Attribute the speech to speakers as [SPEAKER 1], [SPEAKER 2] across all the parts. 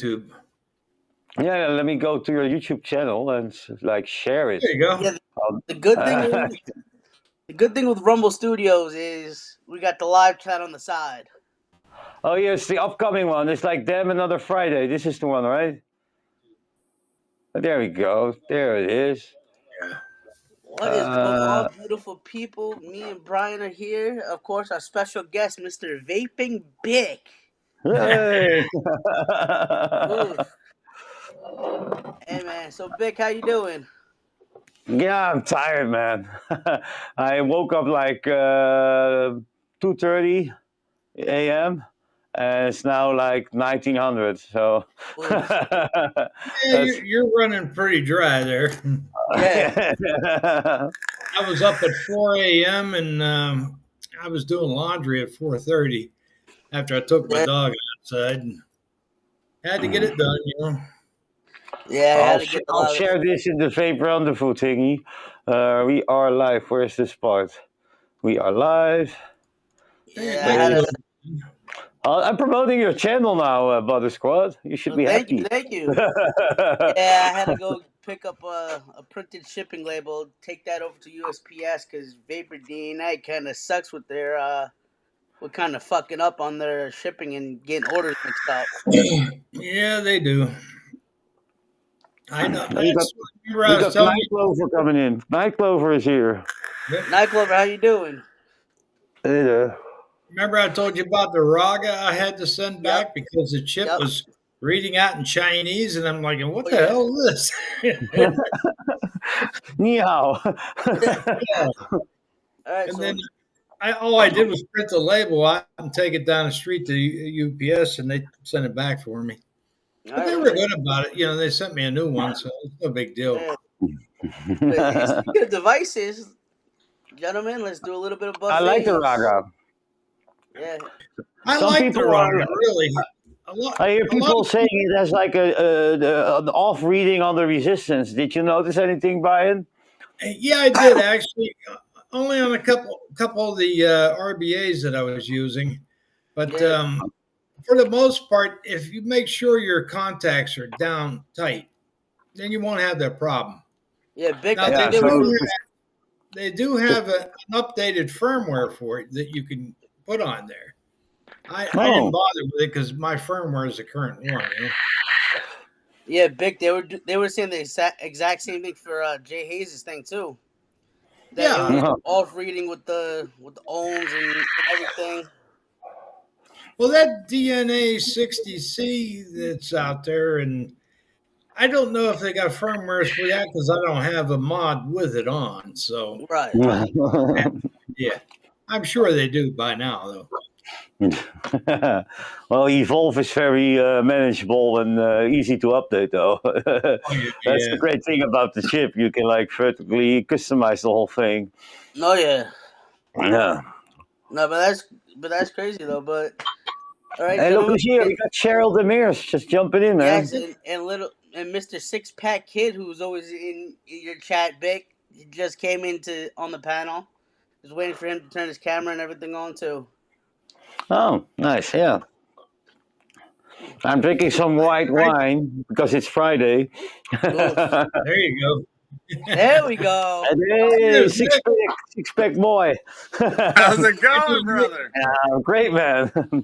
[SPEAKER 1] YouTube.
[SPEAKER 2] Yeah, let me go to your YouTube channel and like share it.
[SPEAKER 1] There you go.
[SPEAKER 3] Yeah,
[SPEAKER 2] Um,
[SPEAKER 3] the good thing is, the good thing with Rumble Studios is we got the live chat on the side.
[SPEAKER 2] oh yes, the upcoming one. It's like Damn Another Friday. This is the one, right? There we go. There it is.
[SPEAKER 1] Yeah.
[SPEAKER 3] What is going on, beautiful people? Me and Brian are here. Of course, our special guest, Mr. Vaping Big.
[SPEAKER 2] Hey.
[SPEAKER 3] Oof. Hey man, so Big, how you doing?
[SPEAKER 2] Yeah, I'm tired, man. I woke up like 2:30 a.m. and it's now like 1900. So
[SPEAKER 3] Oof.
[SPEAKER 1] Yeah,
[SPEAKER 2] that's
[SPEAKER 1] you're running pretty dry there.
[SPEAKER 3] Yeah.
[SPEAKER 1] I was up at 4 a.m. and I was doing laundry at 4:30 after I took my
[SPEAKER 3] Yeah.
[SPEAKER 1] dog outside and had to get it done, you know.
[SPEAKER 3] Yeah, I
[SPEAKER 2] I'll,
[SPEAKER 3] had to
[SPEAKER 2] sh-
[SPEAKER 3] get a
[SPEAKER 2] I'll
[SPEAKER 3] lot of.
[SPEAKER 2] share this in the Vape Rendezvous thingy. We are live. Where's this part? We are live.
[SPEAKER 3] Yeah, I
[SPEAKER 1] There
[SPEAKER 3] had
[SPEAKER 1] you
[SPEAKER 3] to.
[SPEAKER 1] go.
[SPEAKER 2] I'm promoting your channel now, Butter Squad. You should be
[SPEAKER 3] Thank you,
[SPEAKER 2] happy.
[SPEAKER 3] thank you. Yeah, I had to go pick up a printed shipping label, take that over to USPS because Vapor DNA kind of sucks with their with kind of fucking up on their shipping and getting orders mixed up.
[SPEAKER 1] Yeah, they do. I know.
[SPEAKER 2] You got,
[SPEAKER 1] That's what remember I
[SPEAKER 2] you
[SPEAKER 1] was
[SPEAKER 2] got
[SPEAKER 1] telling
[SPEAKER 2] Night Clover coming in. Night Clover is here.
[SPEAKER 1] you.
[SPEAKER 3] Night Clover, how you doing?
[SPEAKER 2] Hey there.
[SPEAKER 1] Remember I told you about the Raga I had to send
[SPEAKER 3] Yep,
[SPEAKER 1] back because the chip
[SPEAKER 3] yep.
[SPEAKER 1] was reading out in Chinese, and I'm like, what
[SPEAKER 3] Oh
[SPEAKER 1] the
[SPEAKER 3] yeah.
[SPEAKER 1] hell is this?
[SPEAKER 2] Ni hao.
[SPEAKER 1] Yeah.
[SPEAKER 3] All right,
[SPEAKER 1] And
[SPEAKER 3] so
[SPEAKER 1] then all I did was print the label out and take it down the street to UPS, and they sent it back for me.
[SPEAKER 3] all
[SPEAKER 1] But
[SPEAKER 3] right,
[SPEAKER 1] they
[SPEAKER 3] well,
[SPEAKER 1] were good about it. You know, they sent me a new one, so it's no big deal.
[SPEAKER 3] yeah. Speaking of devices, gentlemen, let's do a little bit of
[SPEAKER 2] I like the
[SPEAKER 3] buffets.
[SPEAKER 2] Raga.
[SPEAKER 3] Yeah.
[SPEAKER 1] I
[SPEAKER 2] Some
[SPEAKER 1] like the
[SPEAKER 2] people
[SPEAKER 1] Raga,
[SPEAKER 2] are.
[SPEAKER 1] really. A lot,
[SPEAKER 2] I hear
[SPEAKER 1] a lot
[SPEAKER 2] people
[SPEAKER 1] of
[SPEAKER 2] saying it has like an off reading on the resistance. Did you notice anything, Brian?
[SPEAKER 1] Yeah, I did actually. Only on a couple of the RBAs that I was using, but
[SPEAKER 3] Yeah.
[SPEAKER 1] for the most part, if you make sure your contacts are down tight, then you won't have that problem.
[SPEAKER 3] Yeah, Big,
[SPEAKER 1] Now
[SPEAKER 3] I
[SPEAKER 2] Yeah.
[SPEAKER 3] think they were doing.
[SPEAKER 1] they do have an updated firmware for it that you can put on there. I didn't
[SPEAKER 2] Oh.
[SPEAKER 1] bother with it because my firmware is the current one. You know?
[SPEAKER 3] Yeah, Big, they were saying the exact same thing for Jay Hayes' thing too. That it
[SPEAKER 1] Yeah.
[SPEAKER 3] was
[SPEAKER 2] Uh-huh.
[SPEAKER 3] off reading with the ohms and everything.
[SPEAKER 1] Well, that DNA 60C that's out there, and I don't know if they got firmwares for that because I don't have a mod with it on. So,
[SPEAKER 3] Right.
[SPEAKER 1] yeah, I'm sure they do by now, though.
[SPEAKER 2] Well, Evolve is very manageable and easy to update, though. That's the great thing about the chip. You can like vertically customize the whole thing.
[SPEAKER 3] No, yeah.
[SPEAKER 2] Yeah.
[SPEAKER 3] No, but that's crazy though. But all right,
[SPEAKER 2] Hey, look
[SPEAKER 3] gentlemen.
[SPEAKER 2] who's here. We got Cheryl Demirs just jumping in, man.
[SPEAKER 3] Yes, and Mr. Six Pack Kid, who's always in your chat, Big, he just came into on the panel. Just waiting for him to turn his camera and everything on too.
[SPEAKER 2] Oh, nice. Yeah. I'm drinking some white wine because it's Friday.
[SPEAKER 3] Oof.
[SPEAKER 1] There you go.
[SPEAKER 3] There we go.
[SPEAKER 2] Hey, six pack boy.
[SPEAKER 4] How's it going, brother?
[SPEAKER 2] Great, man.
[SPEAKER 3] All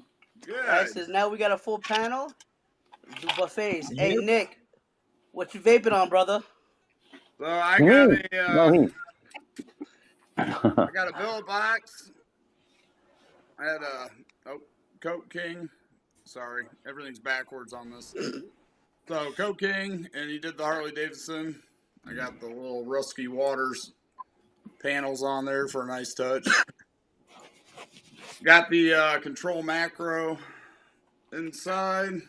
[SPEAKER 3] right,
[SPEAKER 4] Good.
[SPEAKER 3] so now we got a full panel. Let's do buffets. Hey,
[SPEAKER 1] Yep.
[SPEAKER 3] Nick, what you vaping on, brother?
[SPEAKER 4] So I
[SPEAKER 2] Me?
[SPEAKER 4] got
[SPEAKER 2] No, he.
[SPEAKER 4] I got a billet box. I had a Coke King. Sorry, everything's backwards on this. So Coke King, and he did the Harley Davidson. I got the little Rusky Waters panels on there for a nice touch. Got the control macro inside.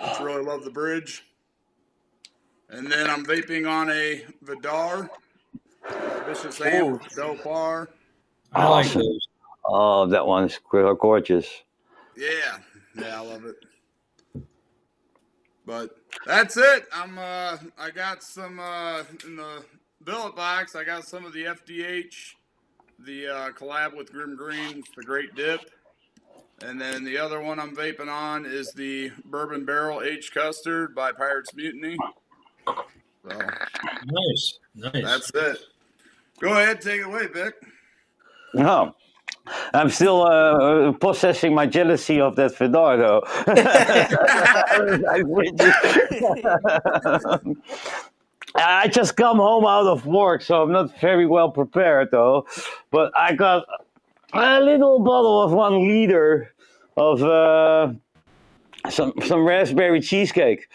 [SPEAKER 4] Just really love the bridge. And then I'm vaping on a Vidar, Vicious Amp with Dope R.
[SPEAKER 1] I like
[SPEAKER 2] Awesome.
[SPEAKER 1] those.
[SPEAKER 2] Oh, that one's gorgeous.
[SPEAKER 4] Yeah, I love it. But that's it. I got some in the billet box. I got some of the FDH, the collab with Grim Green, the Great Dip, And then the other one I'm vaping on is the Bourbon Barrel Aged Custard by Pirates Mutiny. So,
[SPEAKER 1] Nice.
[SPEAKER 4] that's it. Go ahead, take it away, Vic.
[SPEAKER 2] No. I'm still processing my jealousy of that Vidar, though. I just come home out of work, so I'm not very well prepared, though. But I got a little bottle of 1 liter of some raspberry cheesecake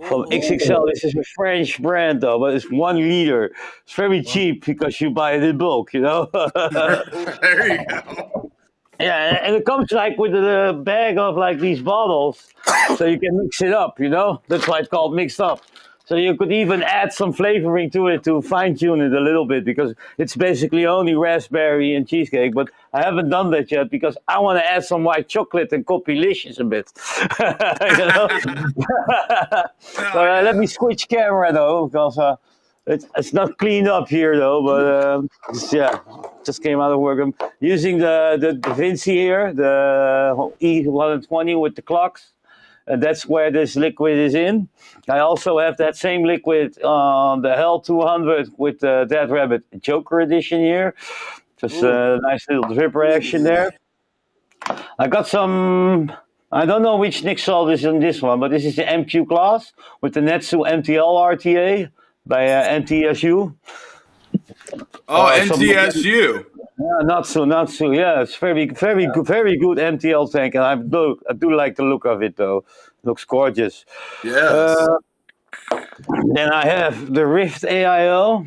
[SPEAKER 2] from XXL. This is a French brand, though, but it's 1 liter. It's very cheap because you buy it in bulk, you know.
[SPEAKER 4] There you go.
[SPEAKER 2] Yeah, and it comes like with a bag of like these bottles, so you can mix it up, you know? That's why it's called mixed up. So you could even add some flavoring to it to fine tune it a little bit, because it's basically only raspberry and cheesecake. But I haven't done that yet because I want to add some white chocolate and copylicious a bit. You know? So let me switch camera though, because it's not cleaned up here though, but yeah, just came out of work. I'm using the Da Vinci here, the E120 with the clocks, and that's where this liquid is in. I also have that same liquid on the Hell 200 with the Dead Rabbit Joker edition here. Just a nice little drip reaction there. I got some, I don't know which Nick Salt is in this one, but this is the MQ class with the Netsu MTL RTA by NTSU.
[SPEAKER 4] Oh, NTSU.
[SPEAKER 2] Yeah, Natsu. Yeah, it's very good MTL tank, and I do like the look of it though. Looks gorgeous.
[SPEAKER 4] Yes.
[SPEAKER 2] Then I have the Rift AIO.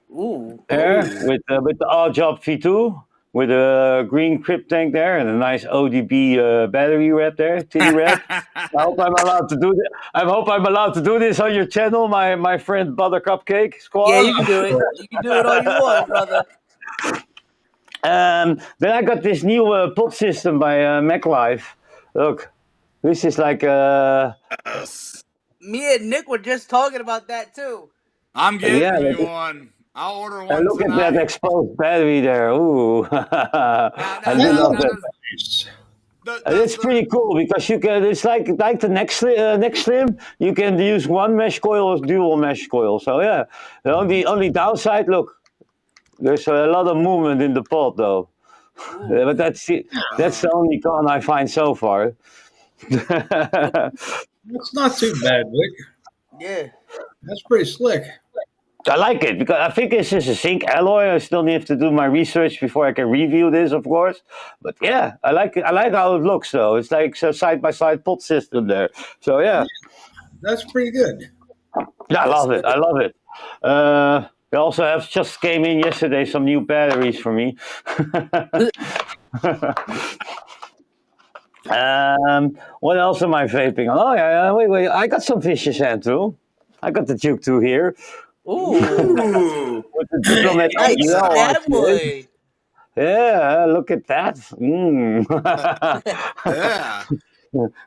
[SPEAKER 2] With the Oddjob V2 with a green crypt tank there and a nice ODB battery wrap there, titty wrap. I hope I'm allowed to do this. I hope I'm allowed to do this on your channel, my friend Butter Cupcake Squad.
[SPEAKER 3] Yeah, you can do it. You can do it all you want, brother.
[SPEAKER 2] Then I got this new pod system by MacLife. Look, this is like
[SPEAKER 3] Me and Nick were just talking about that too.
[SPEAKER 4] I'm getting you one. I'll order one.
[SPEAKER 2] Look
[SPEAKER 4] tonight.
[SPEAKER 2] at that exposed battery there. Ooh. I do love that. It's pretty cool because you can. It's like the next Slim. You can use one mesh coil or dual mesh coil. So yeah, the only downside. Look, there's a lot of movement in the pod though. But that's the only con I find so far.
[SPEAKER 1] That's not too bad, Vic.
[SPEAKER 3] Yeah,
[SPEAKER 1] that's pretty slick.
[SPEAKER 2] I like it because I think this is a zinc alloy. I still need to do my research before I can review this, of course. But yeah, I like it. I like how it looks, though. It's like a side-by-side pod system there. So yeah,
[SPEAKER 1] that's pretty good.
[SPEAKER 2] Yeah, I love it. They also have just came in yesterday some new batteries for me. What else am I vaping on? Oh yeah, wait. I got some Vicious Hand too. I got the Juke 2 here.
[SPEAKER 3] Ooh.
[SPEAKER 2] With the Diplomat
[SPEAKER 3] boy.
[SPEAKER 2] Yeah, look at that.
[SPEAKER 4] Yeah.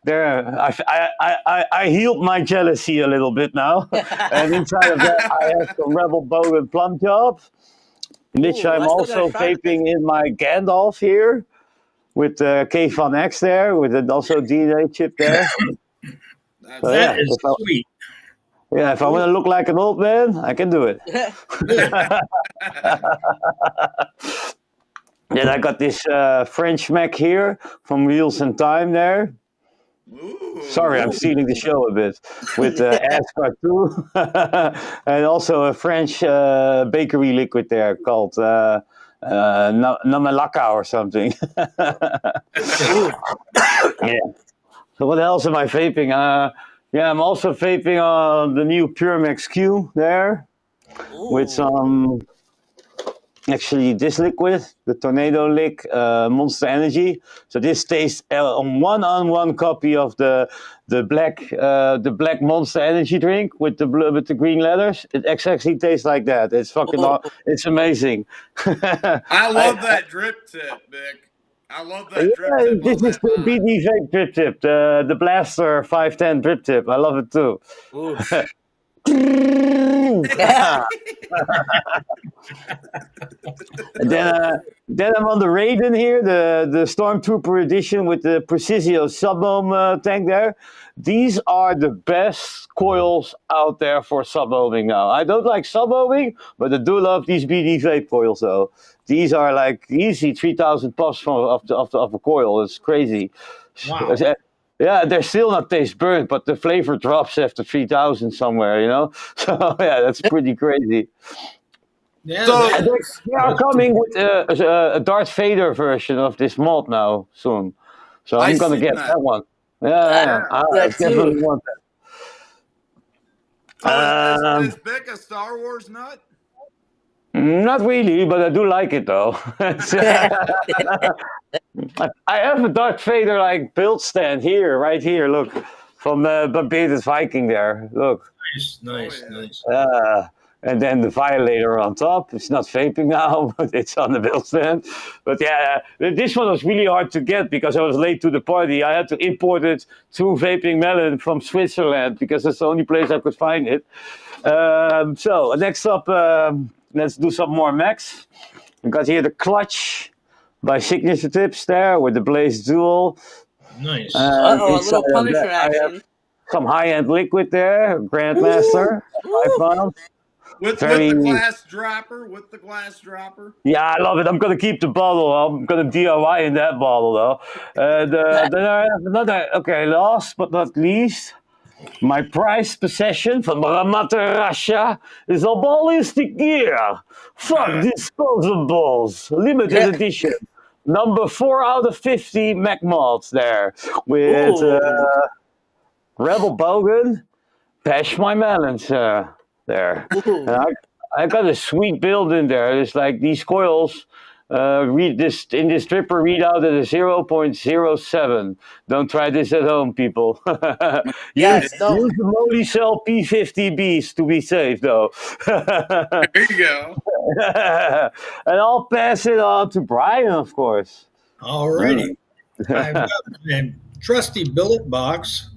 [SPEAKER 2] There, I healed my jealousy a little bit now, and inside of that I have some Rebel Bow and Plum Job, which I'm also vaping in my Gandalf here, with the K-Van X there, with also DNA chip there.
[SPEAKER 1] That is sweet.
[SPEAKER 2] Yeah, if I want to look like an old man, I can do it. Then I got this French Mac here from Wheels and Time there.
[SPEAKER 4] Ooh.
[SPEAKER 2] Sorry, I'm stealing the show a bit. With Ascar too. And also a French bakery liquid there called Namalaka or something. Yeah. So what else am I vaping? Yeah, I'm also vaping on the new Puremax Q there.
[SPEAKER 3] Ooh.
[SPEAKER 2] With some, actually this liquid, the Tornado Lick Monster Energy. So this tastes on one copy of the black Monster Energy drink with the green letters. It exactly tastes like that. It's fucking, it's amazing.
[SPEAKER 4] I love that drip tip, Vic. I love that drip tip.
[SPEAKER 2] This is the BD Vape drip tip, the Blaster 510 drip tip. I love it too. And then I'm on the Raiden here, the Stormtrooper edition with the Precisio sub-ohm tank there. These are the best coils out there for sub-ohming now. I don't like sub-ohming, but I do love these BD vape coils though. These are like easy 3,000 puffs of a coil. It's crazy.
[SPEAKER 1] Wow.
[SPEAKER 2] Yeah, they're still not taste burnt, but the flavor drops after 3,000 somewhere, you know? So yeah, that's pretty crazy.
[SPEAKER 1] Yeah,
[SPEAKER 4] So-
[SPEAKER 2] And they are coming with a Darth Vader version of this mod now soon. So I'm
[SPEAKER 4] I
[SPEAKER 2] going to
[SPEAKER 4] seen
[SPEAKER 2] get
[SPEAKER 4] that.
[SPEAKER 2] that one. Yeah, I
[SPEAKER 3] that too.
[SPEAKER 2] definitely want that.
[SPEAKER 4] So is Vic a Star Wars nut?
[SPEAKER 2] Not really, but I do like it though. I have a Darth Vader like build stand here, right here. Look, from the Barbados Viking there. Look,
[SPEAKER 1] nice.
[SPEAKER 4] Oh, yeah.
[SPEAKER 1] Nice.
[SPEAKER 2] and then the Violator on top. It's not vaping now, but it's on the build stand. But yeah, this one was really hard to get because I was late to the party. I had to import it through Vaping Melon from Switzerland because that's the only place I could find it. So next up, let's do some more Macs. We got here the Clutch by Signature Tips there with the Blaze Dual.
[SPEAKER 1] Nice.
[SPEAKER 3] A little
[SPEAKER 2] Inside of
[SPEAKER 3] Punisher
[SPEAKER 2] that, I have
[SPEAKER 3] action.
[SPEAKER 2] some high-end liquid there, Grandmaster.
[SPEAKER 3] Ooh.
[SPEAKER 2] 5 pounds.
[SPEAKER 4] With
[SPEAKER 2] Very-
[SPEAKER 4] the glass dropper?
[SPEAKER 2] Yeah, I love it. I'm gonna keep the bottle. I'm gonna DIY in that bottle though. And then I have another. Okay, last but not least, my prized possession from Ramata, Russia is a ballistic gear. Fuck disposables, limited
[SPEAKER 3] Yeah.
[SPEAKER 2] edition. Number 4 out of 50 Mac mods there with
[SPEAKER 3] Ooh.
[SPEAKER 2] Rebel Bogan, Bash My Melons there.
[SPEAKER 3] Ooh.
[SPEAKER 2] And I got a sweet build in there. It's like these coils read this in this stripper readout at a 0.07. Don't try this at home, people.
[SPEAKER 3] Yes,
[SPEAKER 2] use
[SPEAKER 3] don't.
[SPEAKER 2] the Molicel P50Bs to be safe, though.
[SPEAKER 4] There you go.
[SPEAKER 2] And I'll pass it on to Brian, of course.
[SPEAKER 1] Alrighty. I've got a trusty billet box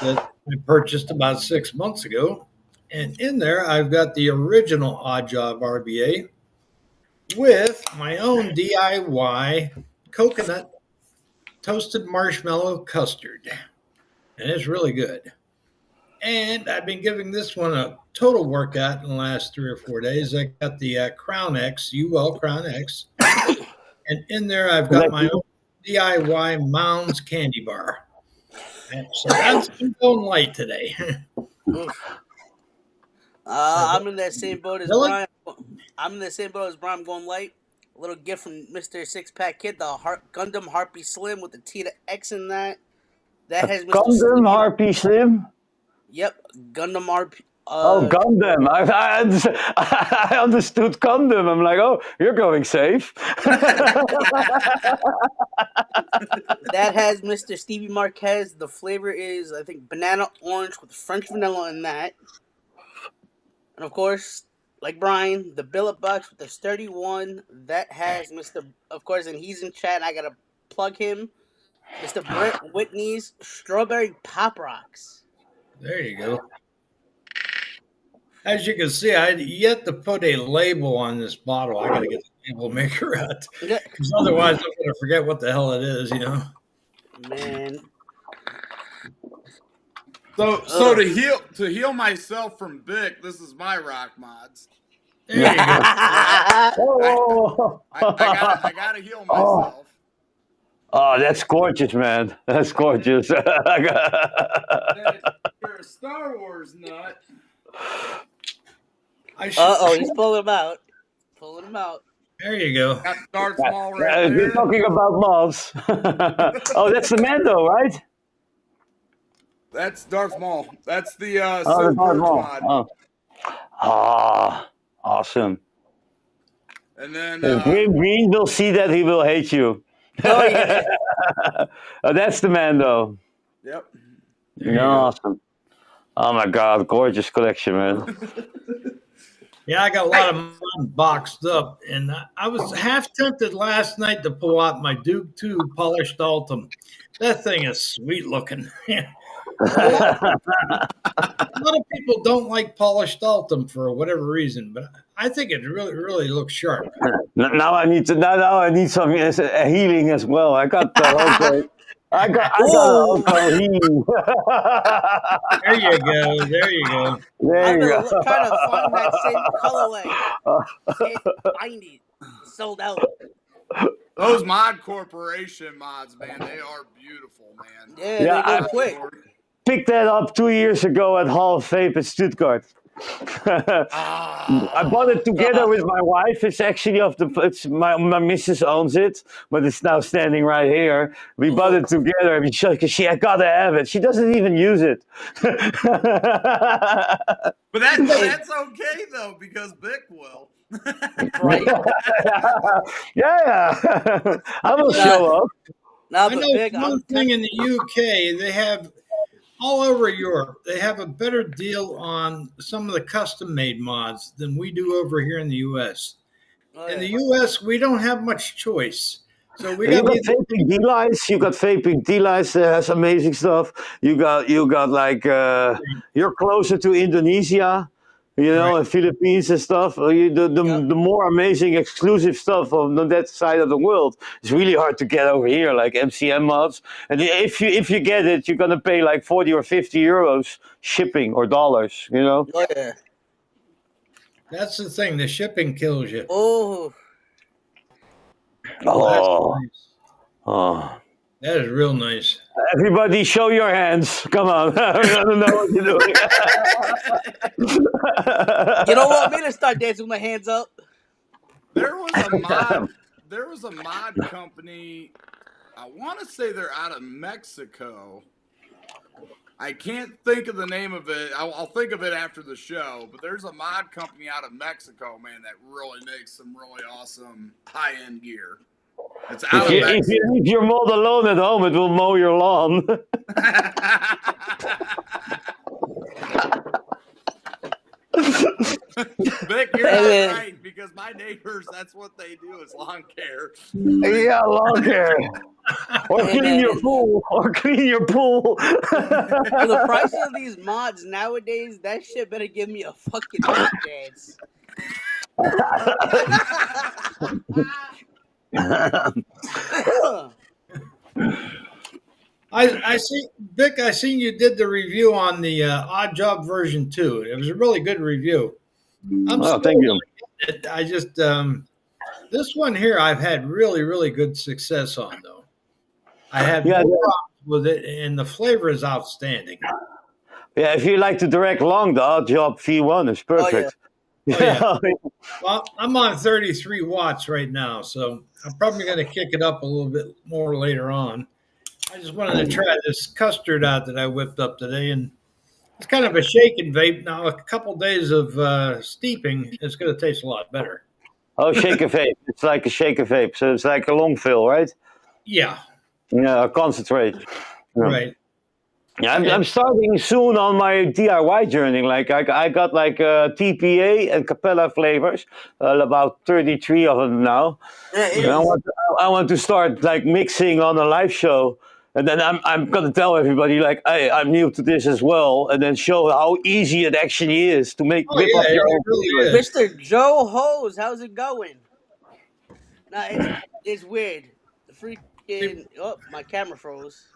[SPEAKER 1] that I purchased about 6 months ago. And in there, I've got the original Odd Job RBA with my own DIY coconut toasted marshmallow custard. And it's really good. And I've been giving this one a total workout in the last 3 or 4 days. I got the Crown X, UL Crown X. And in there, I've got my own DIY Mounds candy bar. And so that's going light today.
[SPEAKER 3] I'm in that same boat as
[SPEAKER 1] Really?
[SPEAKER 3] Brian. I'm in the same boat as Brian. I'm going light. A little gift from Mr. Six Pack Kid, the Gundam Harpy Slim with the T to X in that. That has Mr.
[SPEAKER 2] Gundam
[SPEAKER 3] Sleepy-
[SPEAKER 2] Harpy Slim.
[SPEAKER 3] Yep, Gundam Harpy.
[SPEAKER 2] Oh, Gundam. I understood Gundam. I'm like, oh, you're going safe.
[SPEAKER 3] That has Mr. Stevie Marquez. The flavor is, I think, banana orange with French vanilla in that. And of course, like Brian, the billet box with the sturdy one that has Mr. Of course, and he's in chat. And I gotta plug him, Mr. Brett Whitney's strawberry pop rocks.
[SPEAKER 1] There you go. As you can see, I had yet to put a label on this bottle. I got to get the label maker out.
[SPEAKER 3] Yeah.
[SPEAKER 1] Because otherwise, I'm going to forget what the hell it is, you know?
[SPEAKER 3] Man,
[SPEAKER 4] So to heal myself from Bic, this is my rock mods.
[SPEAKER 1] There you go.
[SPEAKER 2] Oh,
[SPEAKER 4] I gotta heal myself.
[SPEAKER 2] oh, that's gorgeous, man. That's gorgeous.
[SPEAKER 4] You're a Star Wars nut.
[SPEAKER 1] I should,
[SPEAKER 3] he's pulling him out. Pulling him out.
[SPEAKER 1] There you go.
[SPEAKER 4] Got Darth Maul right
[SPEAKER 2] You're
[SPEAKER 4] there.
[SPEAKER 2] talking about mobs. Oh, that's the Mando, right?
[SPEAKER 4] That's Darth Maul. That's the
[SPEAKER 2] Oh,
[SPEAKER 4] Sith
[SPEAKER 2] the Darth
[SPEAKER 4] Purge
[SPEAKER 2] Maul.
[SPEAKER 4] mod.
[SPEAKER 2] Oh. Ah, awesome.
[SPEAKER 4] And then
[SPEAKER 2] If Green will see that, he will hate you.
[SPEAKER 3] Oh, yeah.
[SPEAKER 2] Oh, that's the Mando.
[SPEAKER 4] yep.
[SPEAKER 1] There you go.
[SPEAKER 2] Awesome. Oh my God, gorgeous collection, man.
[SPEAKER 1] Yeah, I got a lot of mine boxed up, and I was half tempted last night to pull out my Duke 2 polished Altum. That thing is sweet looking. lot of people don't like polished Altum for whatever reason, but I think it really looks sharp.
[SPEAKER 2] Now I need some healing as well. I got
[SPEAKER 3] Ooh.
[SPEAKER 2] healing.
[SPEAKER 1] There you go. There you go.
[SPEAKER 2] There
[SPEAKER 3] I've
[SPEAKER 2] you
[SPEAKER 3] been
[SPEAKER 2] go.
[SPEAKER 3] trying to find that same colorway. Can't find it. It's sold out.
[SPEAKER 4] Those Mod Corporation mods, man, they are beautiful, man.
[SPEAKER 3] Yeah,
[SPEAKER 2] Yeah,
[SPEAKER 3] they
[SPEAKER 2] I-
[SPEAKER 3] go quick.
[SPEAKER 2] Picked that up 2 years ago at Hall of Fame in Stuttgart. I bought it together with my wife. It's actually it's my missus owns it, but it's now standing right here. We bought it together because she had gotta have it. She doesn't even use it.
[SPEAKER 4] But that's okay though, because Vic will.
[SPEAKER 3] Right.
[SPEAKER 2] Yeah. I will show up.
[SPEAKER 3] Now,
[SPEAKER 1] I
[SPEAKER 3] but
[SPEAKER 1] know
[SPEAKER 3] Vic,
[SPEAKER 1] one thing in the UK, they have all over Europe, they have a better deal on some of the custom made mods than we do over here in the US. In the US, we don't have much choice. So we
[SPEAKER 2] You
[SPEAKER 1] got
[SPEAKER 2] got
[SPEAKER 1] either,
[SPEAKER 2] Vaping D-Lights. You got Vaping D-Lights that has amazing stuff. You got like you're closer to Indonesia, and Philippines and stuff. The more amazing exclusive stuff on that side of the world is really hard to get over here, like MCM mods. And if you get it, you're gonna pay like 40 or 50 euros shipping or dollars.
[SPEAKER 3] Oh, yeah.
[SPEAKER 1] that's the thing, the shipping kills you.
[SPEAKER 3] Oh,
[SPEAKER 2] Oh.
[SPEAKER 1] That's nice.
[SPEAKER 2] Oh.
[SPEAKER 1] That is real nice.
[SPEAKER 2] Everybody, show your hands. Come on. I don't know what you're doing.
[SPEAKER 3] you don't want me to start dancing with my hands up?
[SPEAKER 4] There was a mod company. I want to say they're out of Mexico. I can't think of the name of it. I'll think of it after the show. But there's a mod company out of Mexico, man, that really makes some really awesome high-end gear. It's out of
[SPEAKER 2] If
[SPEAKER 4] Mexico.
[SPEAKER 2] you leave your mold alone at home, it will mow your lawn.
[SPEAKER 4] Vic, you're
[SPEAKER 3] Hey,
[SPEAKER 4] not right, because my neighbors, that's what they do is lawn care.
[SPEAKER 2] Yeah, lawn care. Or
[SPEAKER 3] Hey,
[SPEAKER 2] clean
[SPEAKER 3] man.
[SPEAKER 2] your pool. Or clean your pool.
[SPEAKER 3] For the price of these mods nowadays, that shit better give me a fucking lap dance.
[SPEAKER 1] I see, Vic. I seen you did the review on the Odd Job version 2. It was a really good review. I'm
[SPEAKER 2] Oh,
[SPEAKER 1] still
[SPEAKER 2] thank you.
[SPEAKER 1] liking it. I just this one here I've had really good success on though. I had
[SPEAKER 2] Yeah,
[SPEAKER 1] no
[SPEAKER 2] yeah.
[SPEAKER 1] problems with it, and the flavor is outstanding.
[SPEAKER 2] Yeah, if you like to direct long, the Odd Job V1 is perfect.
[SPEAKER 1] Oh, Well, I'm on 33 watts right now, so I'm probably going to kick it up a little bit more later on. I just wanted to try this custard out that I whipped up today, and it's kind of a shaken vape. Now, a couple days of steeping, it's going to taste a lot better.
[SPEAKER 2] Oh, shake a vape. It's like a shake a vape. So it's like a long fill, right?
[SPEAKER 1] Yeah,
[SPEAKER 2] Yeah, a concentrate. Yeah.
[SPEAKER 1] right.
[SPEAKER 2] Yeah, I'm starting soon on my DIY journey. Like I got like TPA and Capella flavors, about 33 of them now. And I want to start like mixing on a live show, and then I'm gonna tell everybody like, hey, I'm new to this as well, and then show how easy it actually is to make
[SPEAKER 1] Oh,
[SPEAKER 2] whip up
[SPEAKER 1] yeah,
[SPEAKER 2] your
[SPEAKER 1] it
[SPEAKER 2] own.
[SPEAKER 1] really is.
[SPEAKER 3] Mr. Joe Hose, how's it going? Nah, it's weird. The freaking my camera froze.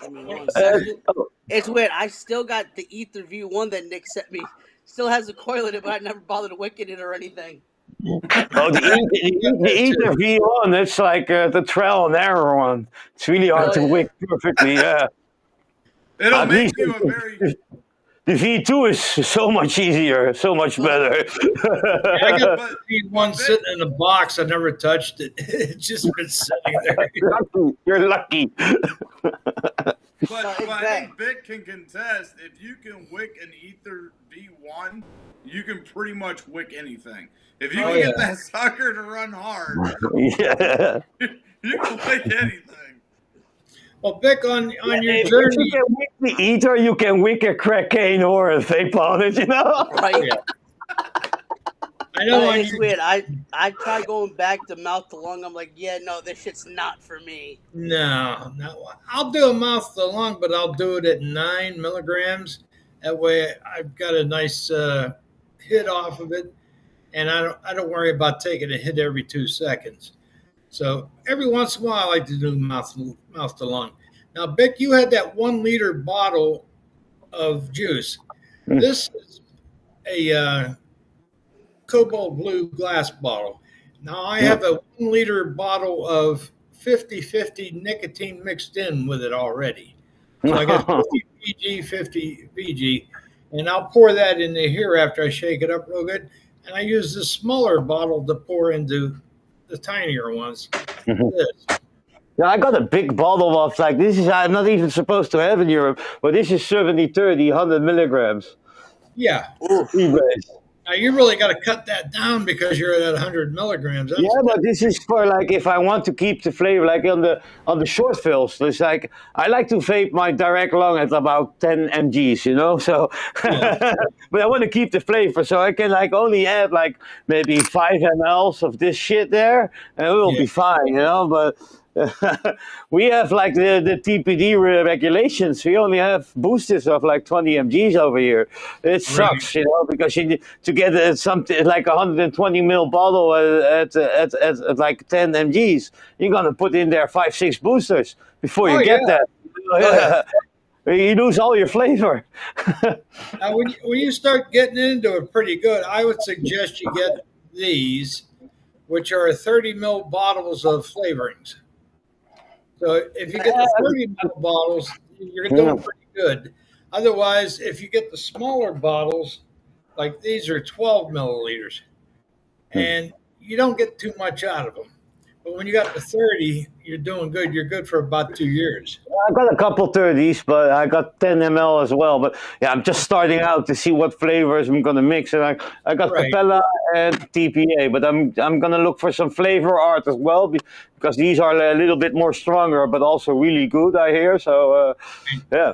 [SPEAKER 3] Give me 1 second. It's weird. I still got the Ether V1 that Nick sent me. Still has a coil in it, but I never bothered wicking it or anything.
[SPEAKER 2] Oh, the Ether V1, it's like the trial and error one. It's really hard to wick perfectly. Yeah.
[SPEAKER 4] It'll
[SPEAKER 2] At
[SPEAKER 4] make
[SPEAKER 2] least
[SPEAKER 4] you a very.
[SPEAKER 2] The V2 is so much easier, so much better.
[SPEAKER 1] I got
[SPEAKER 4] But-
[SPEAKER 1] one sitting in a box. I never touched it. It's just been sitting there.
[SPEAKER 2] You're lucky.
[SPEAKER 4] But
[SPEAKER 3] it's
[SPEAKER 4] I
[SPEAKER 3] bad.
[SPEAKER 4] think Vic can contest, if you can wick an Ether V1, you can pretty much wick anything. If you
[SPEAKER 1] Oh,
[SPEAKER 4] can get
[SPEAKER 1] yeah.
[SPEAKER 4] that sucker to run hard,
[SPEAKER 2] Yeah.
[SPEAKER 4] you can wick anything.
[SPEAKER 1] Well, Vic, on your
[SPEAKER 2] If you
[SPEAKER 1] journey,
[SPEAKER 2] can wick the Ether, you can wick a crack cane or a vape on it, you know?
[SPEAKER 3] Right?
[SPEAKER 1] Yeah. I know
[SPEAKER 3] No,
[SPEAKER 1] on
[SPEAKER 3] it's
[SPEAKER 1] your,
[SPEAKER 3] weird. I tried going back to mouth to lung. I'm like, yeah, no, this shit's not for me.
[SPEAKER 1] no, I'll do a mouth to lung, but I'll do it at 9 milligrams That way, I've got a nice hit off of it, and I don't worry about taking a hit every 2 seconds. So every once in a while, I like to do mouth to lung. Now, Bick, you had that 1 liter bottle of juice. This is a cobalt blue glass bottle. Now I have a 1 liter bottle of 50-50 nicotine mixed in with it already. So I got 50 VG, 50 VG, and I'll pour that into here after I shake it up real good. And I use the smaller bottle to pour into the tinier ones. This.
[SPEAKER 2] Yeah, I got a big bottle of like this is I'm not even supposed to have in Europe, but this is 70-30, 100 milligrams.
[SPEAKER 1] Yeah. Now you really got to cut that down because you're at 100 milligrams.
[SPEAKER 2] Yeah, but this is for like if I want to keep the flavor, like on the short fills. It's like I like to vape my direct lung at about 10 mgs, you know. So, but I want to keep the flavor, so I can like only add like maybe 5 mLs of this shit there, and it will be fine, you know. But we have like the TPD regulations. We only have boosters of like 20 mgs over here. It sucks, you know, because you need to get something like 120 ml bottle at like 10 mgs. You're gonna put in there 5-6 boosters before you get that. You lose all your flavor.
[SPEAKER 1] Now, when you start getting into it pretty good, I would suggest you get these, which are 30 ml bottles of flavorings. So if you get the 30 ml bottles, you're doing pretty good. Otherwise, if you get the smaller bottles, like these are 12 milliliters, and you don't get too much out of them. But when you got the 30, you're doing good. You're good for about 2 years.
[SPEAKER 2] I've got a couple 30s, but I got 10 ml as well. But yeah, I'm just starting out to see what flavors I'm gonna mix, and I got Capella and TPA, but I'm gonna look for some flavor art as well because these are a little bit more stronger, but also really good, I hear. So yeah.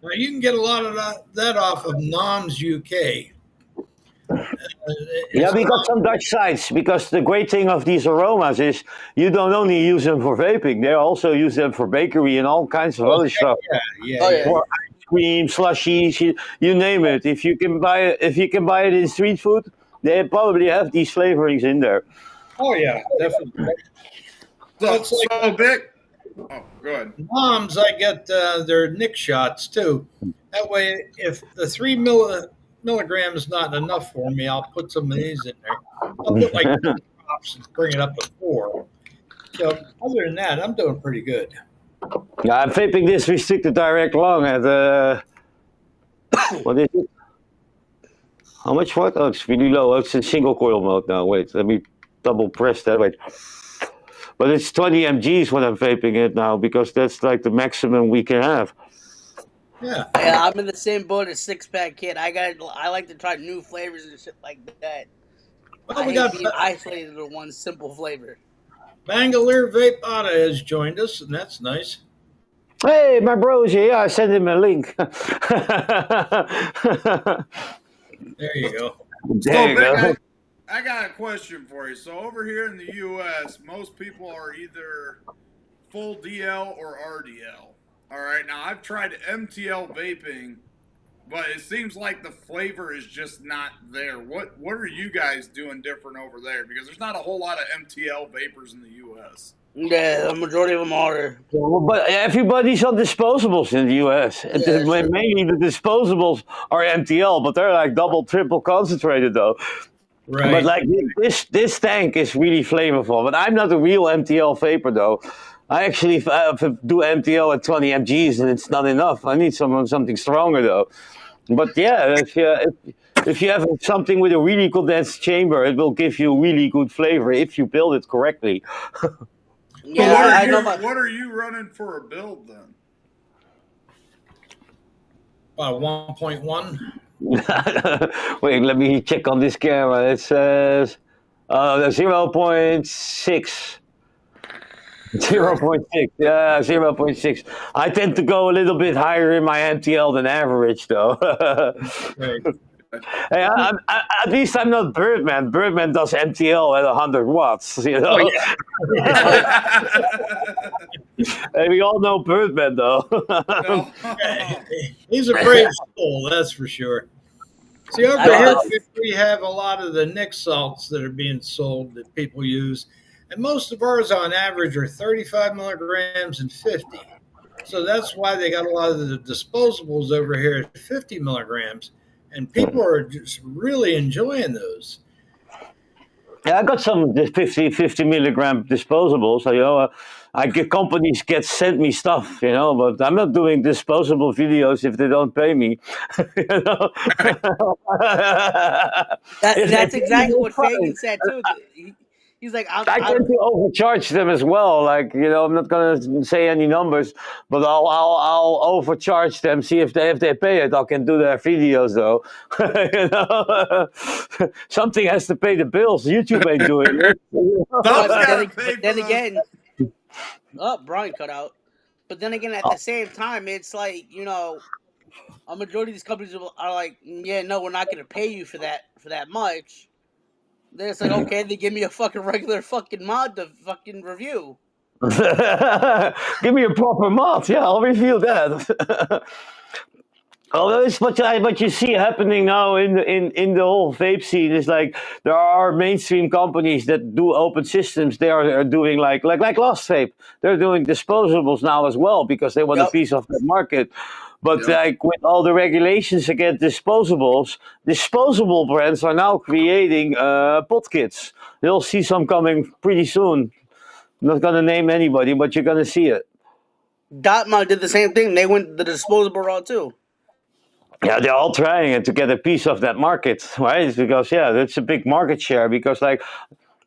[SPEAKER 1] Now you can get a lot of that off of NOMS UK.
[SPEAKER 2] Yeah, we got some Dutch sites because the great thing of these aromas is you don't only use them for vaping; they also use them for bakery and all kinds of other stuff. For ice cream, slushies, you name it. If you can buy it in street food, they probably have these flavorings in there.
[SPEAKER 1] Oh yeah, definitely.
[SPEAKER 4] So big. Oh, go ahead.
[SPEAKER 1] NOMS, I get their Nick shots too. That way, if the 3 milligrams is not enough for me, I'll put some of these in there. I'll put like 2 drops and bring it up to 4. So other than that, I'm doing pretty good.
[SPEAKER 2] Yeah, I'm vaping this restricted direct lung at what is it? How much watt? Oh, it's really low. Oh, it's in single coil mode now. Wait, let me double press that. Wait. But it's 20 mgs when I'm vaping it now because that's like the maximum we can have.
[SPEAKER 1] Yeah,
[SPEAKER 3] I'm in the same boat as Six Pack Kid. I like to try new flavors and shit like that.
[SPEAKER 1] well,
[SPEAKER 3] I hate being isolated to one simple flavor.
[SPEAKER 1] Bangalore Vape Otta has joined us, and that's nice.
[SPEAKER 2] Hey, my bro's here. I sent him a link.
[SPEAKER 1] There you go.
[SPEAKER 2] There you go.
[SPEAKER 4] I got a question for you. So over here in the U.S., most people are either full DL or RDL. All right, now I've tried MTL vaping, but it seems like the flavor is just not there. What are you guys doing different over there? Because there's not a whole lot of MTL vapors in the U.S.
[SPEAKER 3] Yeah, the majority of them are.
[SPEAKER 2] But everybody's on disposables in the US.
[SPEAKER 3] Yeah,
[SPEAKER 2] mainly the disposables are MTL, but they're like double, triple concentrated though.
[SPEAKER 1] Right.
[SPEAKER 2] But like this tank is really flavorful. But I'm not a real MTL vapor though. I actually do MTL at 20 mgs and it's not enough. I need something stronger though. But yeah, if you have something with a really condensed chamber, it will give you really good flavor if you build it correctly.
[SPEAKER 3] Yeah,
[SPEAKER 4] what are you running for a build then?
[SPEAKER 1] About 1.1.
[SPEAKER 2] Wait, let me check on this camera. It says 0.6. 0.6, yeah, 0.6. I tend to go a little bit higher in my MTL than average, though.
[SPEAKER 1] Right.
[SPEAKER 2] Hey, at least I'm not Birdman. Birdman does MTL at 100 watts, you know.
[SPEAKER 1] Oh, yeah.
[SPEAKER 2] Hey, we all know Birdman, though.
[SPEAKER 4] No.
[SPEAKER 1] He's a brave soul, that's for sure. See, over here we have a lot of the Nick salts that are being sold that people use, and most of ours on average are 35 milligrams and 50. So that's why they got a lot of the disposables over here at 50 milligrams, and people are just really enjoying those.
[SPEAKER 2] Yeah, I got some 50 milligram disposables. I get companies sent me stuff, but I'm not doing disposable videos if they don't pay me.
[SPEAKER 3] That's exactly what Fagan said too. He's like,
[SPEAKER 2] I tend to overcharge them as well. Like, I'm not gonna say any numbers, but I'll overcharge them. See if they pay it, I can do their videos though. Something has to pay the bills. YouTube ain't doing it.
[SPEAKER 3] But then again, Brian cut out. But then again, at the same time, it's like, a majority of these companies are like, yeah, no, we're not gonna pay you for that much. Then it's like, okay, they give me a fucking regular fucking mod to fucking review.
[SPEAKER 2] Give me a proper mod. Yeah, I'll review that. Although it's what you see happening now in the whole vape scene is like there are mainstream companies that do open systems. They are doing like Lost Vape. They're doing disposables now as well because they want a piece of the market. But like with all the regulations against disposables, disposable brands are now creating pot kits. You'll see some coming pretty soon. I'm not gonna name anybody, but you're gonna see it.
[SPEAKER 3] Dotmod did the same thing. They went the disposable route too.
[SPEAKER 2] Yeah, they're all trying it to get a piece of that market, right? Because that's a big market share. Because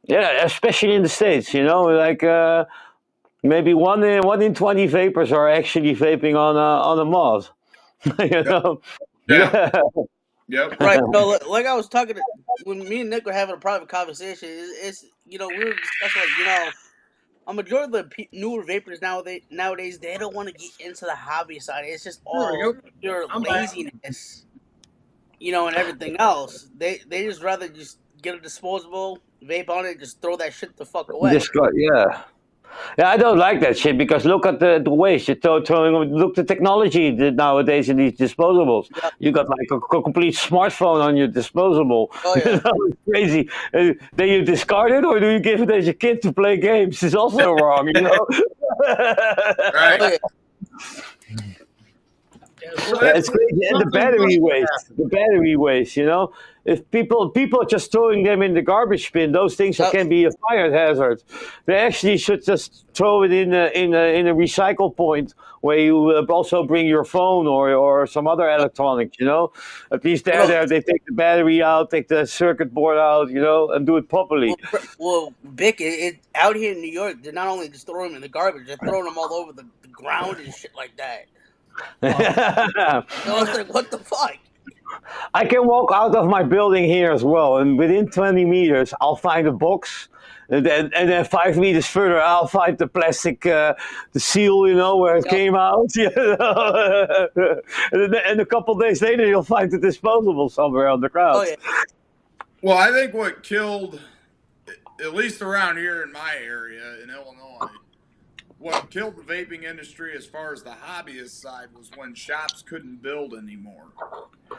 [SPEAKER 2] especially in the States, maybe one in 20 vapors are actually vaping on a mod.
[SPEAKER 4] Yeah. Yep.
[SPEAKER 3] Right. So, like I was talking when me and Nick were having a private conversation, it's we were discussing a majority of the newer vapors nowadays they don't want to get into the hobby side. It's just all pure laziness, and everything else. They just rather just get a disposable, vape on it, just throw that shit the fuck away.
[SPEAKER 2] Yeah, I don't like that shit because look at the waste. Look at the technology nowadays in these disposables. Yep. You got like a complete smartphone on your disposable. Oh, yeah. It's crazy. Then you discard it or do you give it as a kid to play games? It's also wrong,
[SPEAKER 4] Right.
[SPEAKER 2] It's crazy. And the battery waste, If people are just throwing them in the garbage bin, those things can be a fire hazard. They actually should just throw it in a recycle point where you also bring your phone or some other electronics, At least they take the battery out, take the circuit board out, and do it properly.
[SPEAKER 3] Well, Vic, out here in New York, they're not only just throwing them in the garbage, they're throwing them all over the ground and shit like that. I was like, what the fuck?
[SPEAKER 2] I can walk out of my building here as well, and within 20 meters, I'll find a box, and then 5 meters further, I'll find the plastic, the seal, where it came out. And a couple days later, you'll find the disposable somewhere on the ground.
[SPEAKER 3] Oh, yeah.
[SPEAKER 4] Well, I think what killed, at least around here in my area in Illinois, what killed the vaping industry as far as the hobbyist side was when shops couldn't build anymore.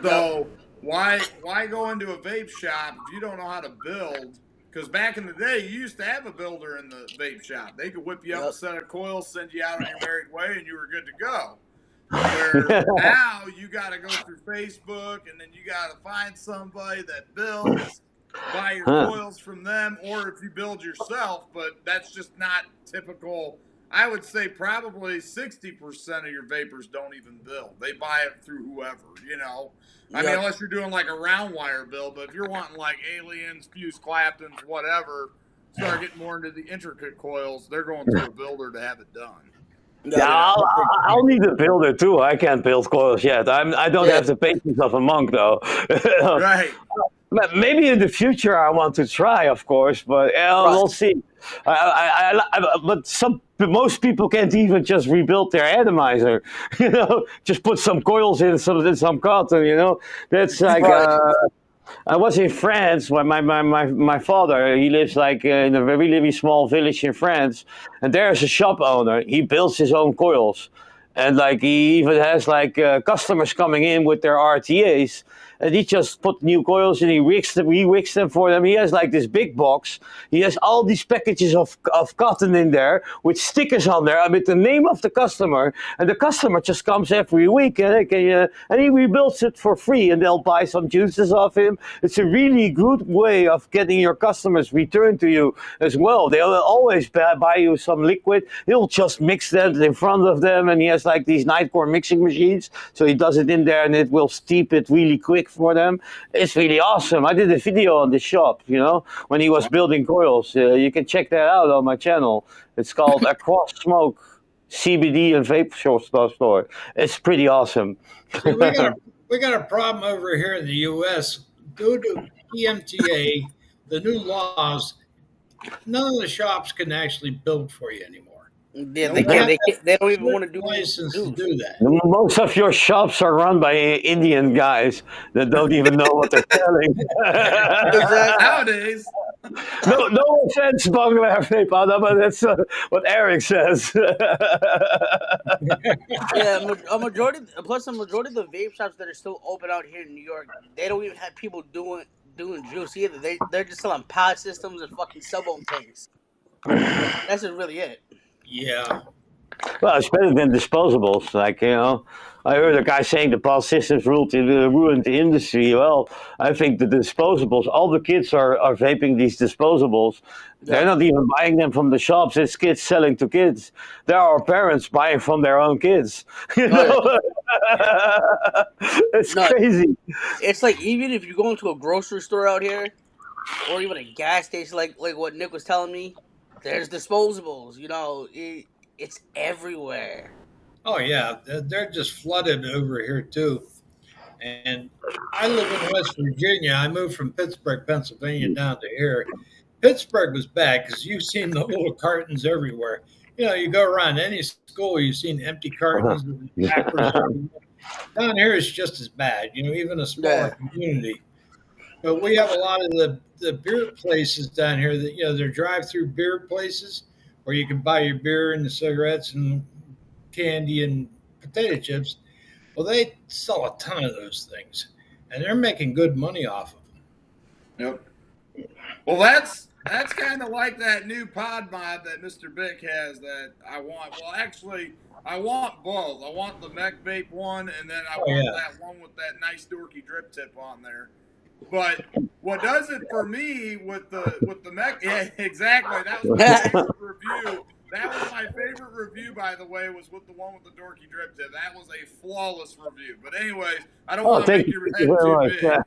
[SPEAKER 4] So why go into a vape shop if you don't know how to build? Because back in the day, you used to have a builder in the vape shop. They could whip you up a set of coils, send you out on your merry way, and you were good to go. Where now you got to go through Facebook, and then you got to find somebody that builds, buy your coils from them, or if you build yourself, but that's just not typical. I would say probably 60% of your vapors don't even build. They buy it through whoever, I mean, unless you're doing like a round wire build, but if you're wanting like Aliens, Fuse Claptons, whatever, start getting more into the intricate coils, they're going through a builder to have it done.
[SPEAKER 2] Yeah, I'll need a builder too. I can't build coils yet. I don't have the patience of a monk though.
[SPEAKER 4] Right.
[SPEAKER 2] Maybe in the future I want to try, of course, but we'll see. But most people can't even just rebuild their atomizer, just put some coils in some cotton, That's like I was in France when my father, he lives like in a very, very small village in France, and there's a shop owner. He builds his own coils, and like he even has like customers coming in with their RTAs, and he just put new coils and he wicks them for them. He has like this big box. He has all these packages of cotton in there with stickers on there with the name of the customer, and the customer just comes every week and he rebuilds it for free, and they'll buy some juices off him. It's a really good way of getting your customers returned to you as well. They'll always buy you some liquid. He'll just mix that in front of them, and he has like these Nightcore mixing machines, so he does it in there and it will steep it really quick for them. It's really awesome. I did a video on the shop, when he was building coils. You can check that out on my channel. It's called Across Smoke CBD and Vape Store. It's pretty awesome.
[SPEAKER 1] See, we got a problem over here in the U.S. Due to PMTA, the new laws, none of the shops can actually build for you anymore.
[SPEAKER 3] Yeah, they can't. They don't even want to do
[SPEAKER 1] license to do that.
[SPEAKER 2] Most of your shops are run by Indian guys that don't even know what they're selling.
[SPEAKER 4] Nowadays.
[SPEAKER 2] No offense, Bangla Vape, but that's what Eric says.
[SPEAKER 3] Yeah, a majority of the vape shops that are still open out here in New York, they don't even have people doing juice either. They're just selling pod systems and fucking cell tanks. That's just really it.
[SPEAKER 1] Yeah.
[SPEAKER 2] Well, it's better than disposables. Like, I heard a guy saying the pod systems ruined the industry. Well, I think the disposables, all the kids are vaping these disposables. Yeah. They're not even buying them from the shops. It's kids selling to kids. There are parents buying from their own kids. It's crazy. It's
[SPEAKER 3] like, even if you go into a grocery store out here, or even a gas station, like what Nick was telling me, there's disposables. It's everywhere.
[SPEAKER 1] Oh yeah, they're just flooded over here too. And I live in West Virginia. I moved from Pittsburgh, Pennsylvania, down to here. Pittsburgh was bad because you've seen the little cartons everywhere. You go around any school, you've seen empty cartons. Down here it's just as bad. Even a smaller community. But we have a lot of the beer places down here that they're drive-through beer places where you can buy your beer and the cigarettes and candy and potato chips. Well, they sell a ton of those things, and they're making good money off of them.
[SPEAKER 4] Yep. Well, that's kind of like that new pod mod that Mr. Bick has that I want. Well, actually, I want both. I want the Mech Vape one, and then I want that one with that nice dorky drip tip on there. But what does it for me with the Mech? Yeah, exactly. That was my favorite review. That was my favorite review, by the way, was with the one with the dorky drip tip. That was a flawless review. But anyways, I don't want to make your head too big. Yeah.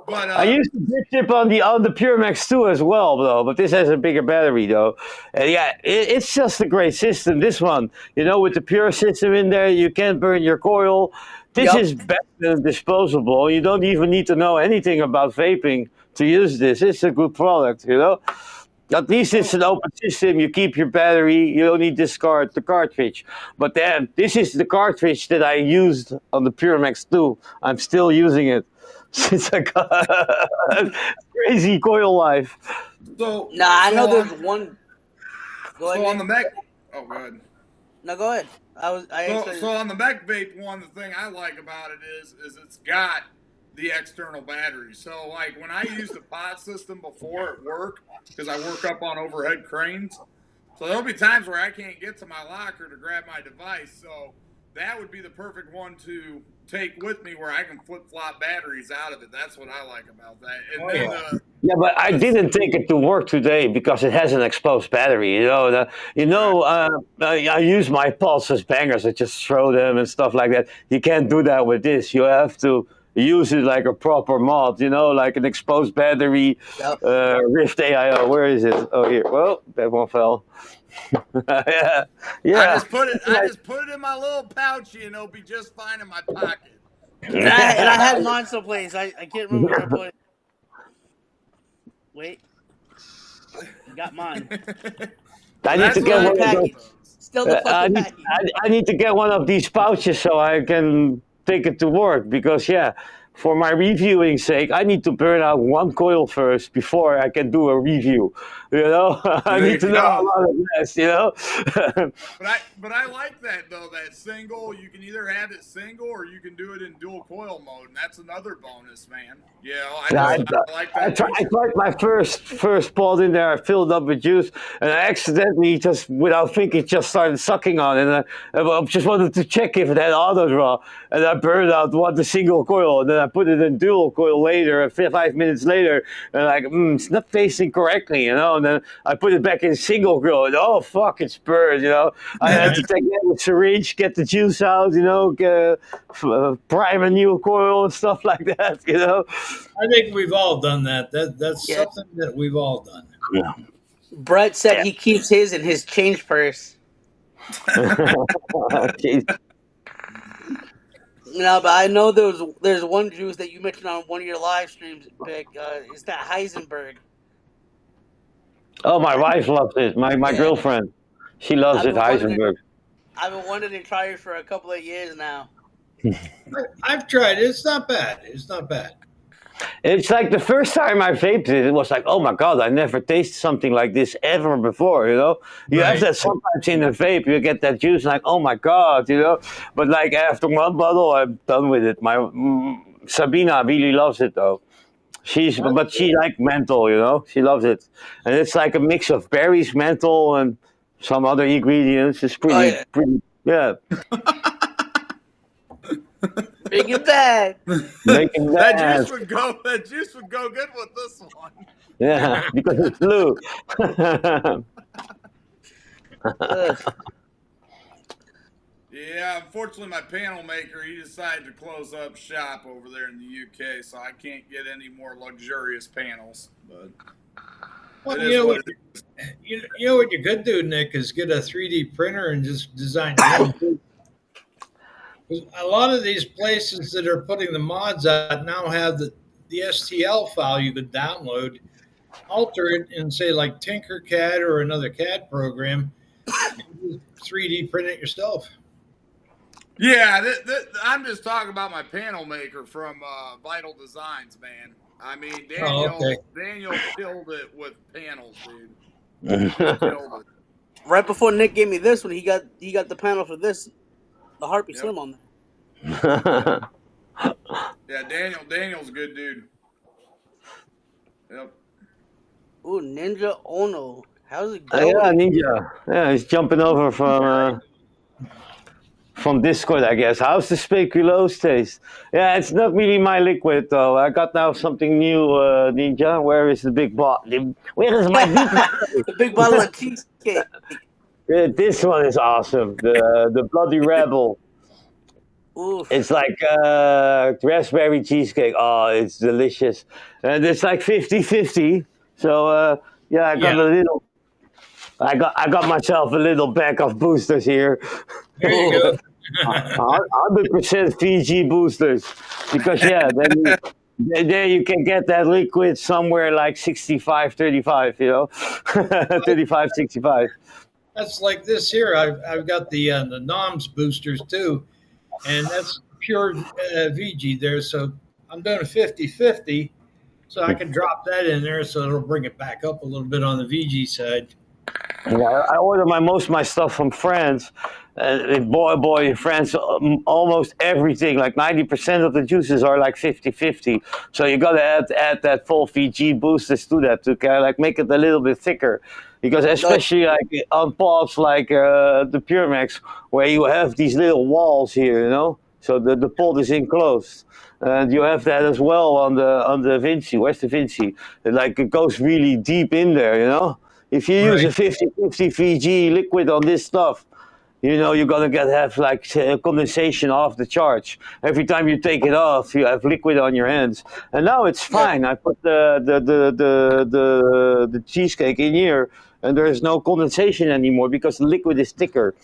[SPEAKER 4] But
[SPEAKER 2] I used the drip tip on the Pure Max 2 as well, though. But this has a bigger battery, though. And it's just a great system. This one, with the Pure system in there, you can't burn your coil. This is better than disposable. You don't even need to know anything about vaping to use this. It's a good product, At least it's an open system. You keep your battery. You don't need to discard the cartridge. But then, this is the cartridge that I used on the Pure Max 2. I'm still using it since I got crazy coil life.
[SPEAKER 3] I know there's one.
[SPEAKER 4] Go ahead. So on the Mech. Oh, go ahead.
[SPEAKER 3] No, go ahead.
[SPEAKER 4] So on the Mech Vape one, the thing I like about it is it's got the external battery. So like when I use the pod system before at work, because I work up on overhead cranes, so there'll be times where I can't get to my locker to grab my device. So that would be the perfect one to take with me where I can flip-flop batteries out of it. That's what I like about that. And
[SPEAKER 2] yeah, but I didn't take it to work today because it has an exposed battery. I use my Pulse as bangers. I just throw them and stuff like that. You can't do that with this. You have to use it like a proper mod, like an exposed battery. Yep. Rift AIO. Where is it? Oh, here. Well, that one fell. Yeah.
[SPEAKER 4] I just put it in my little pouch, it'll be just fine in my pocket.
[SPEAKER 3] And I had mine someplace. I can't remember where I put it. Wait. You got mine.
[SPEAKER 2] I need to get one
[SPEAKER 3] package. Still the fucking package.
[SPEAKER 2] I need to get one of these pouches so I can take it to work because for my reviewing sake, I need to burn out one coil first before I can do a review. You know, I
[SPEAKER 4] There
[SPEAKER 2] need to
[SPEAKER 4] you
[SPEAKER 2] know
[SPEAKER 4] go.
[SPEAKER 2] how long it lasts. You know.
[SPEAKER 4] But I like that though. That single, you can either have it single or you can do it in dual coil mode, and that's another bonus, man. You know,
[SPEAKER 2] Yeah,
[SPEAKER 4] I like that.
[SPEAKER 2] I tried my first pod in there. I filled up with juice, and I accidentally just, without thinking, just started sucking on it. And I just wanted to check if it had auto draw, and I burned out the single coil, and then I put it in dual coil later. 5 minutes later, and like, it's not tasting correctly, you know. And then I put it back in single coil, and oh fuck, it's burned, you know. I had to take the syringe, get the juice out, you know, prime a new coil and stuff like that, you know.
[SPEAKER 1] I think we've all done that. That's
[SPEAKER 3] Yeah.
[SPEAKER 1] something that we've all done.
[SPEAKER 3] Brett said he keeps his in his change purse.
[SPEAKER 2] Jeez.
[SPEAKER 3] No, but I know there's one juice that you mentioned on one of your live streams, Vic. Is that Heisenberg?
[SPEAKER 2] Oh, my wife loves it. My girlfriend, she loves it. Heisenberg.
[SPEAKER 3] I've been wanting to try it for a couple of years now.
[SPEAKER 1] I've tried it. It's not bad. It's not bad.
[SPEAKER 2] It's like the first time I vaped it, it was like, oh my God, I never tasted something like this ever before, you know? You have
[SPEAKER 1] Right.
[SPEAKER 2] that sometimes in a vape, you get that juice, like, oh my God, you know? But like after one bottle, I'm done with it. Sabina really loves it though. But she like menthol, you know? She loves it. And it's like a mix of berries, menthol, and some other ingredients. It's pretty, yeah.
[SPEAKER 3] Bring it back.
[SPEAKER 2] Making
[SPEAKER 4] That juice would go good with this one.
[SPEAKER 2] Yeah, because it's blue.
[SPEAKER 3] Ugh.
[SPEAKER 4] Yeah, unfortunately, my panel maker, he decided to close up shop over there in the UK, so I can't get any more luxurious panels. But
[SPEAKER 1] Well,
[SPEAKER 4] it is what it is.
[SPEAKER 1] you know what you could do, Nick, is get a 3D printer and just design your own. A lot of these places that are putting the mods out now have the STL file you could download, alter it, and say like Tinkercad or another CAD program, and 3D print it yourself.
[SPEAKER 4] Yeah, I'm just talking about my panel maker from Vital Designs, man. I mean, Daniel killed it with panels, dude. Killed it.
[SPEAKER 3] Right before Nick gave me this one, he got the panel for this, the Harpy Slim on there.
[SPEAKER 4] Yeah, Daniel's a good dude. Yep.
[SPEAKER 3] Ooh, Ninja Ono. How's it
[SPEAKER 2] Oh,
[SPEAKER 3] going?
[SPEAKER 2] yeah, Ninja. Yeah, he's jumping over from Discord, I guess. How's the speculoos taste? Yeah, it's not really my liquid, though. I got now something new, Ninja. Where is the big bottle? Where is my big bottle?
[SPEAKER 3] The big bottle of cheesecake.
[SPEAKER 2] Yeah, this one is awesome. The Bloody Rebel.
[SPEAKER 3] Oof.
[SPEAKER 2] It's like raspberry cheesecake. Oh, it's delicious. And it's like 50-50. So, yeah, I got myself a little bag of boosters here.
[SPEAKER 1] There you go.
[SPEAKER 2] 100% Fiji boosters, because then you can get that liquid somewhere like 65-35, you know, 35-65.
[SPEAKER 1] That's like this here. I've got the NOMS boosters too, and that's pure VG there. So I'm doing a 50-50, so I can drop that in there, so it'll bring it back up a little bit on the VG side.
[SPEAKER 2] Yeah, I order most of my stuff from France. Boy, in France, almost everything, like 90% of the juices are like 50-50. So you got to add that full VG boosters to that to kind of like make it a little bit thicker. Because especially like on pods like the Puremax, where you have these little walls here, you know, so the pod is enclosed. And you have that as well on the Vinci. Where's the Vinci? It goes really deep in there, you know. If you use a 50-50 VG liquid on this stuff, you know, you're going to have like condensation off the charge. Every time you take it off, you have liquid on your hands. And now it's fine. I put the cheesecake in here, and there is no condensation anymore because the liquid is thicker.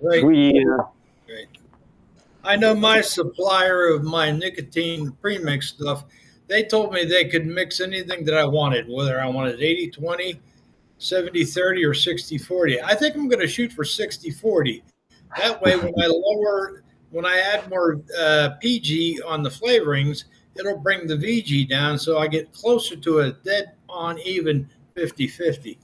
[SPEAKER 1] Right.
[SPEAKER 2] Really,
[SPEAKER 1] Right. I know my supplier of my nicotine premix stuff, they told me they could mix anything that I wanted, whether I wanted 80-20, 70-30, or 60-40. I think I'm going to shoot for 60-40. That way, when when I add more PG on the flavorings, it'll bring the VG down, so I get closer to a dead on even 50-50.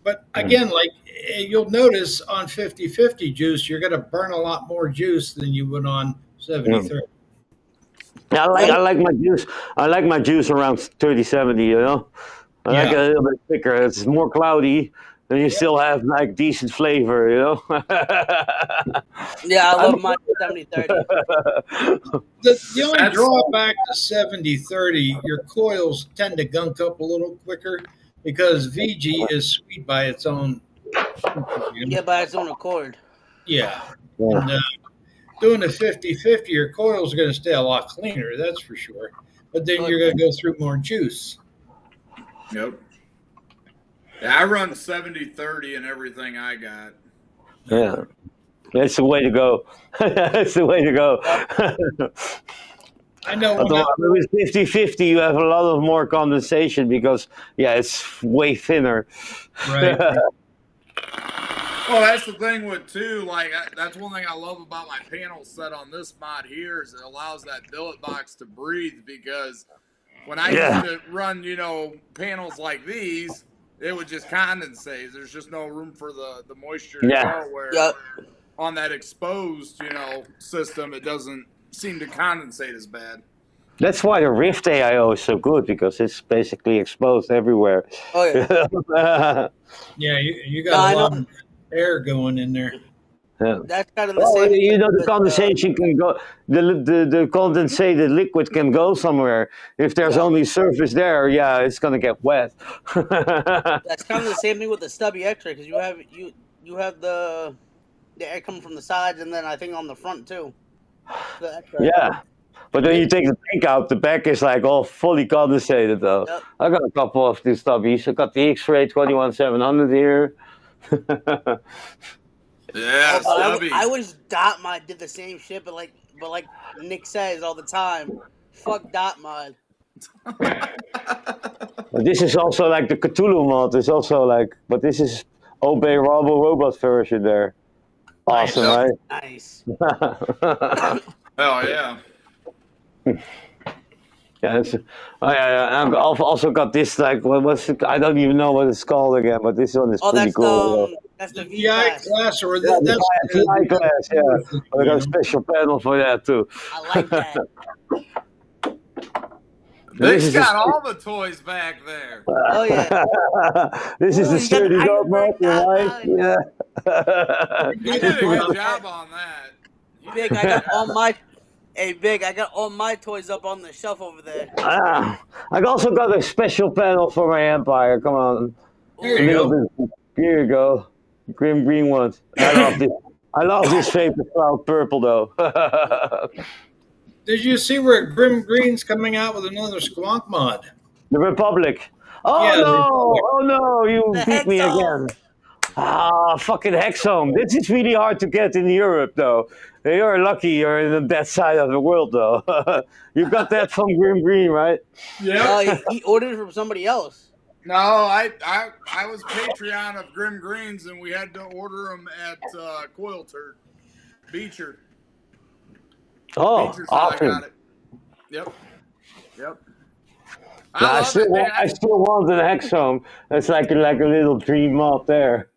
[SPEAKER 1] But again, like you'll notice on 50-50 juice, you're going to burn a lot more juice than you would on 70-30.
[SPEAKER 2] Yeah, I like my juice. I like my juice around 30-70. You know, I like it a little bit thicker. It's more cloudy, and you still have like decent flavor. You know.
[SPEAKER 3] Yeah, I love my 70-30.
[SPEAKER 1] The only drawback to 70-30, your coils tend to gunk up a little quicker because VG is sweet by its own.
[SPEAKER 3] Yeah, by its own accord.
[SPEAKER 1] Yeah. And, doing a 50-50, your coils are going to stay a lot cleaner, that's for sure. But then you're going to go through more juice.
[SPEAKER 4] Yep. Yeah, I run 70-30 in everything I got.
[SPEAKER 2] Yeah, that's the way to go. That's the way to go.
[SPEAKER 1] I know.
[SPEAKER 2] With 50-50, you have a lot of more condensation because, it's way thinner.
[SPEAKER 1] Right.
[SPEAKER 4] Well, that's the thing with too. Like that's one thing I love about my panel set on this mod here is it allows that billet box to breathe. Because when I used to run, panels like these, it would just condensate. There's just no room for the moisture to go. Where on that exposed, system, it doesn't seem to condensate as bad.
[SPEAKER 2] That's why the Rift AIO is so good because it's basically exposed everywhere.
[SPEAKER 3] Oh yeah.
[SPEAKER 1] Yeah, you got a lot of air going in there.
[SPEAKER 2] Yeah.
[SPEAKER 3] That's kind of the same.
[SPEAKER 2] The condensation can go. The condensated liquid can go somewhere. If there's only surface there, it's gonna get wet.
[SPEAKER 3] That's kind of the same thing with the stubby X-ray because you have the air coming from the sides and then I think on the front too. The X-ray.
[SPEAKER 2] Yeah. But then you take the tank out, the back is like all fully condensated though.
[SPEAKER 3] Yep.
[SPEAKER 2] I got a couple of these stubbies. I got the X-Ray 21700 here.
[SPEAKER 4] Yeah,
[SPEAKER 3] I wish Dot Mod did the same shit, but like Nick says all the time, fuck Dot Mod.
[SPEAKER 2] This is also like the Cthulhu mod. It's also like, but this is Obey Robo Robot version there. Awesome, right?
[SPEAKER 3] Nice.
[SPEAKER 4] Oh yeah.
[SPEAKER 2] Yeah, I've also got this like I don't even know what it's called again, but this one is pretty cool.
[SPEAKER 3] That's the
[SPEAKER 1] VI class, or
[SPEAKER 2] that's
[SPEAKER 1] the
[SPEAKER 2] VI class. Yeah, I got a special panel for that too.
[SPEAKER 3] I like that.
[SPEAKER 4] Nick's got all the toys back there.
[SPEAKER 3] Oh yeah.
[SPEAKER 2] This is the sturdy dog mod, right? Yeah.
[SPEAKER 4] You did a good job on that.
[SPEAKER 3] Big, I got all my. Hey, Big, I got all my toys up on the shelf over there.
[SPEAKER 2] I also got a special panel for my Empire. Come on.
[SPEAKER 1] Here you go.
[SPEAKER 2] Here you go. Grim green ones. I love this. I love this Vapor Cloud purple though.
[SPEAKER 1] Did you see where Grim Green's coming out with another Squonk mod?
[SPEAKER 2] The Republic. Oh
[SPEAKER 1] Yeah,
[SPEAKER 2] no!
[SPEAKER 1] Republic.
[SPEAKER 2] Oh no! You
[SPEAKER 3] The
[SPEAKER 2] beat me
[SPEAKER 3] Hexome.
[SPEAKER 2] again. Fucking Hexome. This is really hard to get in Europe though. You're lucky you're in that side of the world though. You got that from Grim Green, right?
[SPEAKER 4] Yeah.
[SPEAKER 3] He ordered it from somebody else.
[SPEAKER 4] No, I was Patreon of Grim Greens, and we had to order them at Coil Turd Beecher.
[SPEAKER 2] Oh,
[SPEAKER 4] Beecher's how I
[SPEAKER 2] awesome.
[SPEAKER 4] got it. Yep.
[SPEAKER 2] I still want an Hexome. It's like a little dream mod there.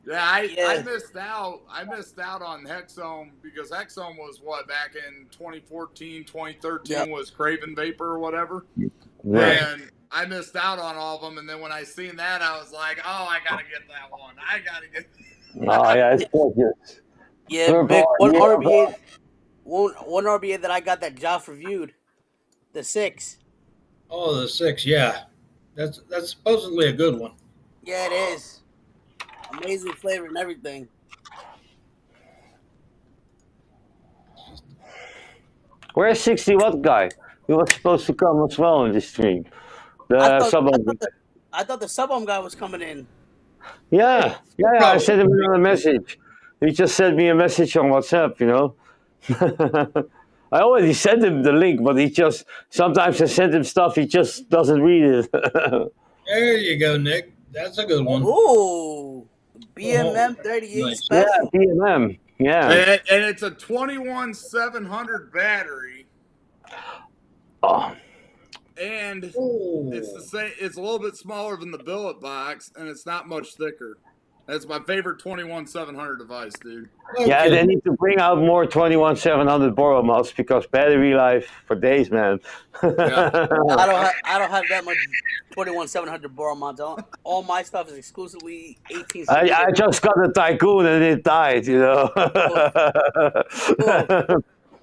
[SPEAKER 4] Yeah, I missed out. I missed out on Hexome because Hexome was back in 2014, 2013 was Craven Vapor or whatever.
[SPEAKER 2] Right.
[SPEAKER 4] And I missed out on all of them. And then when I seen that, I was like, oh, I got to get that one. I got to get
[SPEAKER 2] Oh, yeah, it's gorgeous.
[SPEAKER 3] Yeah, Big, one RBA that I got that Joff reviewed, the 6.
[SPEAKER 1] Oh, the 6, yeah. That's supposedly a good one.
[SPEAKER 3] Yeah, it is. Amazing flavor and everything.
[SPEAKER 2] Where's 60 Watt guy? He was supposed to come as well on this stream.
[SPEAKER 3] I thought the sub-home guy was coming in.
[SPEAKER 2] Yeah. I sent him a message. He just sent me a message on WhatsApp, I already sent him the link, but sometimes I send him stuff, he just doesn't read it.
[SPEAKER 1] There you go, Nick. That's a good one.
[SPEAKER 3] Ooh, BMM 38
[SPEAKER 1] Nice.
[SPEAKER 3] special.
[SPEAKER 2] Yeah, BMM. Yeah.
[SPEAKER 4] And it's a 21700 battery,
[SPEAKER 2] Oh,
[SPEAKER 4] and
[SPEAKER 1] Oh.
[SPEAKER 4] it's the same. It's a little bit smaller than the billet box, and it's not much thicker. That's my favorite 21700 device, dude.
[SPEAKER 2] yeah,
[SPEAKER 1] Okay.
[SPEAKER 2] they need to bring out more 21700 Boro mods because battery life for days, man.
[SPEAKER 4] Yeah.
[SPEAKER 3] I don't have that much 21700 Boro mods. All my stuff is exclusively 18.
[SPEAKER 2] I just got a Tycoon and it died, you know.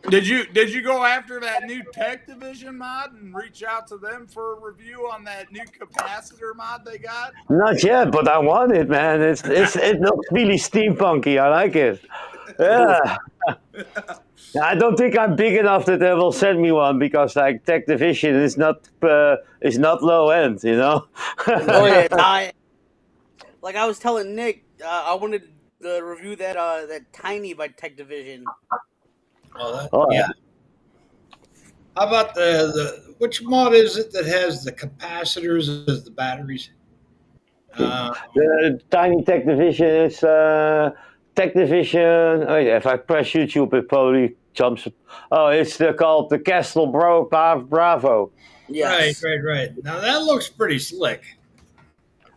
[SPEAKER 4] Did you go after that new Tech Division mod and reach out to them for a review on that new capacitor mod they got?
[SPEAKER 2] Not yet, but I want it, man. It looks really steampunky. I like it. Yeah. I don't think I'm big enough that they will send me one because like Tech Division is not low end, you know.
[SPEAKER 3] Oh yeah, like I was telling Nick, I wanted to review that Tiny by Tech Division.
[SPEAKER 2] Oh,
[SPEAKER 1] Yeah. How about the which mod is it that has the capacitors as the batteries?
[SPEAKER 2] The Tiny Tech Division is Tech Division. Oh yeah, if I press YouTube, it probably jumps. Oh, it's called the Castle Bravo.
[SPEAKER 3] Yes.
[SPEAKER 1] Right. Now that looks pretty slick.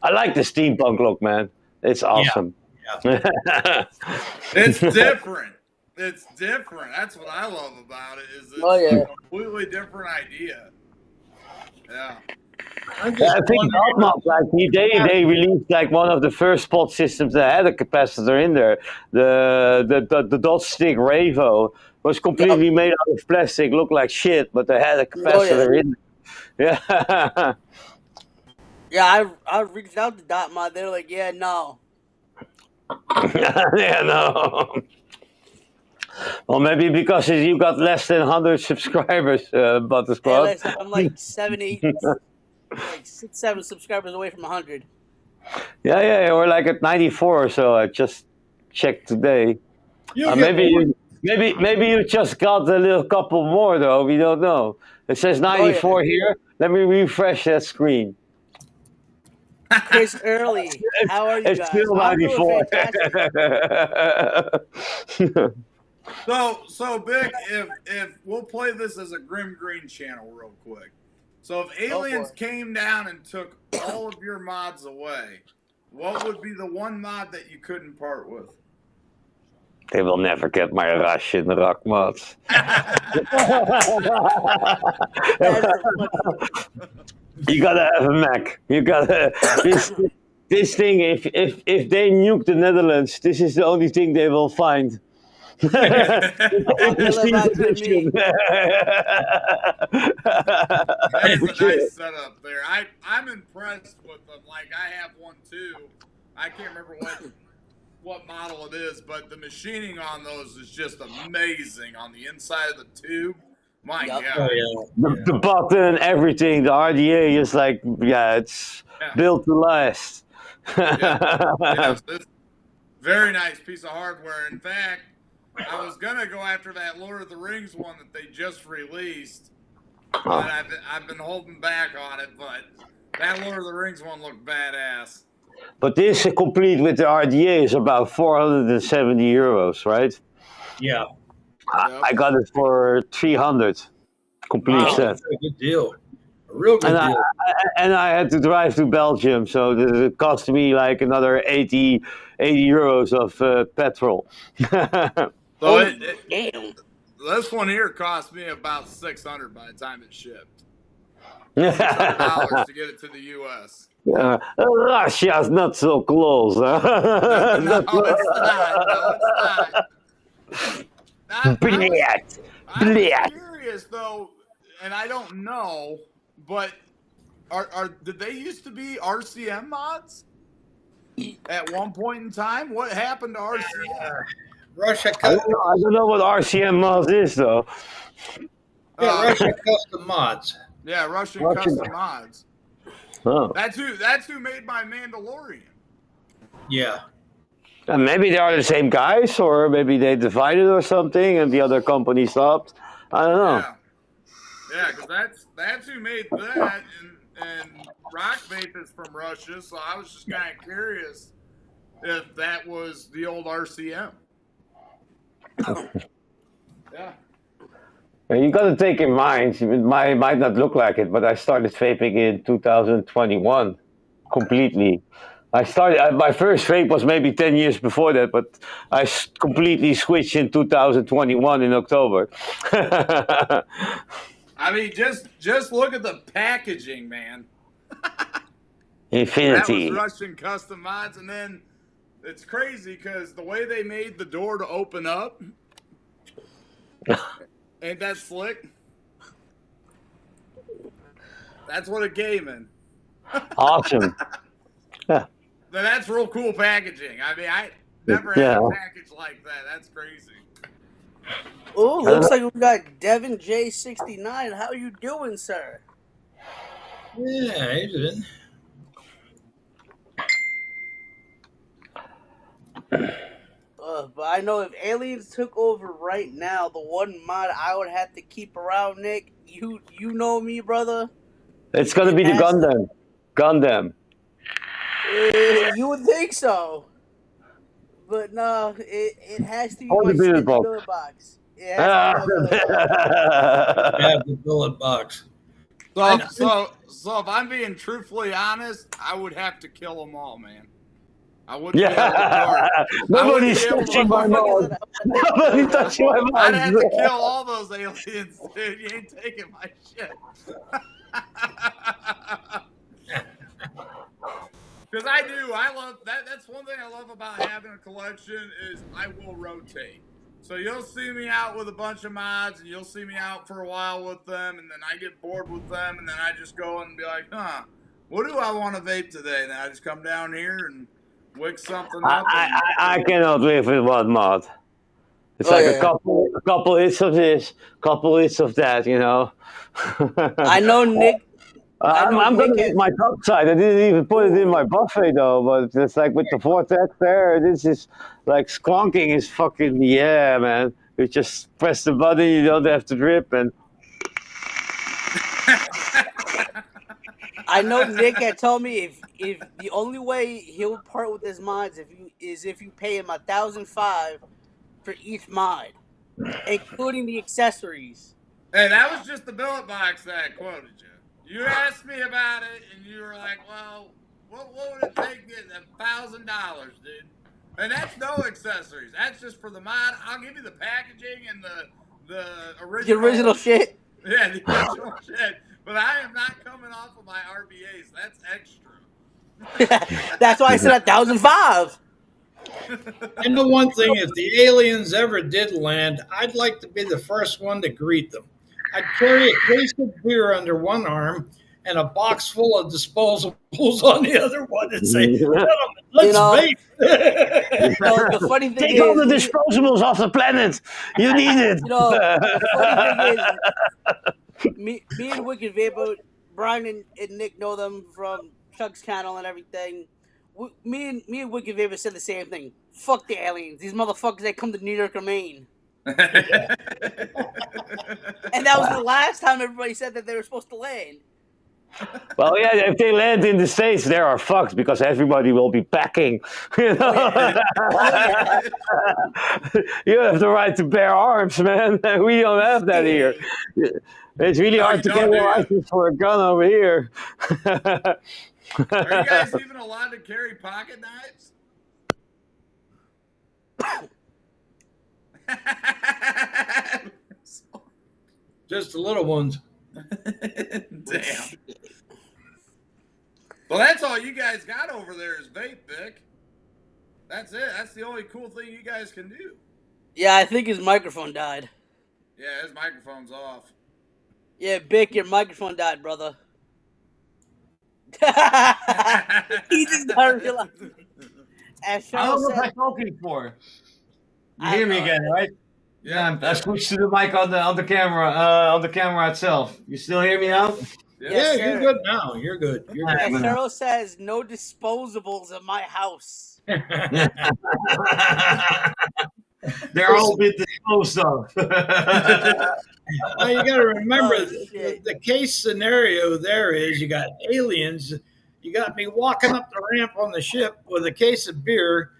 [SPEAKER 2] I like the steampunk look, man. It's awesome.
[SPEAKER 4] It's different. It's different. That's what I love about it. Is it's a completely different idea. Yeah.
[SPEAKER 1] I'm
[SPEAKER 2] I
[SPEAKER 1] just
[SPEAKER 2] think
[SPEAKER 1] wondering-
[SPEAKER 2] Dogma, like they released like one of the first spot systems that had a capacitor in there. The Dot Stick Ravo was completely made out of plastic, looked like shit, but they had a capacitor in there. Yeah.
[SPEAKER 3] Yeah, I reached out to Dotmod. They're like, yeah, no.
[SPEAKER 2] Yeah, no. Well, maybe because you got less than 100 subscribers, Butter
[SPEAKER 3] Hey,
[SPEAKER 2] Squad.
[SPEAKER 3] listen, I'm like 6, 7 subscribers away from 100.
[SPEAKER 2] Yeah, we're like at 94 or so. I just checked today.
[SPEAKER 1] You'll get more.
[SPEAKER 2] Maybe you just got a little couple more though. We don't know. It says 94 here. Let me refresh that screen.
[SPEAKER 3] Chris Early, how are you
[SPEAKER 2] It's
[SPEAKER 3] guys?
[SPEAKER 2] still
[SPEAKER 3] I'm doing
[SPEAKER 2] 94.
[SPEAKER 3] fantastic.
[SPEAKER 4] So Big, if we'll play this as a Grim Green channel real quick. So if aliens came down and took all of your mods away, what would be the one mod that you couldn't part with?
[SPEAKER 2] They will never get my Russian rock mods. You gotta have a Mac. You gotta this thing. If they nuke the Netherlands, this is the only thing they will find.
[SPEAKER 3] That's
[SPEAKER 4] That's a nice setup there. I'm impressed with them. Like I have one too. I can't remember what model it is, but the machining on those is just amazing on the inside of the tube. My God.
[SPEAKER 2] The button, everything, the RDA is like, it's built to last.
[SPEAKER 4] It's very nice piece of hardware. In fact, I was gonna go after that Lord of the Rings one that they just released, but I've been holding back on it. But that Lord of the Rings one looked badass.
[SPEAKER 2] But this complete with the RDA is about 470 euros, right?
[SPEAKER 1] Yeah.
[SPEAKER 2] I got it for 300. Complete set.
[SPEAKER 1] That's a good deal. A real good deal.
[SPEAKER 2] And I had to drive to Belgium, so it cost me like another 80 euros of petrol.
[SPEAKER 4] So
[SPEAKER 3] Damn.
[SPEAKER 4] this one here cost me about $600 by the time it shipped. $600 to get it to the U.S.
[SPEAKER 2] Russia's not so close. Huh?
[SPEAKER 4] No, it's not. I'm curious though, and I don't know, but did they used to be RCM mods at one point in time? What happened to RCM?
[SPEAKER 1] Russia
[SPEAKER 2] I don't know what RCM mods is though.
[SPEAKER 1] Russia custom mods.
[SPEAKER 4] Yeah, Russian custom mods.
[SPEAKER 2] Oh.
[SPEAKER 4] That's who made my Mandalorian.
[SPEAKER 1] Yeah.
[SPEAKER 2] And maybe they are the same guys, or maybe they divided or something, and the other company stopped. I don't know.
[SPEAKER 4] Yeah, because that's who made that, and Rock Vape is from Russia, so I was just kind of curious if that was the old RCM. Yeah.
[SPEAKER 2] And you got to take in mind, it might not look like it, but I started vaping in 2021 completely. My first vape was maybe 10 years before that, but I completely switched in 2021 in October.
[SPEAKER 4] I mean, just look at the packaging, man. That was
[SPEAKER 2] Infinity.
[SPEAKER 4] Russian custom mods, and then it's crazy because the way they made the door to open up, ain't that slick? That's what it came in.
[SPEAKER 2] Awesome.
[SPEAKER 4] Now, that's real cool packaging. I mean, I never had
[SPEAKER 2] Yeah.
[SPEAKER 4] a package like that. That's crazy.
[SPEAKER 3] Oh, looks like we got Devin J69. How you doing, sir?
[SPEAKER 1] Yeah, he did.
[SPEAKER 3] But I know if aliens took over right now, the one mod I would have to keep around, Nick. You know me, brother.
[SPEAKER 2] It's going to be the Gundam. Gundam.
[SPEAKER 3] You would think so, but no, it has to be
[SPEAKER 2] Or
[SPEAKER 3] my
[SPEAKER 2] the billet
[SPEAKER 3] Stitch
[SPEAKER 2] box.
[SPEAKER 3] billet box. It has to be my billet box.
[SPEAKER 1] Yeah, the billet box.
[SPEAKER 4] So if I'm being truthfully honest, I would have to kill them all, man. I wouldn't be able to
[SPEAKER 2] Yeah.
[SPEAKER 4] guard.
[SPEAKER 2] Nobody's
[SPEAKER 4] be able to-
[SPEAKER 2] touching my mod. Nobody's touching my mod.
[SPEAKER 4] I'd have to kill all those aliens, dude. You ain't taking my shit. Because I love that. That's one thing I love about having a collection is I will rotate. So you'll see me out with a bunch of mods, and you'll see me out for a while with them, and then I get bored with them, and then I just go and be like, what do I want to vape today? And then I just come down here and wick something up.
[SPEAKER 2] I cannot live with one mod. It's a couple hits of this, couple hits of that, you know.
[SPEAKER 3] I know Nick.
[SPEAKER 2] I'm going to hit my top side. I didn't even put it in my buffet though, but it's like with the vortex there, this is like squonking is fucking, yeah, man. You just press the button, you don't have to drip, and
[SPEAKER 3] I know Nick had told me if the only way he'll part with his mods if you pay him $1,500 for each mod, including the accessories.
[SPEAKER 4] Hey, that was just the billet box that I quoted you. You asked me about it, and you were like, well, what would it take to get $1,000, dude? And that's no accessories. That's just for the mod. I'll give you the packaging and the original.
[SPEAKER 3] The original shit.
[SPEAKER 4] Yeah, the original shit. But I am not coming off of my RBAs. That's extra.
[SPEAKER 3] That's why I said $1,500.
[SPEAKER 1] I know one thing: if the aliens ever did land, I'd like to be the first one to greet them. I'd carry a case of beer under one arm and a box full of disposables on the other one, and say, "Gentlemen, let's vape."
[SPEAKER 3] The funny thing
[SPEAKER 2] take all the disposables off the planet. You need it.
[SPEAKER 3] The funny thing is, me and Wicked Vapor, Brian and Nick know them from Chuck's channel and everything. Me and Wicked Vapor said the same thing. Fuck the aliens. These motherfuckers, they come to New York or Maine. And that was the last time everybody said that they were supposed to land.
[SPEAKER 2] Well, yeah, if they land in the States, they are fucked because everybody will be packing. You know? You have the right to bear arms, man. We don't have that here. It's really hard to get a license for a gun over here.
[SPEAKER 4] Are you guys even allowed to carry pocket knives?
[SPEAKER 1] Just the little ones.
[SPEAKER 4] Damn. Well, that's all you guys got over there is vape, Vic. That's it. That's the only cool thing you guys can do.
[SPEAKER 3] Yeah, I think his microphone died.
[SPEAKER 4] Yeah, his microphone's off.
[SPEAKER 3] Yeah, Bick, your microphone died, brother. He just not realizing. As
[SPEAKER 5] I don't know
[SPEAKER 3] Cheryl
[SPEAKER 5] what I'm
[SPEAKER 3] said,
[SPEAKER 5] talking for. You
[SPEAKER 3] I
[SPEAKER 5] hear me
[SPEAKER 3] know.
[SPEAKER 5] again, right?
[SPEAKER 4] Yeah.
[SPEAKER 5] I switched to the mic on the camera itself. You still hear me now?
[SPEAKER 1] Yeah,
[SPEAKER 3] Yes,
[SPEAKER 1] you're
[SPEAKER 3] sir.
[SPEAKER 1] good now. You're good. You're
[SPEAKER 3] As
[SPEAKER 1] good.
[SPEAKER 3] Cheryl says, no disposables in my house.
[SPEAKER 5] They're all been disposed of.
[SPEAKER 1] Now you got to remember
[SPEAKER 3] Oh,
[SPEAKER 1] the,
[SPEAKER 3] shit.
[SPEAKER 1] the case scenario there is you got aliens. You got me walking up the ramp on the ship with a case of beer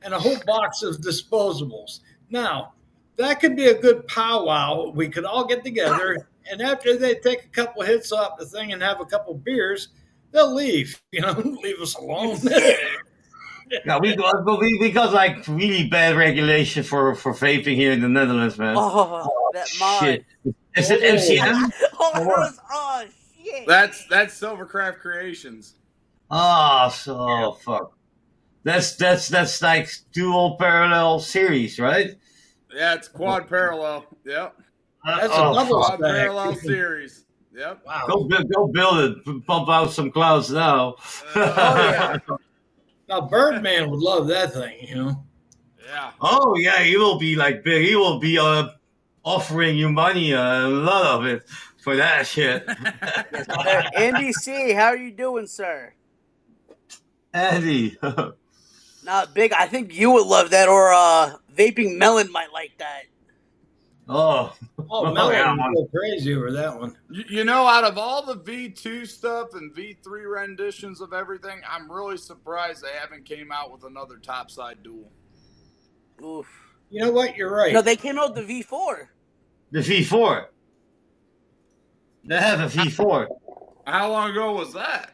[SPEAKER 1] and a whole box of disposables. Now, that could be a good powwow. We could all get together, and after they take a couple hits off the thing and have a couple beers, they'll leave. Leave us alone.
[SPEAKER 5] Yeah, we got like really bad regulation for vaping here in the Netherlands, man.
[SPEAKER 3] Oh, that mod.
[SPEAKER 5] Shit. Is it MCM?
[SPEAKER 3] Oh, shit.
[SPEAKER 4] That's Silvercraft Creations.
[SPEAKER 5] Fuck. That's like dual parallel series, right?
[SPEAKER 4] Yeah, it's quad parallel. Yep.
[SPEAKER 1] That's a double
[SPEAKER 4] Quad
[SPEAKER 1] stack.
[SPEAKER 4] parallel series. Yep.
[SPEAKER 1] Wow.
[SPEAKER 5] Go build it. Pump out some clouds now.
[SPEAKER 3] yeah.
[SPEAKER 1] Now Birdman would love that thing.
[SPEAKER 4] Yeah.
[SPEAKER 5] Oh yeah, he will be like big. He will be offering you money, a lot of it, for that shit.
[SPEAKER 3] Yes, sir. NBC, how are you doing, sir?
[SPEAKER 5] Andy.
[SPEAKER 3] Now, Big, I think you would love that, or Vaping Melon might like that.
[SPEAKER 5] Oh.
[SPEAKER 1] Oh, Melon
[SPEAKER 5] yeah.
[SPEAKER 1] would go crazy over that one.
[SPEAKER 4] Out of all the V2 stuff and V3 renditions of everything, I'm really surprised they haven't came out with another topside duel.
[SPEAKER 3] Oof.
[SPEAKER 1] You know what? You're right.
[SPEAKER 3] No, they came out with the V4.
[SPEAKER 5] The V4. They have a V4.
[SPEAKER 4] How long ago was that?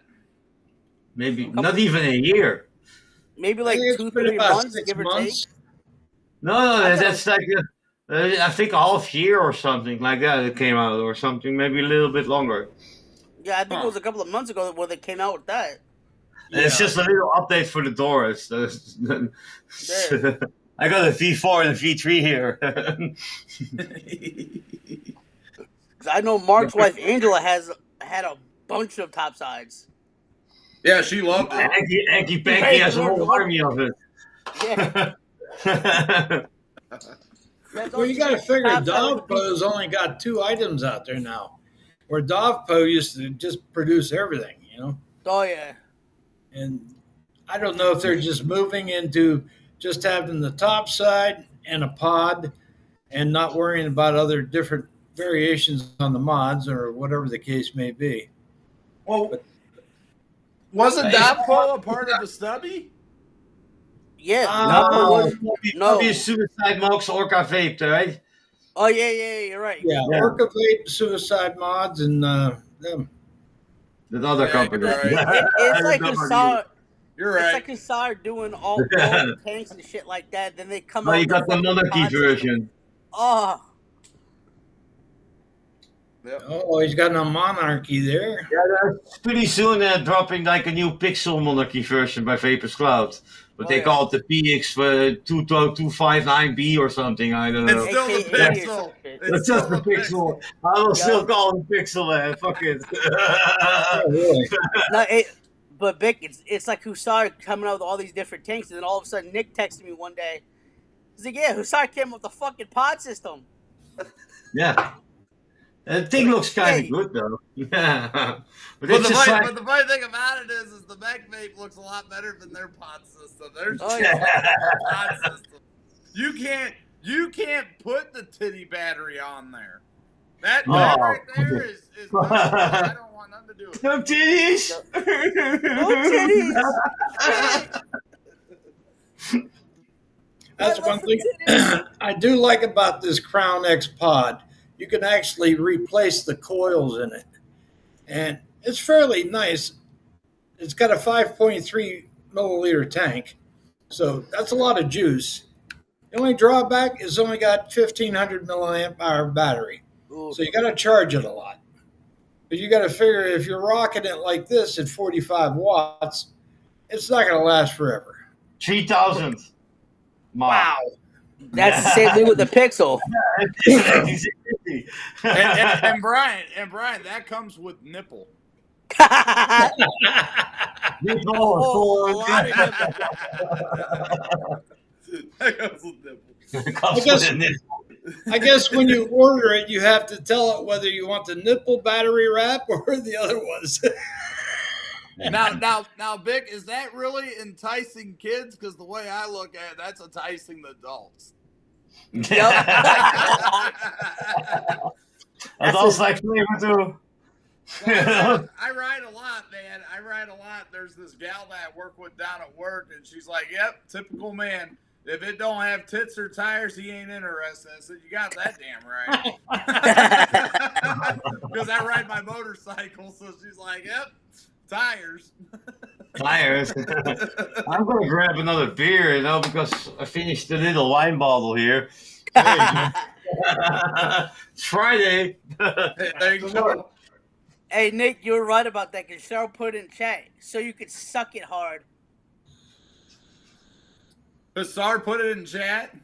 [SPEAKER 5] Maybe not even a year.
[SPEAKER 3] Maybe
[SPEAKER 1] I
[SPEAKER 3] like
[SPEAKER 1] think it's
[SPEAKER 3] 2-3
[SPEAKER 1] been about
[SPEAKER 3] months,
[SPEAKER 1] 6
[SPEAKER 3] give or
[SPEAKER 1] months.
[SPEAKER 3] take.
[SPEAKER 5] No, that's like I think a half year or something like that. It came out or something, maybe a little bit longer.
[SPEAKER 3] Yeah, I think it was a couple of months ago where they came out with that.
[SPEAKER 5] It's just a little update for the Doors. I got a V4 and a V3 here.
[SPEAKER 3] 'Cause I know Mark's wife Angela had a bunch of topsides.
[SPEAKER 4] Yeah, she loved it.
[SPEAKER 5] Anky Panky has a whole army of it.
[SPEAKER 3] Yeah.
[SPEAKER 1] Well, you got to figure Dovpo's only got 2 items out there now, where Dovpo used to just produce everything,
[SPEAKER 3] Oh yeah.
[SPEAKER 1] And I don't know if they're just moving into just having the top side and a pod and not worrying about other different variations on the mods or whatever the case may be.
[SPEAKER 4] Well, wasn't Doppo a part of the stubby?
[SPEAKER 3] Yeah.
[SPEAKER 1] No.
[SPEAKER 5] Probably Suicide Mox Orca Vape, right?
[SPEAKER 3] Oh yeah, you're right.
[SPEAKER 1] Yeah, Orca Vape, Suicide Mods, and them.
[SPEAKER 5] That other company.
[SPEAKER 4] you're right.
[SPEAKER 3] It's like Hussar.
[SPEAKER 4] You're
[SPEAKER 3] It's
[SPEAKER 4] right.
[SPEAKER 3] like Hussar doing all the tanks and shit like that. Then they come
[SPEAKER 5] Oh,
[SPEAKER 3] out.
[SPEAKER 5] you
[SPEAKER 3] with
[SPEAKER 5] got the
[SPEAKER 3] fucking
[SPEAKER 5] Monarchy
[SPEAKER 3] pod system.
[SPEAKER 5] version.
[SPEAKER 3] Oh,
[SPEAKER 4] Yep.
[SPEAKER 1] Oh, he's got no Monarchy there.
[SPEAKER 5] Yeah, that's pretty soon dropping like a new Pixel Monarchy version by Vapors Cloud. But they call it the PX 259B or something. I don't know.
[SPEAKER 4] It's still the
[SPEAKER 3] AKA or
[SPEAKER 4] Pixel.
[SPEAKER 3] some shit.
[SPEAKER 5] It's just the Pixel. I will still call it Pixel, man. Fuck it.
[SPEAKER 1] Oh, really?
[SPEAKER 3] No, but Vic, it's like Hussar coming out with all these different tanks, and then all of a sudden Nick texted me one day. He's like, "Yeah, Hussar came up with the fucking pod system."
[SPEAKER 5] Yeah. The thing looks kind of good, though. Yeah. But
[SPEAKER 4] But
[SPEAKER 5] it's
[SPEAKER 4] the,
[SPEAKER 5] just
[SPEAKER 4] funny,
[SPEAKER 5] like...
[SPEAKER 4] but the funny thing about it is the Mech Vape looks a lot better than their pod system. There's
[SPEAKER 3] Oh, yeah.
[SPEAKER 4] pod system. You can't put the titty battery on there. That right there is I don't want nothing to do with it.
[SPEAKER 5] No titties!
[SPEAKER 3] No titties.
[SPEAKER 1] That's one thing I do like about this Crown X pod. You can actually replace the coils in it. And it's fairly nice. It's got a 5.3 milliliter tank. So that's a lot of juice. The only drawback is only got 1500 milliamp hour battery.
[SPEAKER 3] Ooh.
[SPEAKER 1] So you got to charge it a lot. But you got to figure if you're rocking it like this at 45 watts, it's not going to last forever.
[SPEAKER 5] 3,000.
[SPEAKER 1] Wow.
[SPEAKER 3] That's the same thing with the Pixel.
[SPEAKER 4] And Brian, that comes with nipple.
[SPEAKER 3] Oh, a lot of different-
[SPEAKER 4] That comes with nipple.
[SPEAKER 1] I guess when you order it, you have to tell it whether you want the nipple battery wrap or the other ones.
[SPEAKER 4] Now, Vic, is that really enticing kids? Because the way I look at it, that's enticing the adults.
[SPEAKER 5] Adults like flavor too.
[SPEAKER 4] I ride a lot, man. I ride a lot. There's this gal that I work with down at work, and she's like, "Yep, typical man. if it don't have tits or tires, he ain't interested. I said, you got that damn right. Because I ride my motorcycle, so she's like, yep, tires.
[SPEAKER 5] Tires. I'm gonna grab another beer, because I finished the little wine bottle here. It's Friday.
[SPEAKER 4] There you go.
[SPEAKER 3] Hey, Nick, you were right about that because Cheryl put it in chat so you could suck it hard.
[SPEAKER 4] Bassar put it in chat.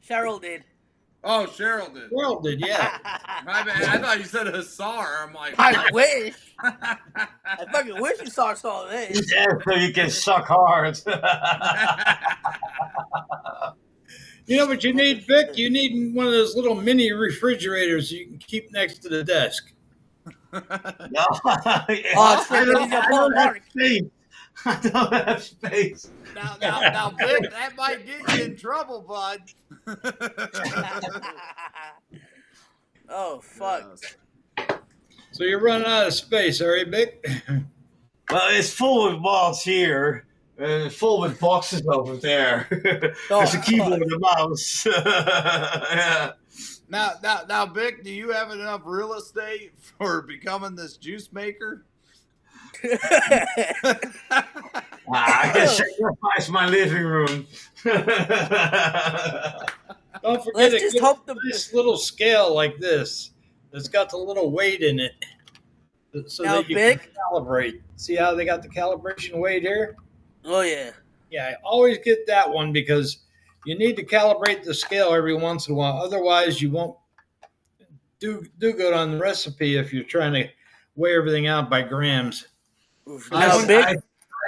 [SPEAKER 3] Cheryl did.
[SPEAKER 4] Oh, Cheryl did.
[SPEAKER 1] World did, yeah.
[SPEAKER 4] My bad. I thought you said Hussar. I'm like,
[SPEAKER 3] I wish. I fucking wish you saw this.
[SPEAKER 5] Yeah, so you can suck hard.
[SPEAKER 1] You know what you need, Vic? You need one of those little mini refrigerators you can keep next to the desk.
[SPEAKER 5] No.
[SPEAKER 3] Oh, shit,
[SPEAKER 5] I
[SPEAKER 3] you
[SPEAKER 5] don't
[SPEAKER 3] got
[SPEAKER 5] have
[SPEAKER 3] Mark.
[SPEAKER 5] space. I don't have space.
[SPEAKER 4] now, Vic, that might get you in trouble, bud.
[SPEAKER 3] Oh, fuck.
[SPEAKER 1] So you're running out of space, are you, Vic?
[SPEAKER 5] Well, it's full with mods here. Full with boxes over there. There's a keyboard and a mouse. Yeah.
[SPEAKER 4] Now, Vic, do you have enough real estate for becoming this juice maker?
[SPEAKER 5] I can sacrifice my living room.
[SPEAKER 1] Don't forget
[SPEAKER 3] Let's
[SPEAKER 1] to
[SPEAKER 3] just
[SPEAKER 1] get
[SPEAKER 3] hope
[SPEAKER 1] this little scale like this that's got the little weight in it. So
[SPEAKER 3] Now,
[SPEAKER 1] that you
[SPEAKER 3] Vic?
[SPEAKER 1] can calibrate. See how they got the calibration weight here?
[SPEAKER 3] Oh, yeah.
[SPEAKER 1] Yeah, I always get that one because you need to calibrate the scale every once in a while. Otherwise, you won't do good on the recipe if you're trying to weigh everything out by grams.
[SPEAKER 3] Now, Vic,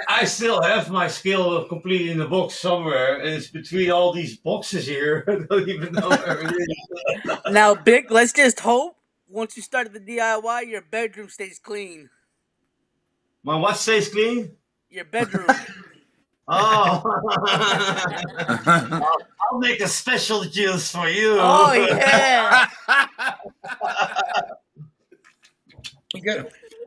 [SPEAKER 5] I still have my skill of completing the box somewhere, and it's between all these boxes here. I don't even know where it is.
[SPEAKER 3] now, Vic, let's just hope once you start the DIY, your bedroom stays clean.
[SPEAKER 5] My what stays clean?
[SPEAKER 3] Your bedroom.
[SPEAKER 5] Oh. I'll make a special juice for you.
[SPEAKER 3] Oh, yeah.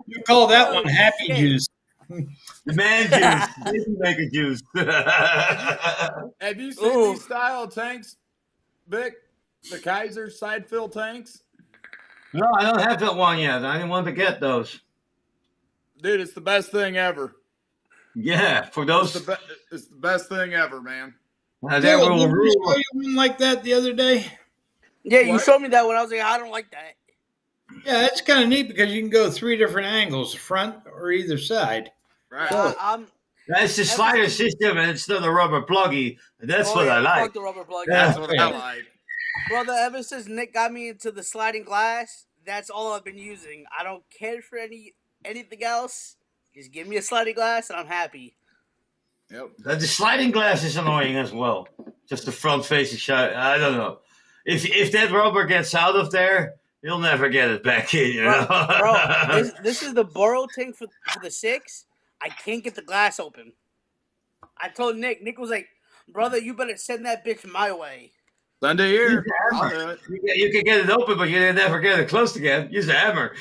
[SPEAKER 1] You call that one happy juice.
[SPEAKER 5] The man juice. Baby maker juice.
[SPEAKER 4] Have you seen these style tanks, Vic? The Kaiser side fill tanks?
[SPEAKER 5] No, I don't have that one yet. I didn't want to get those.
[SPEAKER 4] Dude, it's the best thing ever.
[SPEAKER 5] Yeah, for those.
[SPEAKER 4] It's the best thing ever, man.
[SPEAKER 5] That
[SPEAKER 1] Did
[SPEAKER 5] will
[SPEAKER 1] I
[SPEAKER 5] rule.
[SPEAKER 1] show you one like that the other day?
[SPEAKER 3] Yeah, you
[SPEAKER 4] What?
[SPEAKER 3] showed me that when I was like, I don't like that.
[SPEAKER 1] Yeah, it's kind of neat because you can go 3 different angles, front or either side.
[SPEAKER 4] Right.
[SPEAKER 5] That's the slider system, and it's not a rubber pluggy. That's what I like.
[SPEAKER 3] Fuck the rubber plug.
[SPEAKER 5] Yeah.
[SPEAKER 4] That's what I like.
[SPEAKER 3] Brother, ever since Nick got me into the sliding glass, that's all I've been using. I don't care for anything else. Just give me a sliding glass and I'm happy.
[SPEAKER 4] Yep.
[SPEAKER 5] The sliding glass is annoying as well. Just the front facing shot. I don't know. If that rubber gets out of there, you'll never get it back in. You know?
[SPEAKER 3] Bro, this is the Boro tank for the 6. I can't get the glass open. I told Nick. Nick was like, brother, you better send that bitch my way.
[SPEAKER 4] Sunday here. I'll do it.
[SPEAKER 5] You can get it open, but you can never get it closed again. Use a hammer.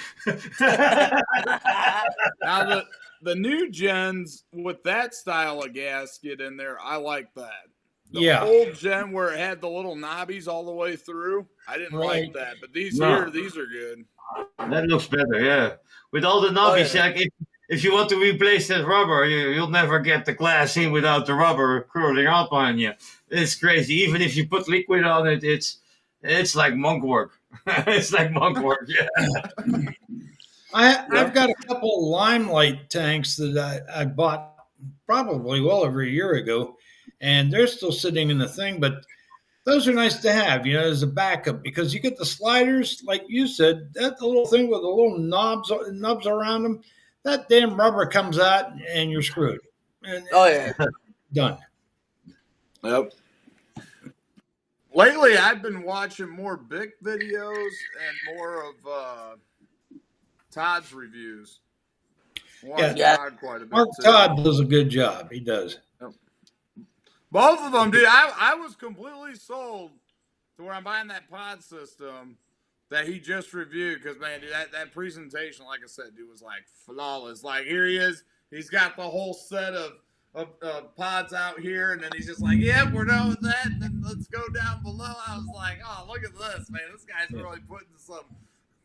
[SPEAKER 4] Now the new gens with that style of gasket in there, I like that. The old gen where it had the little knobbies all the way through, I didn't like that. But these are good.
[SPEAKER 5] That looks better, yeah. With all the knobbies, like if you want to replace that rubber, you'll never get the glass in without the rubber curling up on you. It's crazy. Even if you put liquid on it, it's like monk work. It's like monk work, yeah.
[SPEAKER 1] I've got a couple Limelight tanks that I bought probably well over a year ago, and they're still sitting in the thing, but those are nice to have, as a backup, because you get the sliders, like you said, that the little thing with the little nubs around them, that damn rubber comes out and you're screwed. And done.
[SPEAKER 4] Yep. Lately, I've been watching more Bic videos and more of Todd's reviews. Todd quite a bit
[SPEAKER 1] Mark
[SPEAKER 4] too.
[SPEAKER 1] Todd does a good job. He does.
[SPEAKER 4] Yep. Both of them, dude. I was completely sold to where I'm buying that pod system that he just reviewed because, man, dude, that presentation, like I said, dude, was like flawless. Like, here he is. He's got the whole set of pods out here, and then he's just like, "Yep, we're done with that." And then let's go down below. I was like, "Oh, look at this, man! This guy's really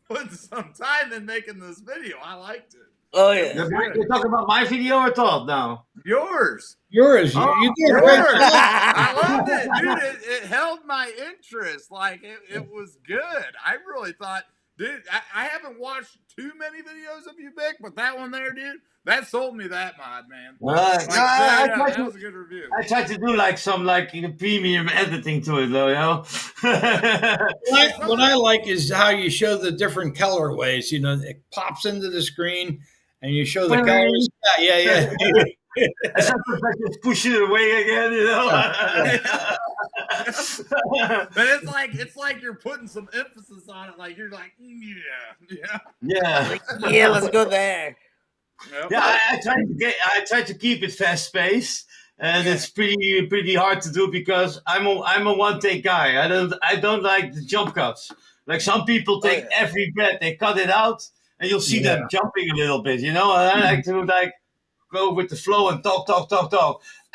[SPEAKER 4] putting some time in making this video. I liked it."
[SPEAKER 3] Oh yeah.
[SPEAKER 5] You're talking about my video or Todd now?
[SPEAKER 4] Yours.
[SPEAKER 1] Yours. You did a great
[SPEAKER 4] Yours.
[SPEAKER 1] job.
[SPEAKER 4] I loved it, dude. It held my interest. Like it was good. I really thought, dude. I haven't watched too many videos of you, Vic, but that one there, dude, that sold me that mod, man. Like, that was a good review.
[SPEAKER 5] I tried to do like some premium editing to it, though. You know.
[SPEAKER 1] What I like is how you show the different colorways. You know, it pops into the screen, and you show the colors. Yeah.
[SPEAKER 5] I sometimes I just push it away again, you know.
[SPEAKER 4] But it's like you're putting some emphasis on it. Like you're like,
[SPEAKER 5] Yeah.
[SPEAKER 3] Yeah, let's go there.
[SPEAKER 4] Yep.
[SPEAKER 5] Yeah, I try to keep it fast paced, and it's pretty hard to do because I'm a one take guy. I don't like the jump cuts. Like some people take every breath, they cut it out, and you'll see them jumping a little bit, you know. And I like to go with the flow and talk.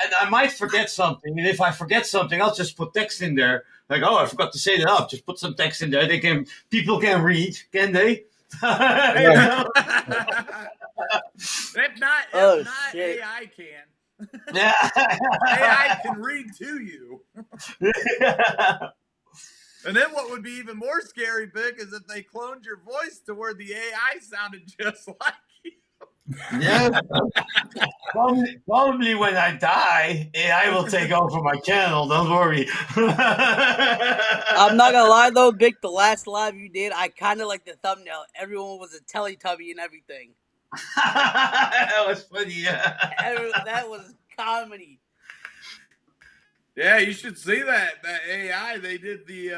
[SPEAKER 5] And I might forget something, and if I forget something, I'll just put text in there. Like, oh, I forgot to say that up. Just put some text in there. People can read, can they?
[SPEAKER 4] If not,
[SPEAKER 3] shit.
[SPEAKER 4] AI can.
[SPEAKER 5] Yeah.
[SPEAKER 4] AI can read to you. And then what would be even more scary, Vic, is if they cloned your voice to where the AI sounded just like you.
[SPEAKER 5] Yeah. Probably when I die, AI will take over my channel. Don't worry.
[SPEAKER 3] I'm not gonna lie though, Vic, the last live you did, I kind of like the thumbnail. Everyone was a Teletubby and everything.
[SPEAKER 5] That was funny. Yeah.
[SPEAKER 3] That was comedy.
[SPEAKER 4] Yeah, you should see that AI. They did the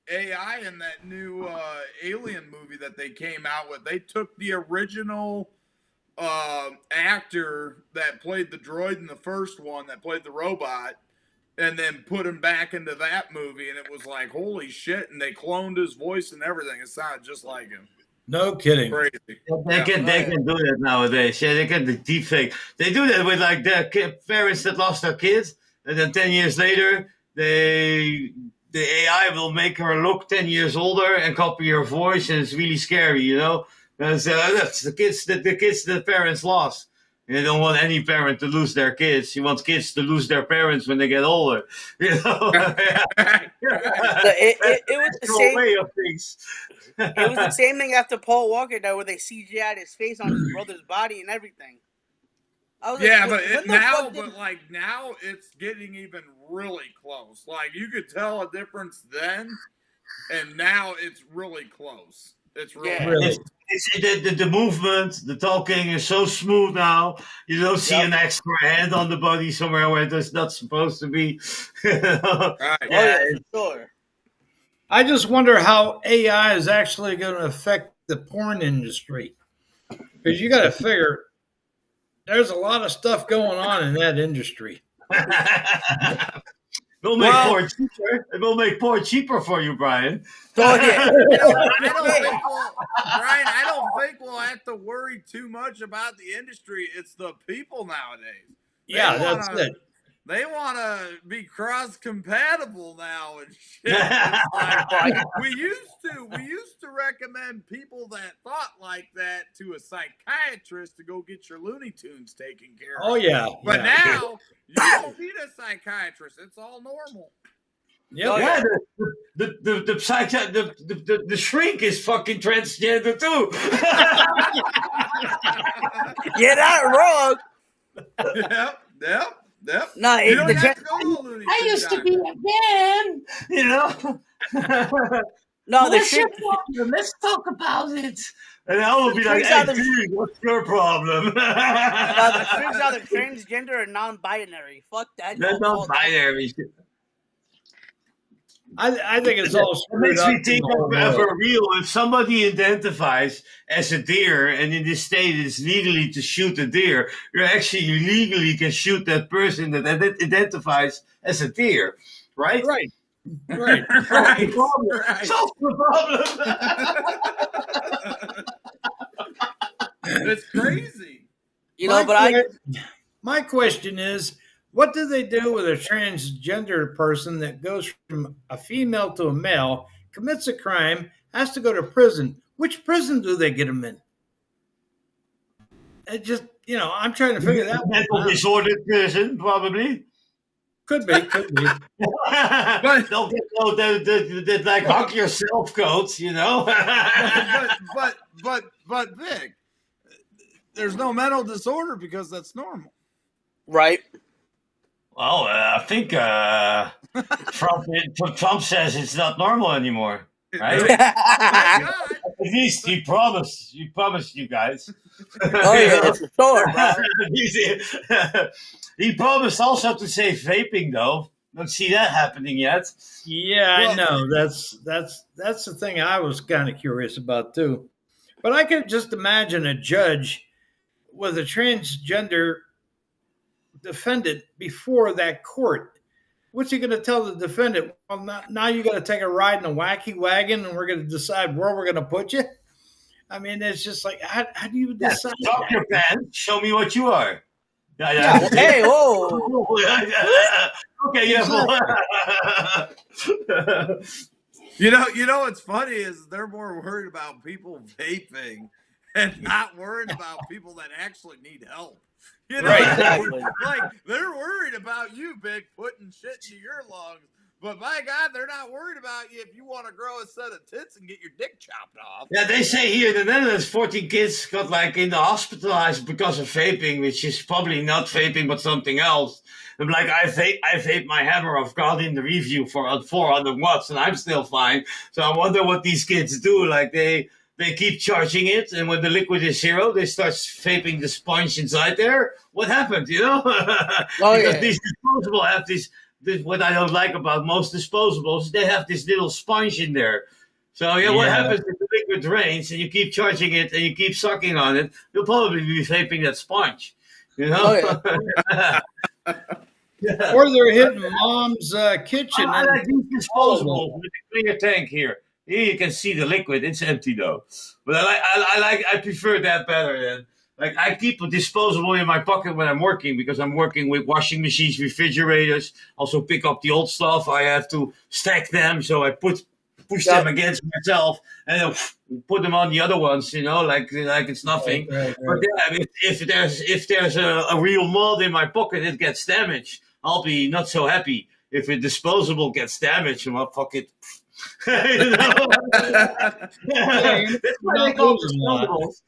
[SPEAKER 4] AI in that new Alien movie that they came out with. They took the original actor that played the droid in the first one, that played the robot, and then put him back into that movie, and it was like, holy shit, and they cloned his voice and everything. It sounded just like him.
[SPEAKER 1] No kidding.
[SPEAKER 4] Crazy.
[SPEAKER 5] They can do that nowadays. Yeah, they can do deep fake. They do that with like the parents that lost their kids, and then 10 years later, the AI will make her look 10 years older and copy her voice, and it's really scary, you know. Because that's the kids that the parents lost. And they don't want any parent to lose their kids. He wants kids to lose their parents when they get older. You know,
[SPEAKER 3] it was the same
[SPEAKER 5] way of things.
[SPEAKER 3] It was the same thing after Paul Walker, though, where they CGI'd his face on his brother's body and everything. I was
[SPEAKER 4] Yeah,
[SPEAKER 3] like,
[SPEAKER 4] now it's getting even really close. Like you could tell a difference then, and now it's really close. It's really close.
[SPEAKER 5] The movement, the talking is so smooth now. You don't see an extra hand on the body somewhere where there's not supposed to be.
[SPEAKER 4] Right.
[SPEAKER 3] Yeah, sure.
[SPEAKER 1] I just wonder how AI is actually going to affect the porn industry. Because you got to figure there's a lot of stuff going on in that industry.
[SPEAKER 5] We'll make porn cheaper. It will make porn cheaper for you, Brian.
[SPEAKER 3] Oh, yeah.
[SPEAKER 4] Brian, I don't think we'll have to worry too much about the industry. It's the people nowadays.
[SPEAKER 1] That's it.
[SPEAKER 4] They want to be cross-compatible now and shit. Like, we used to recommend people that thought like that to a psychiatrist to go get your Looney Tunes taken care of.
[SPEAKER 1] Oh, yeah.
[SPEAKER 4] But now, you don't need a psychiatrist. It's all normal.
[SPEAKER 1] Yep.
[SPEAKER 5] The shrink is fucking transgender too.
[SPEAKER 3] You're not wrong.
[SPEAKER 4] Yep.
[SPEAKER 3] No,
[SPEAKER 4] You don't have to go to the Looney
[SPEAKER 5] I
[SPEAKER 4] Tunes
[SPEAKER 5] used to
[SPEAKER 4] doctor.
[SPEAKER 5] be a man, you know.
[SPEAKER 3] No, the
[SPEAKER 5] What's
[SPEAKER 3] shit.
[SPEAKER 5] your problem? Let's talk about it. And I will be like,
[SPEAKER 3] Turns
[SPEAKER 5] hey,
[SPEAKER 3] out the-
[SPEAKER 5] dude, what's your problem?
[SPEAKER 3] The things are the transgender and non-binary. Fuck that.
[SPEAKER 5] That's not binary shit.
[SPEAKER 1] I think it's all
[SPEAKER 5] It
[SPEAKER 1] screwed
[SPEAKER 5] makes
[SPEAKER 1] up.
[SPEAKER 5] me think of a real. If somebody identifies as a deer, and in this state it's legally to shoot a deer, you legally can shoot that person that identifies as a deer, right?
[SPEAKER 1] Right.
[SPEAKER 4] Right.
[SPEAKER 5] Solve the problem.
[SPEAKER 4] Right.
[SPEAKER 5] Solve the problem.
[SPEAKER 4] It's crazy.
[SPEAKER 3] You know, but
[SPEAKER 1] My question is, what do they do with a transgender person that goes from a female to a male, commits a crime, has to go to prison? Which prison do they get them in? It just, I'm trying to figure that one
[SPEAKER 5] Mental
[SPEAKER 1] out.
[SPEAKER 5] disordered person, probably.
[SPEAKER 1] Could be.
[SPEAKER 5] Don't get the like hug yourself coats,
[SPEAKER 4] but Vic, there's no mental disorder because that's normal.
[SPEAKER 3] Right.
[SPEAKER 5] Well, I think Trump says it's not normal anymore, right? At least he promised you guys.
[SPEAKER 3] Oh yeah, for sure, bro.
[SPEAKER 5] He promised also to say vaping, though. Don't see that happening yet.
[SPEAKER 1] Yeah, I know. That's the thing I was kind of curious about too. But I could just imagine a judge with a transgender defendant before that court. What's he going to tell the defendant? Well, now you got to take a ride in a wacky wagon, and we're going to decide where we're going to put you. I mean, it's just like, how do you decide?
[SPEAKER 5] Drop your pants. Show me what you are.
[SPEAKER 3] Yeah. Hey, whoa.
[SPEAKER 5] Okay, yeah.
[SPEAKER 4] You know what's funny is they're more worried about people vaping and not worried about people that actually need help.
[SPEAKER 3] Right, exactly.
[SPEAKER 4] Like they're worried about you, Big, putting shit into your lungs. But by God, they're not worried about you if you want to grow a set of tits and get your dick chopped off.
[SPEAKER 5] Yeah, they say here in the Netherlands, 14 kids got in the hospitalized because of vaping, which is probably not vaping but something else. I'm like, I vape my hammer. I've got in the review for 400 watts, and I'm still fine. So I wonder what these kids do. Like they keep charging it, and when the liquid is zero, they start vaping the sponge inside there. What happened? Because these disposable have this. What I don't like about most disposables, they have this little sponge in there. So what happens if the liquid drains and you keep charging it and you keep sucking on it? You'll probably be vaping that sponge.
[SPEAKER 1] Or they're hitting mom's kitchen.
[SPEAKER 5] I like these disposables with a clear tank here. Here you can see the liquid; it's empty though. But I prefer that better than. Like I keep a disposable in my pocket when I'm working because I'm working with washing machines, refrigerators. Also pick up the old stuff. I have to stack them, so I push them against myself and then put them on the other ones. Like it's nothing.
[SPEAKER 1] Right.
[SPEAKER 5] But yeah, if there's a real mold in my pocket, it gets damaged. I'll be not so happy. If a disposable gets damaged, well, fuck it. That's why they call disposables.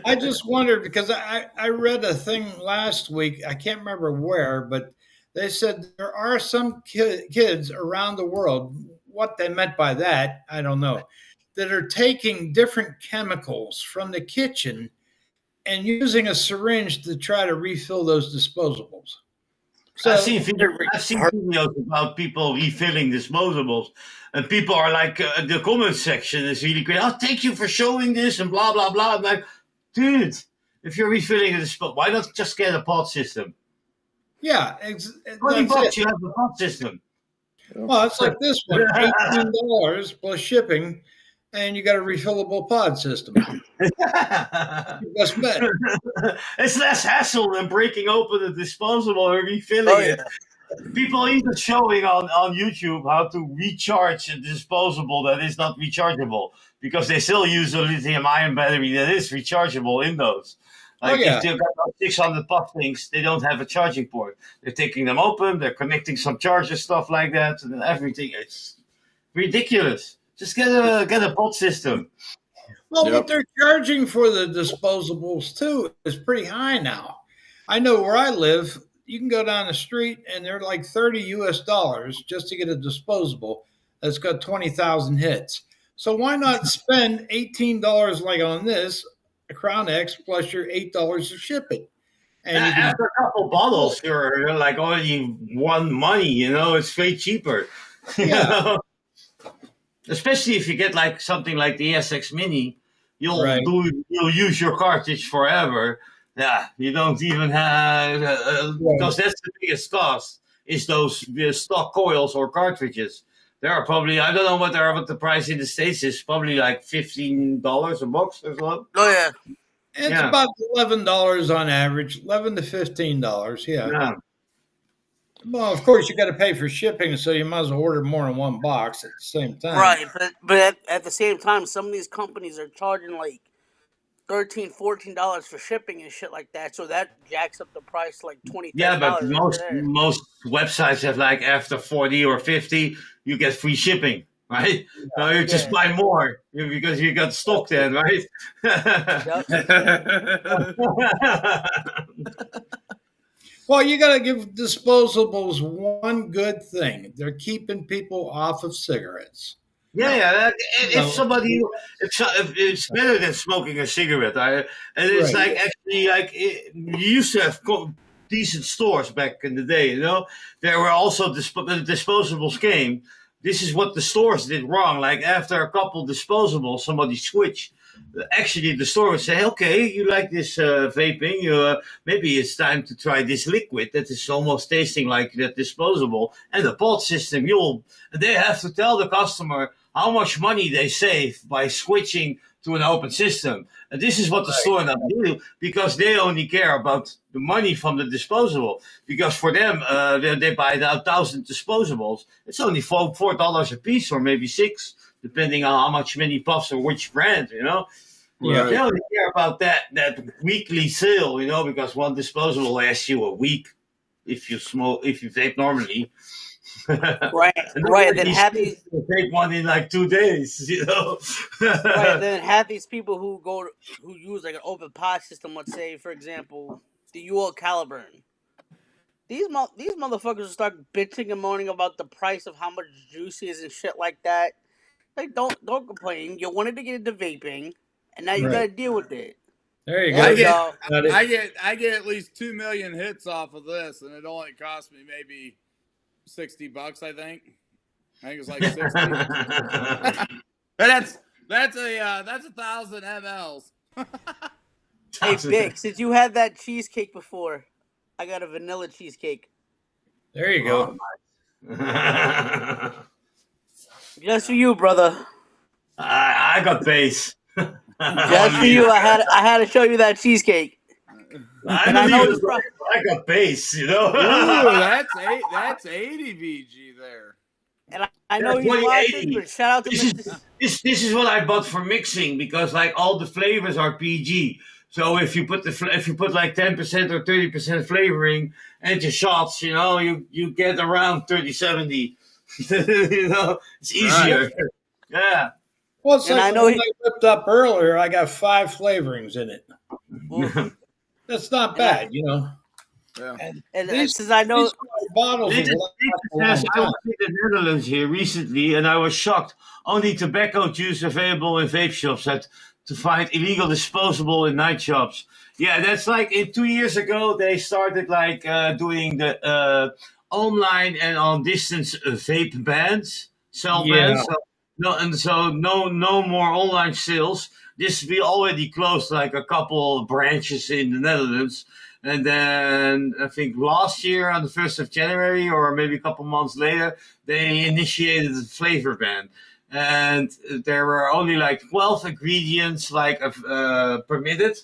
[SPEAKER 1] I just wondered because I read a thing last week. I can't remember where, but they said there are some kids around the world. What they meant by that, I don't know, that are taking different chemicals from the kitchen and using a syringe to try to refill those disposables. So,
[SPEAKER 5] I've seen videos about people refilling disposables, and people are like, the comment section is really great. Oh, thank you for showing this and blah, blah, blah. I'm like, dude, if you're refilling a disposable, why not just get a pod system?
[SPEAKER 1] Yeah.
[SPEAKER 5] $20 you have a pod system.
[SPEAKER 1] Well, it's like this one, $18 plus shipping, and you got a refillable pod system. Best bet.
[SPEAKER 5] It's less hassle than breaking open a disposable and refilling it. People even showing on YouTube how to recharge a disposable that is not rechargeable because they still use a lithium-ion battery that is rechargeable in those. Like if they've got those 600 pop things, they don't have a charging port. They're taking them open, they're connecting some charger stuff like that, and everything. It's ridiculous. Just get a pod system.
[SPEAKER 1] Well, what they're charging for the disposables too is pretty high now. I know where I live, you can go down the street and they're like $30 just to get a disposable that's got 20,000 hits. So why not spend $18 like on this, a Crown X, plus your $8 to ship it? And
[SPEAKER 5] after a couple bottles, you're like already won money. It's way cheaper.
[SPEAKER 1] Yeah.
[SPEAKER 5] Especially if you get like something like the ESX Mini, you'll use your cartridge forever. Yeah, you don't even have because that's the biggest cost is those stock coils or cartridges. There are probably I don't know what the price in the States is. Probably like $15 a box or so.
[SPEAKER 3] Oh yeah.
[SPEAKER 1] It's
[SPEAKER 5] Yeah.
[SPEAKER 1] about $11 on average, $11 to $15. Yeah.
[SPEAKER 5] Yeah.
[SPEAKER 1] Well, of course, you got to pay for shipping, so you might as well order more than one box at the same time.
[SPEAKER 3] Right, but at the same time, some of these companies are charging like $13, $14 for shipping and shit like that. So that jacks up the price like $20,
[SPEAKER 5] Yeah, but
[SPEAKER 3] $30
[SPEAKER 5] most websites have like after 40 or 50, you get free shipping, right? So you just buy more because you got stock then, right?
[SPEAKER 1] Well, you got to give disposables one good thing. They're keeping people off of cigarettes.
[SPEAKER 5] Yeah. If
[SPEAKER 1] No.
[SPEAKER 5] somebody, if it's better than smoking a cigarette. And it's
[SPEAKER 1] Right.
[SPEAKER 5] like actually like you used to have decent stores back in the day. You know, there were also disposables came. This is what the stores did wrong. Like after a couple disposables, somebody switched. Actually, the store would say, "Okay, you like this vaping? Maybe it's time to try this liquid that is almost tasting like that disposable." And the pod system, they have to tell the customer how much money they save by switching to an open system. And this is what the store not do because they only care about the money from the disposable. Because for them, they buy 1,000 disposables. It's only $4 a piece or maybe $6. Depending on how much many puffs or which brand, you know.
[SPEAKER 1] Right.
[SPEAKER 5] They only care about that weekly sale, you know, because one disposable lasts you a week if you vape normally.
[SPEAKER 3] Right. Then have these
[SPEAKER 5] take one in like 2 days, you know.
[SPEAKER 3] right. Then have these people who use like an open pod system. Let's say, for example, the UL Caliburn. These motherfuckers will start bitching and moaning about the price of how much juice is and shit like that. Like, don't complain. You wanted to get into vaping, and now you
[SPEAKER 1] Right.
[SPEAKER 3] got to deal with it.
[SPEAKER 1] There you
[SPEAKER 4] Well,
[SPEAKER 1] go.
[SPEAKER 4] I get at least 2 million hits off of this, and it only cost me maybe $60. I think it's like 60. But that's 1,000 mLs.
[SPEAKER 3] Hey, Vic, since you had that cheesecake before, I got a vanilla cheesecake.
[SPEAKER 1] There you go.
[SPEAKER 3] Just for you, brother.
[SPEAKER 5] I got base.
[SPEAKER 3] Just for you, I had to show you that cheesecake.
[SPEAKER 5] I
[SPEAKER 3] know
[SPEAKER 5] know
[SPEAKER 3] it's rough.
[SPEAKER 5] I got base, you know.
[SPEAKER 4] Ooh, that's 80 VG there.
[SPEAKER 3] And I know
[SPEAKER 5] That's
[SPEAKER 3] he's watching,
[SPEAKER 5] 2080.
[SPEAKER 3] but shout out to Mr.
[SPEAKER 5] This is what I bought for mixing because like all the flavors are PG. So if you put like 10% or 30% flavoring into shots, you know, you get around 30-70. You know, it's easier.
[SPEAKER 4] Right.
[SPEAKER 5] Yeah.
[SPEAKER 1] Well, it's
[SPEAKER 3] And
[SPEAKER 1] like
[SPEAKER 3] I know
[SPEAKER 1] I whipped up earlier. I got 5 flavorings in it.
[SPEAKER 3] Well,
[SPEAKER 1] That's not bad, you know.
[SPEAKER 4] Yeah.
[SPEAKER 3] and
[SPEAKER 1] These-
[SPEAKER 3] since I know,
[SPEAKER 1] These bottles
[SPEAKER 5] This
[SPEAKER 1] will
[SPEAKER 5] is-
[SPEAKER 1] last a long
[SPEAKER 5] Yes, I
[SPEAKER 1] time.
[SPEAKER 5] was in the Netherlands here recently, and I was shocked. Only tobacco juice available in vape shops to find illegal disposable in night shops. Yeah, that's like 2 years ago they started like doing the online and on distance vape bans, sell bans. So no more online sales. We already closed like a couple branches in the Netherlands. And then I think last year on the 1st of January or maybe a couple months later, they initiated the flavor ban. And there were only like 12 ingredients like permitted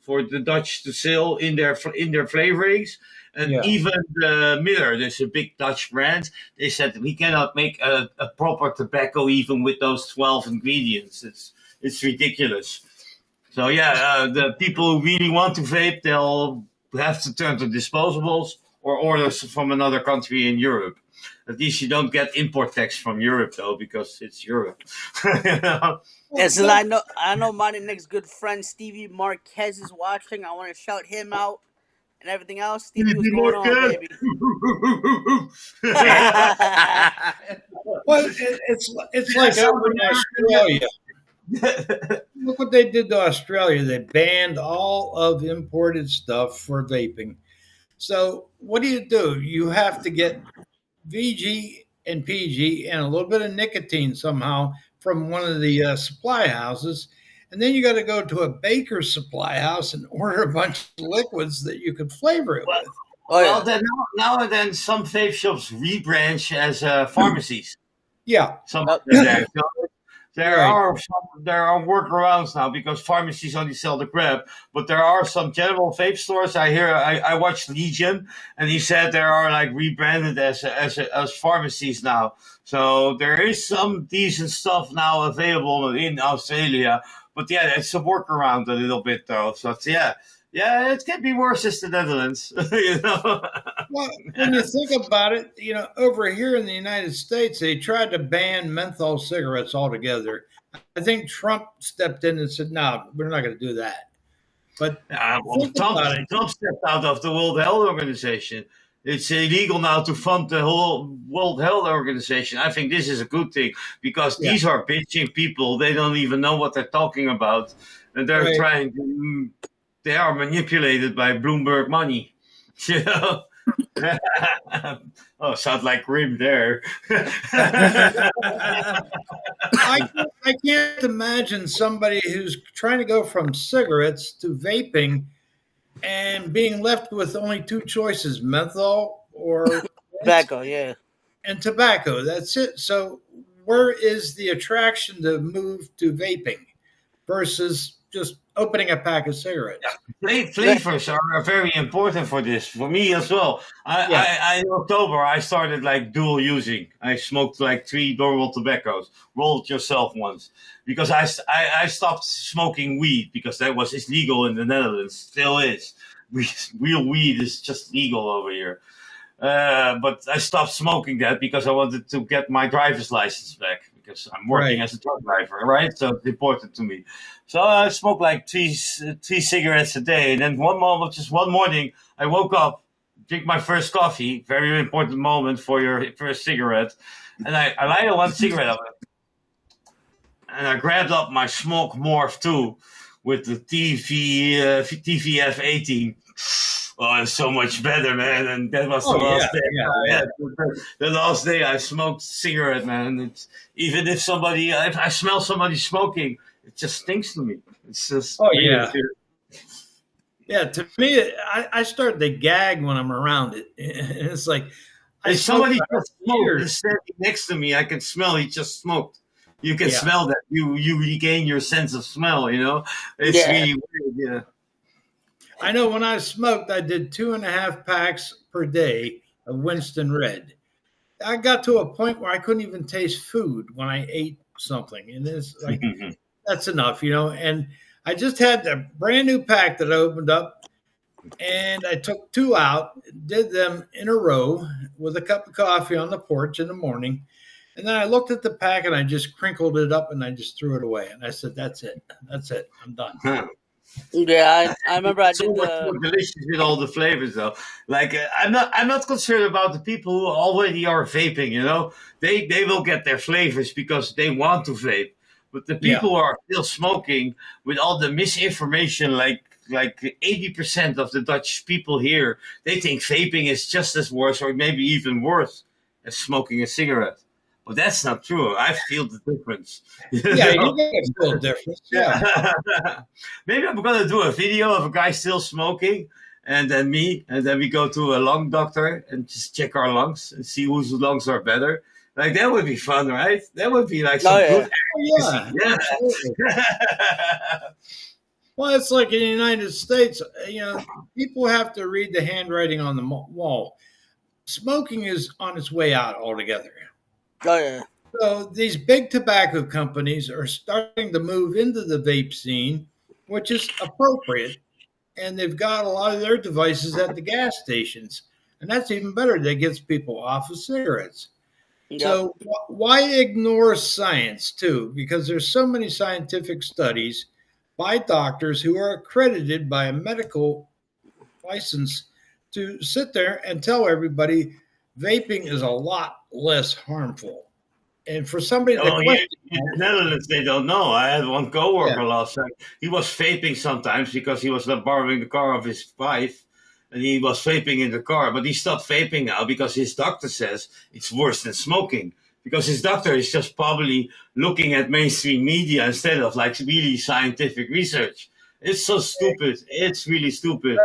[SPEAKER 5] for the Dutch to sell in their flavorings. And even Miller, there's a big Dutch brand, they said we cannot make a proper tobacco even with those 12 ingredients. It's ridiculous. So yeah, the people who really want to vape, they'll have to turn to disposables or order from another country in Europe. At least you don't get import tax from Europe though, because it's Europe. You know?
[SPEAKER 3] and since I know my next good friend Stevie Marquez is watching, I want to shout him out and everything else. Stevie, what's going on, baby?
[SPEAKER 1] Well, it's like over in Australia. Look what they did to Australia. They banned all of imported stuff for vaping. So what do? You have to get VG and PG and a little bit of nicotine somehow from one of the supply houses. And then you got to go to a baker's supply house and order a bunch of liquids that you could flavor it with.
[SPEAKER 3] Oh, yeah.
[SPEAKER 5] Well, then now and then some vape shops rebranch as pharmacies.
[SPEAKER 1] Yeah.
[SPEAKER 5] Some of them there. There
[SPEAKER 1] Right.
[SPEAKER 5] are workarounds now because pharmacies only sell the crap, but there are some general vape stores. I watched Legion, and he said there are like rebranded as pharmacies now. So there is some decent stuff now available in Australia, but yeah, it's a workaround a little bit though. So yeah, it can be worse as the Netherlands, you know.
[SPEAKER 1] Well, when you think about it, over here in the United States, they tried to ban menthol cigarettes altogether. I think Trump stepped in and said, "No, we're not going to do that." But
[SPEAKER 5] Well,
[SPEAKER 1] think about it.
[SPEAKER 5] Trump stepped out of the World Health Organization. It's illegal now to fund the whole World Health Organization. I think this is a good thing because
[SPEAKER 1] Yeah.
[SPEAKER 5] these are bitching people. They don't even know what they're talking about, and they're
[SPEAKER 1] Right.
[SPEAKER 5] trying to. They are manipulated by Bloomberg money. You know. Oh, sounds like Grim there.
[SPEAKER 1] I can't imagine somebody who's trying to go from cigarettes to vaping and being left with only two choices: menthol or
[SPEAKER 3] Tobacco, yeah.
[SPEAKER 1] and tobacco. That's it. So where is the attraction to move to vaping versus just opening a pack of cigarettes?
[SPEAKER 5] Flavors are very important for this, for me as well. In October, I started like dual using. I smoked like 3 normal tobaccos, rolled yourself once, because I stopped smoking weed because that was illegal in the Netherlands, still is. Real weed is just legal over here. But I stopped smoking that because I wanted to get my driver's license back because I'm working
[SPEAKER 1] Right.
[SPEAKER 5] as a truck driver, right? So it's important to me. So I smoked like three cigarettes a day, and then one morning, I woke up, drink my first coffee, very important moment for your first cigarette, and I lighted one cigarette up, and I grabbed up my Smoke Morph 2 with the TVF 18. Oh, it's so much better, man. And that was the last day.
[SPEAKER 1] yeah.
[SPEAKER 5] The last day I smoked cigarette, man. It's, even if I smell somebody smoking, it just stinks to me. It's just.
[SPEAKER 1] Oh, yeah. Yeah, to me, I start to gag when I'm around it. And it's like,
[SPEAKER 5] If somebody
[SPEAKER 1] smoked
[SPEAKER 5] just smoked
[SPEAKER 1] years.
[SPEAKER 5] is standing next to me, I can smell he just smoked. You can
[SPEAKER 1] Yeah.
[SPEAKER 5] smell that. You regain your sense of smell, you know? It's
[SPEAKER 3] Yeah.
[SPEAKER 5] really weird, yeah.
[SPEAKER 1] I know when I smoked, I did 2.5 packs per day of Winston Red. I got to a point where I couldn't even taste food when I ate something. And it's like, that's enough, And I just had a brand new pack that I opened up, and I took 2 out, did them in a row with a cup of coffee on the porch in the morning. And then I looked at the pack and I just crinkled it up and I just threw it away. And I said, that's it. I'm done.
[SPEAKER 5] Huh.
[SPEAKER 3] Yeah, I remember I
[SPEAKER 5] So
[SPEAKER 3] did
[SPEAKER 5] much more delicious with all the flavors, though. Like I'm not concerned about the people who already are vaping. They will get their flavors because they want to vape. But the people who are still smoking, with all the misinformation, like 80% of the Dutch people here, they think vaping is just as worse or maybe even worse as smoking a cigarette. Well, that's not true. I feel the difference.
[SPEAKER 1] Yeah, you get a little difference. Yeah.
[SPEAKER 5] Maybe I'm gonna do a video of a guy still smoking, and then me, and then we go to a lung doctor and just check our lungs and see whose lungs are better. Like that would be fun, right? That would be like some good.
[SPEAKER 1] Yeah.
[SPEAKER 5] Yeah.
[SPEAKER 1] Well, it's like in the United States, people have to read the handwriting on the wall. Smoking is on its way out altogether.
[SPEAKER 3] Oh yeah.
[SPEAKER 1] So these big tobacco companies are starting to move into the vape scene, which is appropriate. And they've got a lot of their devices at the gas stations. And that's even better. That gets people off of cigarettes.
[SPEAKER 3] Yep.
[SPEAKER 1] So why ignore science too? Because there's so many scientific studies by doctors who are accredited by a medical license to sit there and tell everybody vaping is a lot less harmful. And for somebody to question
[SPEAKER 5] in the Netherlands, they don't know. I had one coworker
[SPEAKER 1] Yeah.
[SPEAKER 5] last time. He was vaping sometimes because he was not borrowing the car of his wife, and he was vaping in the car. But he stopped vaping now because his doctor says it's worse than smoking. Because his doctor is just probably looking at mainstream media instead of like really scientific research. It's so stupid. It's really stupid.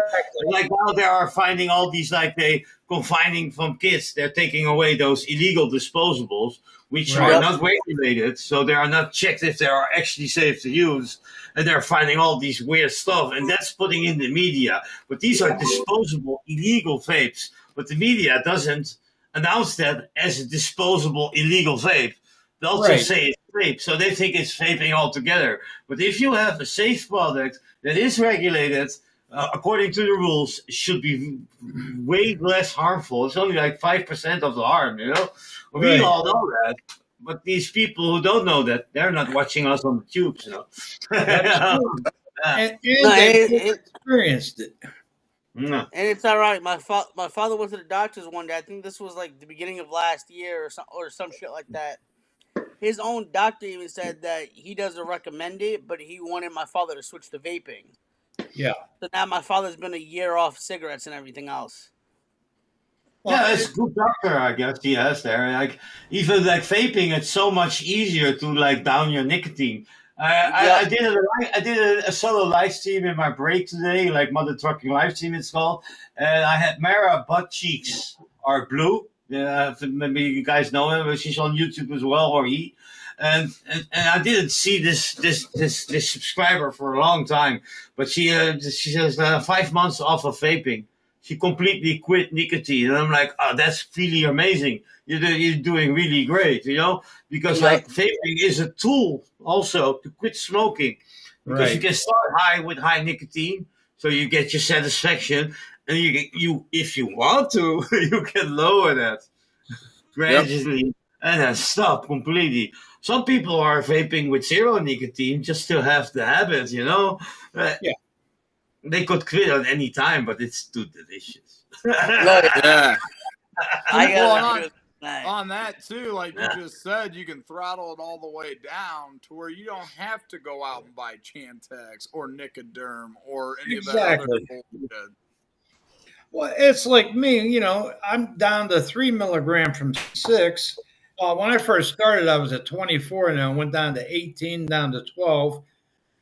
[SPEAKER 5] Like now they are finding all these, like they confining from kids. They're taking away those illegal disposables, which
[SPEAKER 1] Right.
[SPEAKER 5] are not regulated, so they are not checked if they are actually safe to use, and they're finding all these weird stuff, and that's putting in the media. But these are disposable illegal vapes, but the media doesn't announce that as a disposable illegal vape. They'll
[SPEAKER 1] Right.
[SPEAKER 5] just say it's vape, so they think it's vaping altogether. But if you have a safe product that is regulated according to the rules, it should be way less harmful. It's only like 5% of the harm, you know? We
[SPEAKER 1] Right.
[SPEAKER 5] all know that. But these people who don't know that, they're not watching us on the tubes, you know?
[SPEAKER 1] And
[SPEAKER 3] No,
[SPEAKER 1] they experienced it.
[SPEAKER 5] No.
[SPEAKER 3] And it's all right. My father went to the doctor's one day. I think this was like the beginning of last year or some shit like that. His own doctor even said that he doesn't recommend it, but he wanted my father to switch to vaping.
[SPEAKER 1] Yeah.
[SPEAKER 3] So now my father's been a year off cigarettes and everything else.
[SPEAKER 5] Yeah, it's a good doctor, I guess he has there. Like even like vaping, it's so much easier to like down your nicotine. I did a solo live stream in my break today, like Mother Trucking live stream it's called, and I had Mara butt cheeks are blue. Maybe you guys know her, but she's on YouTube as well, or he. And I didn't see this subscriber for a long time, but she has 5 months off of vaping. She completely quit nicotine, and I'm like, oh, that's really amazing. You're doing really great, you know, because like vaping is a tool also to quit smoking, because you can start high with high nicotine, so you get your satisfaction, and you if you want to, you can lower that gradually and then stop completely. Some people are vaping with zero nicotine just to have the habit, you know. They could quit at any time, but it's too delicious.
[SPEAKER 4] Yeah.
[SPEAKER 3] I
[SPEAKER 4] Well,
[SPEAKER 3] got
[SPEAKER 4] on that too, like you just said, you can throttle it all the way down to where you don't have to go out and buy Chantix or Nicoderm or any of that other bullshit.
[SPEAKER 1] Well, it's like me, you know, I'm down to 3 milligram from 6. When I first started, I was at 24, and I went down to 18, down to 12,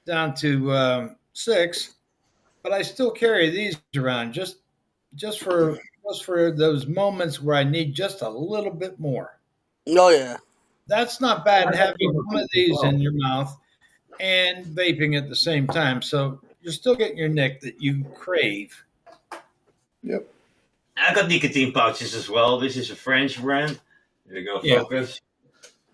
[SPEAKER 1] down to 6. But I still carry these around just for those moments where I need just a little bit more.
[SPEAKER 3] Oh yeah.
[SPEAKER 1] That's not bad having one of these in your mouth and vaping at the same time. So you're still getting your nick that you crave.
[SPEAKER 6] Yep.
[SPEAKER 5] I got nicotine pouches as well. This is a French brand. There you go,
[SPEAKER 1] Yeah.
[SPEAKER 5] focus.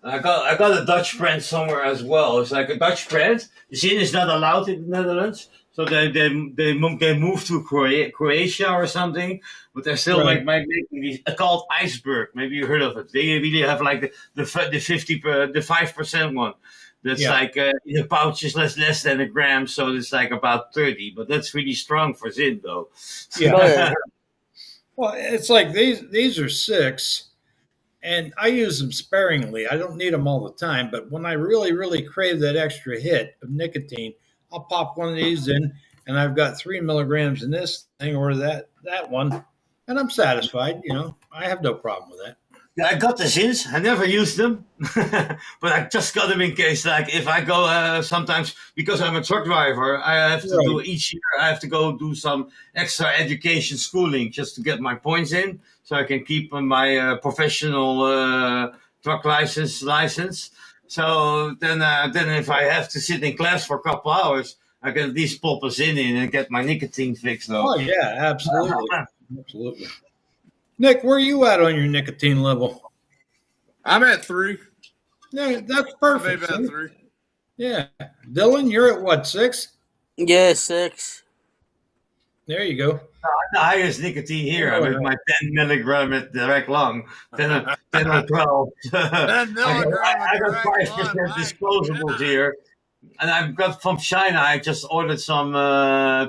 [SPEAKER 5] I got a Dutch brand somewhere as well. It's like a Dutch brand. The zin is not allowed in the Netherlands, so they moved to Croatia or something. But they're still like making these called Iceberg. Maybe you heard of it. They really have like the 5% one. That's like the pouch is less than a gram, so it's like about 30. But that's really strong for zin, though.
[SPEAKER 1] Yeah.
[SPEAKER 3] Oh, yeah.
[SPEAKER 1] Well, it's like these are 6, and I use them sparingly. I don't need them all the time, but when I really, really crave that extra hit of nicotine, I'll pop one of these in, and I've got 3 milligrams in this thing or that one, and I'm satisfied. You know, I have no problem with that.
[SPEAKER 5] Yeah, I got the zins. I never used them, but I just got them in case, like, if I go sometimes, because I'm a truck driver, I have to do each year, I have to go do some extra education schooling just to get my points in, so I can keep my professional truck license. So then if I have to sit in class for a couple hours, I can at least pop a zin in and get my nicotine fixed, though.
[SPEAKER 1] Oh yeah, absolutely, absolutely. Nick, where are you at on your nicotine level?
[SPEAKER 4] I'm at 3.
[SPEAKER 1] Yeah, that's
[SPEAKER 4] I'm
[SPEAKER 1] perfect.
[SPEAKER 4] maybe at 3.
[SPEAKER 1] Yeah, Dylan, you're at what, 6?
[SPEAKER 3] Yeah, 6.
[SPEAKER 1] There you go.
[SPEAKER 5] The highest nicotine here. I'm with my 10 milligram at direct lung, 10 or 12.
[SPEAKER 4] 10 milligram
[SPEAKER 5] I got
[SPEAKER 4] direct
[SPEAKER 5] 5%
[SPEAKER 4] lung, my
[SPEAKER 5] disposables
[SPEAKER 4] God.
[SPEAKER 5] here. And I've got from China, I just ordered some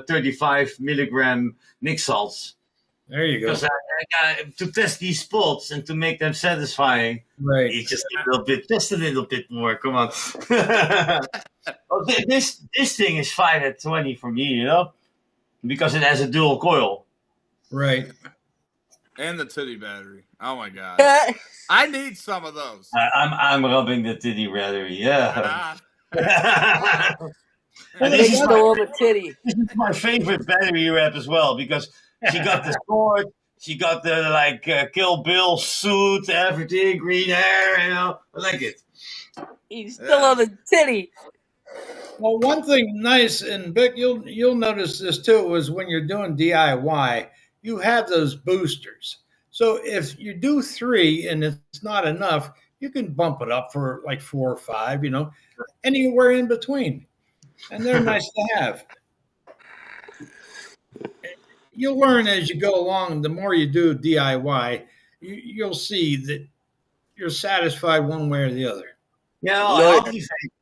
[SPEAKER 5] 35 milligram Nic salts.
[SPEAKER 1] There you go.
[SPEAKER 5] Because to test these spots and to make them satisfying,
[SPEAKER 1] Right.
[SPEAKER 5] it's just a little bit more. Come on. Well, this thing is fine at 20 for me, you know, because it has a dual coil.
[SPEAKER 1] Right.
[SPEAKER 4] And the titty battery. Oh my God. I need some of those.
[SPEAKER 5] I'm rubbing the titty battery, yeah. And
[SPEAKER 3] They
[SPEAKER 5] this is
[SPEAKER 3] still on the titty.
[SPEAKER 5] my favorite battery wrap as well, because she got the sword, She got the Kill Bill suit, everything, green hair. You know, I like it.
[SPEAKER 3] He's still on the titty.
[SPEAKER 1] Well, one thing nice, and Vic, you'll notice this too, is when you're doing DIY, you have those boosters. So if you do 3 and it's not enough, you can bump it up for like 4 or 5. You know, anywhere in between, and they're nice to have. You'll learn as you go along. The more you do DIY, you'll see that you're satisfied one way or the other.
[SPEAKER 5] Yeah,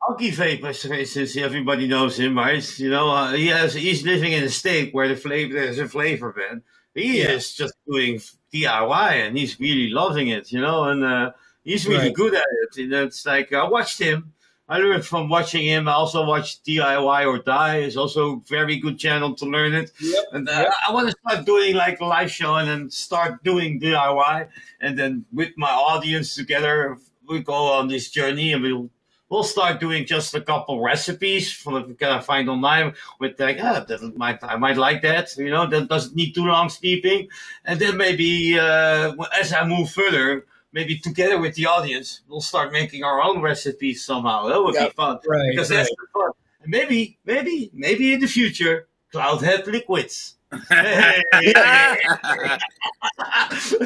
[SPEAKER 5] Alki Vape, for instance, everybody knows him, right? You know, he's living in a state where there's a flavor ban. He is just doing DIY, and he's really loving it, you know, and he's really good at it. And it's like, I watched him. I learned from watching him. I also watched DIY or Die. It's also a very good channel to learn it. Yep. And I want to start doing like a live show and then start doing DIY. And then with my audience together, we go on this journey, and we'll start doing just a couple recipes from what we can find online with like, I might like that, you know, that doesn't need too long steeping. And then maybe as I move further, maybe together with the audience, we'll start making our own recipes somehow. That would be fun. Right, because that's fun. And maybe in the future, Cloudhead liquids. Hey,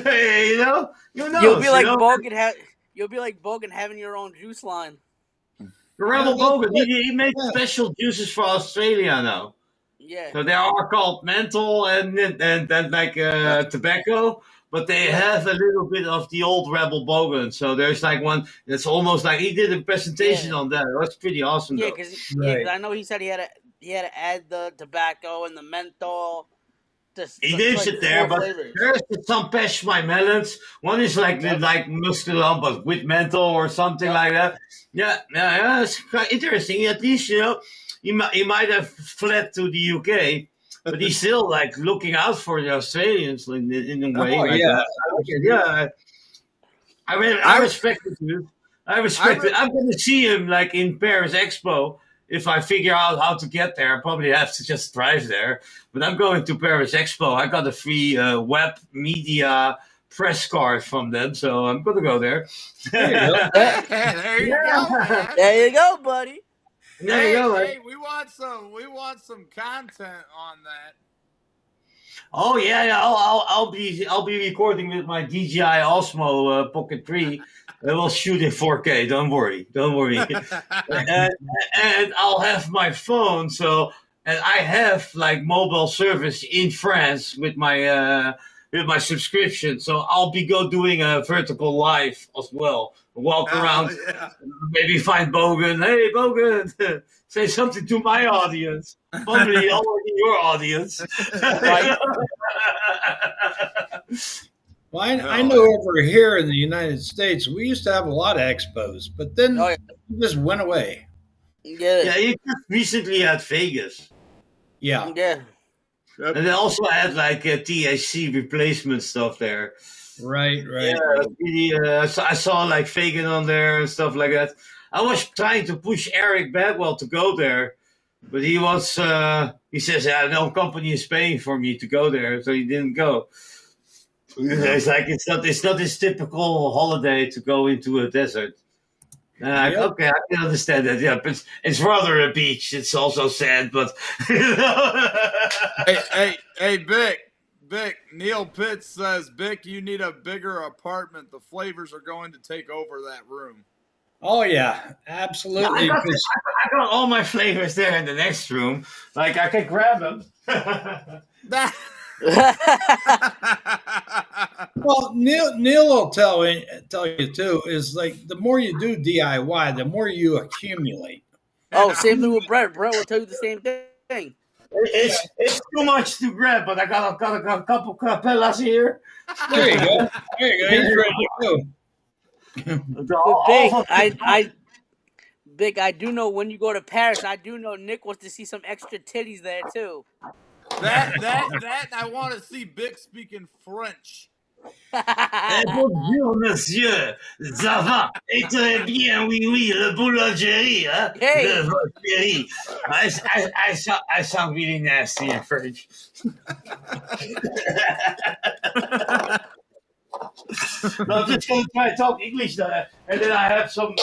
[SPEAKER 5] hey, you know,
[SPEAKER 3] you'll be like Bogan. You'll be like Bogan having your own juice line.
[SPEAKER 5] Rebel Bogan, he makes special juices for Australia now.
[SPEAKER 3] Yeah.
[SPEAKER 5] So they are called menthol and like tobacco. But they have a little bit of the old Rebel Bogan. So there's like one that's almost like he did a presentation on that. That's pretty awesome.
[SPEAKER 3] Yeah, because I know he said he had to add the tobacco and the menthol.
[SPEAKER 5] He leaves it there, but there's some Pesh My Melons. One is like Musculum, but with menthol or something like that. Yeah, it's quite interesting. At least, you know, he might have fled to the UK. But he's still like looking out for the Australians in a way. I respect it, dude. I respect it. I'm going to see him like in Paris Expo. If I figure out how to get there, I probably have to just drive there. But I'm going to Paris Expo. I got a free web media press card from them, so I'm going to go there.
[SPEAKER 4] There you go. There you go.
[SPEAKER 3] There you go, buddy.
[SPEAKER 4] Hey, we want some content on that.
[SPEAKER 5] Oh yeah. I'll be recording with my DJI Osmo Pocket 3. We'll shoot in 4K. Don't worry. and I'll have my phone. So, and I have like mobile service in France with my subscription. So I'll be doing a vertical live as well. Walk around, maybe find Bogan. Hey, Bogan, say something to my audience. Probably already your audience.
[SPEAKER 1] Well, I know over here in the United States, we used to have a lot of expos, but then it just went away.
[SPEAKER 3] Yeah,
[SPEAKER 5] you just recently had Vegas.
[SPEAKER 3] Yeah.
[SPEAKER 5] And they also had like THC replacement stuff there.
[SPEAKER 1] Right.
[SPEAKER 5] Yeah, I saw like Fagan on there and stuff like that. I was trying to push Eric Bagwell to go there, but he says, no company is paying for me to go there, so he didn't go. It's like it's not his typical holiday to go into a desert. Okay, I can understand that. Yeah, but it's rather a beach. It's also sad, but
[SPEAKER 4] hey, Vic, Neil Pitts says, Vic, you need a bigger apartment. The flavors are going to take over that room.
[SPEAKER 1] Oh, yeah, absolutely.
[SPEAKER 5] I got all my flavors there in the next room. Like, I can grab them.
[SPEAKER 1] Well, Neil will tell you, too, is like the more you do DIY, the more you accumulate.
[SPEAKER 3] Oh, same thing with Brett. Brett will tell you the same thing.
[SPEAKER 5] It's too much to grab, but I got a couple capellas here.
[SPEAKER 1] There you go. He's ready to
[SPEAKER 3] go. Big, I do know when you go to Paris, I do know Nick wants to see some extra titties there too.
[SPEAKER 4] That I want to see Vic speaking French.
[SPEAKER 5] Bonjour, monsieur. Ça va? Et très bien, oui, oui, le boulangerie, hein?
[SPEAKER 3] Hey.
[SPEAKER 5] De votre chérie. I sound really nasty in French. No, I'm just going to try to talk English now. And then I have some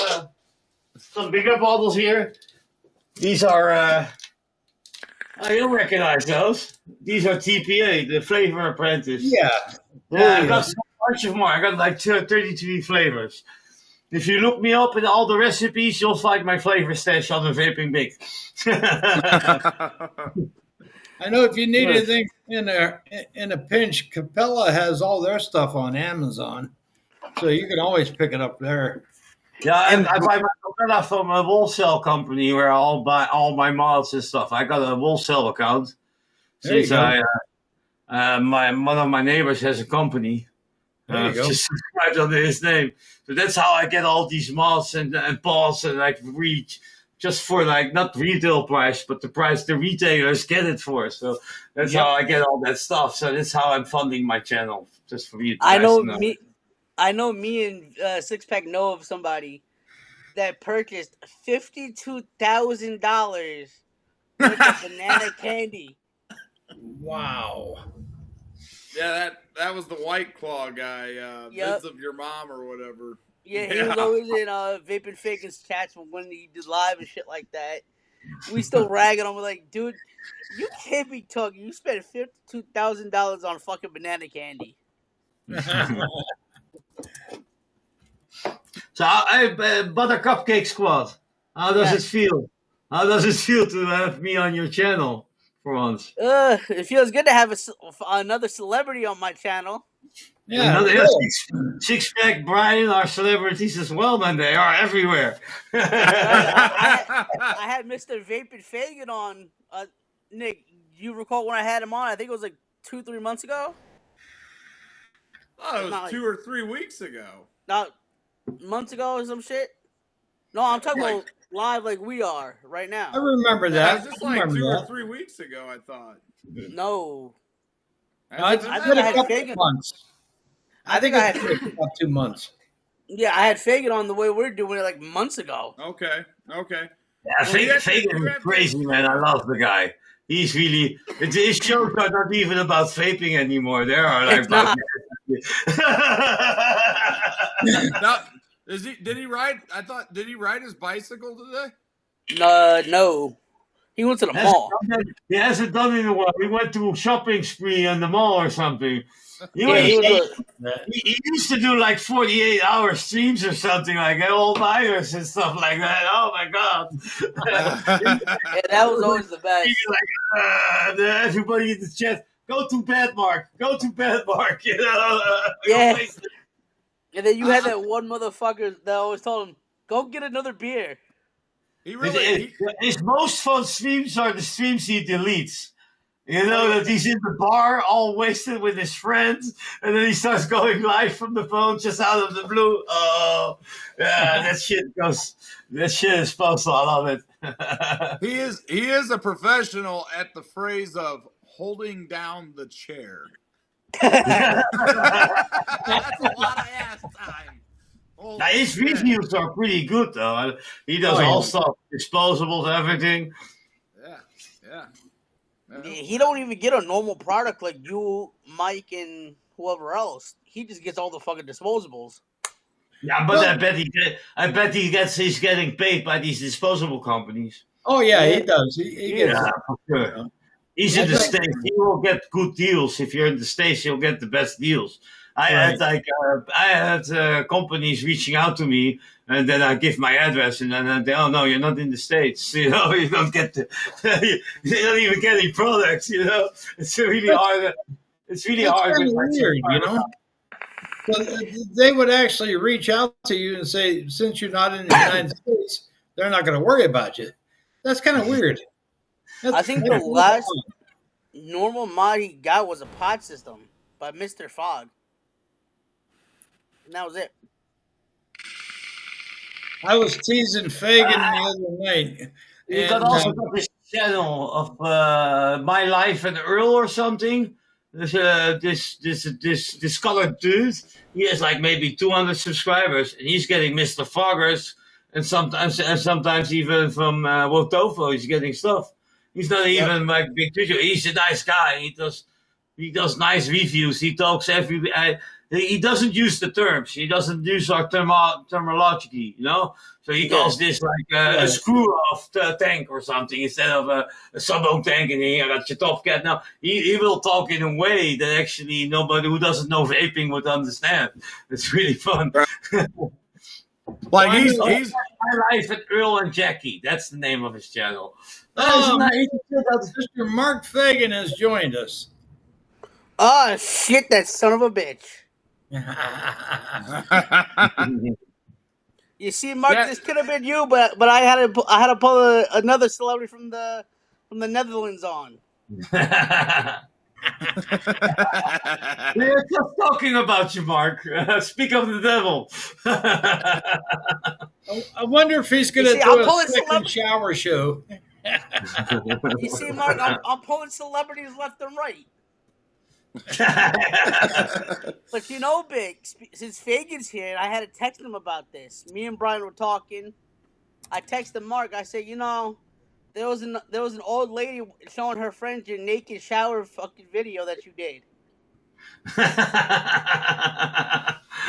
[SPEAKER 5] bigger bottles here. These are, you'll recognize those. These are TPA, the Flavor Apprentice.
[SPEAKER 1] Yeah.
[SPEAKER 5] Yeah, I got a bunch of more. I got like 33 flavors. If you look me up in all the recipes, you'll find my flavor stash on the Vaping Big.
[SPEAKER 1] I know if you need anything in a pinch, Capella has all their stuff on Amazon, so you can always pick it up there.
[SPEAKER 5] Yeah, I buy my Capella from a wholesale company where I'll buy all my mods and stuff. I got a wholesale account
[SPEAKER 1] There you
[SPEAKER 5] since
[SPEAKER 1] go.
[SPEAKER 5] one of my neighbors has a company.
[SPEAKER 1] There you go.
[SPEAKER 5] Just subscribed under his name. So that's how I get all these mods and balls and like reach just for like not retail price, but the price the retailers get it for. So that's
[SPEAKER 1] Yep.
[SPEAKER 5] how I get all that stuff. So that's how I'm funding my channel, just for you.
[SPEAKER 3] I
[SPEAKER 5] guys
[SPEAKER 3] know
[SPEAKER 5] to know.
[SPEAKER 3] me and Six Pack know of somebody that purchased $52,000 worth of banana candy.
[SPEAKER 1] Wow.
[SPEAKER 4] Yeah, that was the White Claw guy,
[SPEAKER 3] Yep.
[SPEAKER 4] Vids of Your Mom or whatever.
[SPEAKER 3] Yeah, he was always in Vaping Fakin's chats when he did live and shit like that. We still ragging on him, like, dude, you can't be talking. You spent $52,000 on fucking banana candy.
[SPEAKER 5] So I bought a cupcake squad. How does it feel? How does it feel to have me on your channel for once?
[SPEAKER 3] It feels good to have another celebrity on my channel.
[SPEAKER 1] Yeah.
[SPEAKER 5] Another
[SPEAKER 1] cool.
[SPEAKER 5] six pack Brian are celebrities as well, man. They are everywhere.
[SPEAKER 3] I had Mr. Vaping Fagin on. Nick, you recall when I had him on? I think it was like 2-3 months ago.
[SPEAKER 4] Oh, it
[SPEAKER 3] Not
[SPEAKER 4] was
[SPEAKER 3] like-
[SPEAKER 4] 2 or 3 weeks ago.
[SPEAKER 3] Not months ago or some shit. No, I'm talking about live like we are right now.
[SPEAKER 1] I remember
[SPEAKER 4] That
[SPEAKER 1] that.
[SPEAKER 4] was just
[SPEAKER 1] I
[SPEAKER 4] like
[SPEAKER 1] remember
[SPEAKER 4] 2 or
[SPEAKER 1] that.
[SPEAKER 4] 3 weeks ago, I thought.
[SPEAKER 3] No,
[SPEAKER 1] It's
[SPEAKER 3] I
[SPEAKER 1] been
[SPEAKER 3] think I
[SPEAKER 1] a
[SPEAKER 3] had
[SPEAKER 1] couple
[SPEAKER 3] Fagin.
[SPEAKER 1] of months. I think it's been about 2 months.
[SPEAKER 3] Yeah, I had Fagin on the way we're doing it like months ago.
[SPEAKER 4] Okay.
[SPEAKER 5] Yeah, Fagan is crazy, man. I love the guy. He's really. His shows are not even about vaping anymore. They are like
[SPEAKER 3] It's not.
[SPEAKER 4] Now, did he ride? Did he ride his bicycle today?
[SPEAKER 3] No. He went to the mall.
[SPEAKER 5] He hasn't done it in a while. He went to a shopping spree on the mall or something.
[SPEAKER 3] Yeah, he was.
[SPEAKER 5] He used to do like 48-hour streams or something like that, all-nighters and stuff like that. Oh my god!
[SPEAKER 3] Yeah, that was always the best.
[SPEAKER 5] Everybody in the chat, go to bed, Mark. Go to bed, Mark. You know.
[SPEAKER 3] Yeah. And then you had that one motherfucker that always told him, "Go get another beer."
[SPEAKER 4] He really.
[SPEAKER 5] His most fun streams are the streams he deletes. You know, that he's in the bar all wasted with his friends, and then he starts going live from the phone just out of the blue. Oh, yeah, that shit is supposed I love it.
[SPEAKER 4] He is a professional at the phrase of holding down the chair. That's a lot of ass time. Holy
[SPEAKER 5] Now, his
[SPEAKER 4] shit.
[SPEAKER 5] reviews are pretty good, though. He does all stuff, disposables, everything.
[SPEAKER 4] Yeah.
[SPEAKER 3] He don't even get a normal product like you, Mike, and whoever else. He just gets all the fucking disposables.
[SPEAKER 5] Yeah, but I bet he's getting paid by these disposable companies.
[SPEAKER 1] Oh yeah, he does. He gets
[SPEAKER 5] Yeah, for sure. He's in the States. He will get good deals. If you're in the States, you'll get the best deals. I had companies reaching out to me, and then I give my address, and then they, oh no, you're not in the States. You know, you don't get you're not even getting products. You know, it's really hard. It's really hard.
[SPEAKER 1] Kind of weird, you know. So they would actually reach out to you and say, since you're not in the United States, they're not going to worry about you. That's kind of weird.
[SPEAKER 3] I think the last normal mod he got was a pod system by Mr. Fogg. And that was it.
[SPEAKER 1] I was teasing Fagin the other night.
[SPEAKER 5] You got also got this channel of My Life and Earl or something. this colored dude. He has like maybe 200 subscribers, and he's getting Mr. Foggers, and sometimes even from Wotofo, he's getting stuff. He's not even like big teacher. He's a nice guy. He does nice reviews. He talks he doesn't use the terms. He doesn't use our terminology, you know. So he calls this like a screw-off tank or something instead of a sub-ohm tank. And here that's your top cat. Now he will talk in a way that actually nobody who doesn't know vaping would understand. It's really fun.
[SPEAKER 4] Like he's
[SPEAKER 5] My Life at Earl and Jackie. That's the name of his channel.
[SPEAKER 1] Mr. Mark Fagan has joined us.
[SPEAKER 3] Oh shit! That son of a bitch. You see, Mark, this could have been you, but I had to pull another celebrity from the Netherlands on.
[SPEAKER 5] We're just talking about you, Mark. Speak of the devil.
[SPEAKER 1] I wonder if he's going to do a second shower show.
[SPEAKER 3] You see, Mark, I'm pulling celebrities left and right. But you know, Big, since Fagan's here, I had to text him about this. Me and Brian were talking. I texted Mark. I said, you know, there was an old lady showing her friends your naked shower fucking video that you did.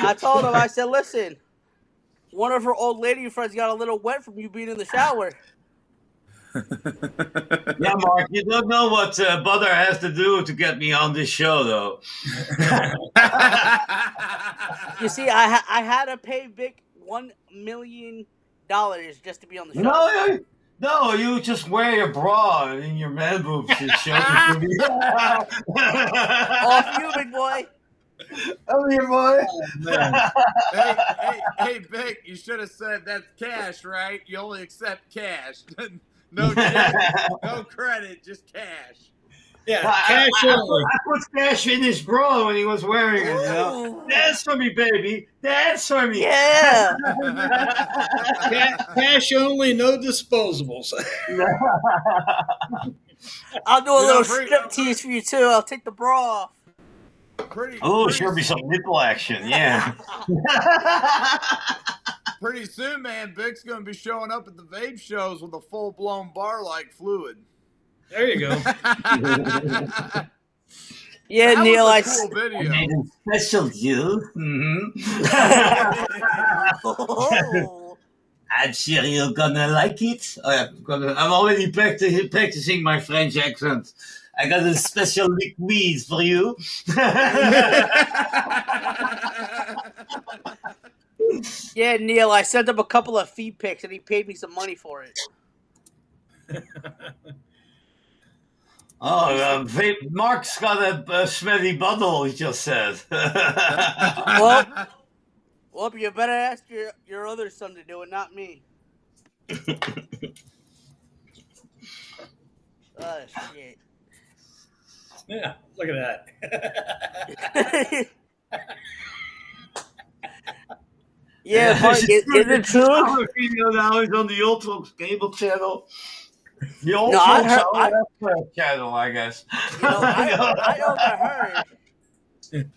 [SPEAKER 3] I told him, I said, listen, one of her old lady friends got a little wet from you being in the shower.
[SPEAKER 5] Yeah, Mark, you don't know what Butter has to do to get me on this show, though.
[SPEAKER 3] You see, I had to pay Vic $1 million just to be on the show.
[SPEAKER 5] No, you just wear your bra in your man boobs and show it to me.
[SPEAKER 3] Off you, big boy.
[SPEAKER 5] I'm here, boy.
[SPEAKER 4] hey, Vic, you should have said that's cash, right? You only accept cash. No check, no credit, just cash.
[SPEAKER 1] Yeah, cash only.
[SPEAKER 5] I put cash in his bra when he was wearing it. You know? Dance for me, baby. Dance for me.
[SPEAKER 3] Yeah.
[SPEAKER 1] Cash only, no disposables.
[SPEAKER 3] I'll do a little strip tease for you too. I'll take the bra off.
[SPEAKER 5] Sure be some nipple action. Yeah.
[SPEAKER 4] Pretty soon, man, Vic's going to be showing up at the vape shows with a full-blown bar-like fluid.
[SPEAKER 1] There you go.
[SPEAKER 3] Yeah,
[SPEAKER 4] that
[SPEAKER 3] Neil,
[SPEAKER 4] was a cool video.
[SPEAKER 5] I made a special deal.
[SPEAKER 3] Oh.
[SPEAKER 5] I'm sure you're gonna like it. I'm already practicing my French accent. I got a special liquid for you.
[SPEAKER 3] Yeah, Neil, I sent him a couple of feed pics and he paid me some money for it.
[SPEAKER 5] Mark's got a smelly bottle, he just said.
[SPEAKER 3] Well, you better ask your other son to do it, not me. Oh, shit.
[SPEAKER 1] Yeah, look at that.
[SPEAKER 3] Yeah, Mark, is it true?
[SPEAKER 5] Our video now is on the Ultrox cable channel. The Ultrox channel, I guess.
[SPEAKER 3] You know,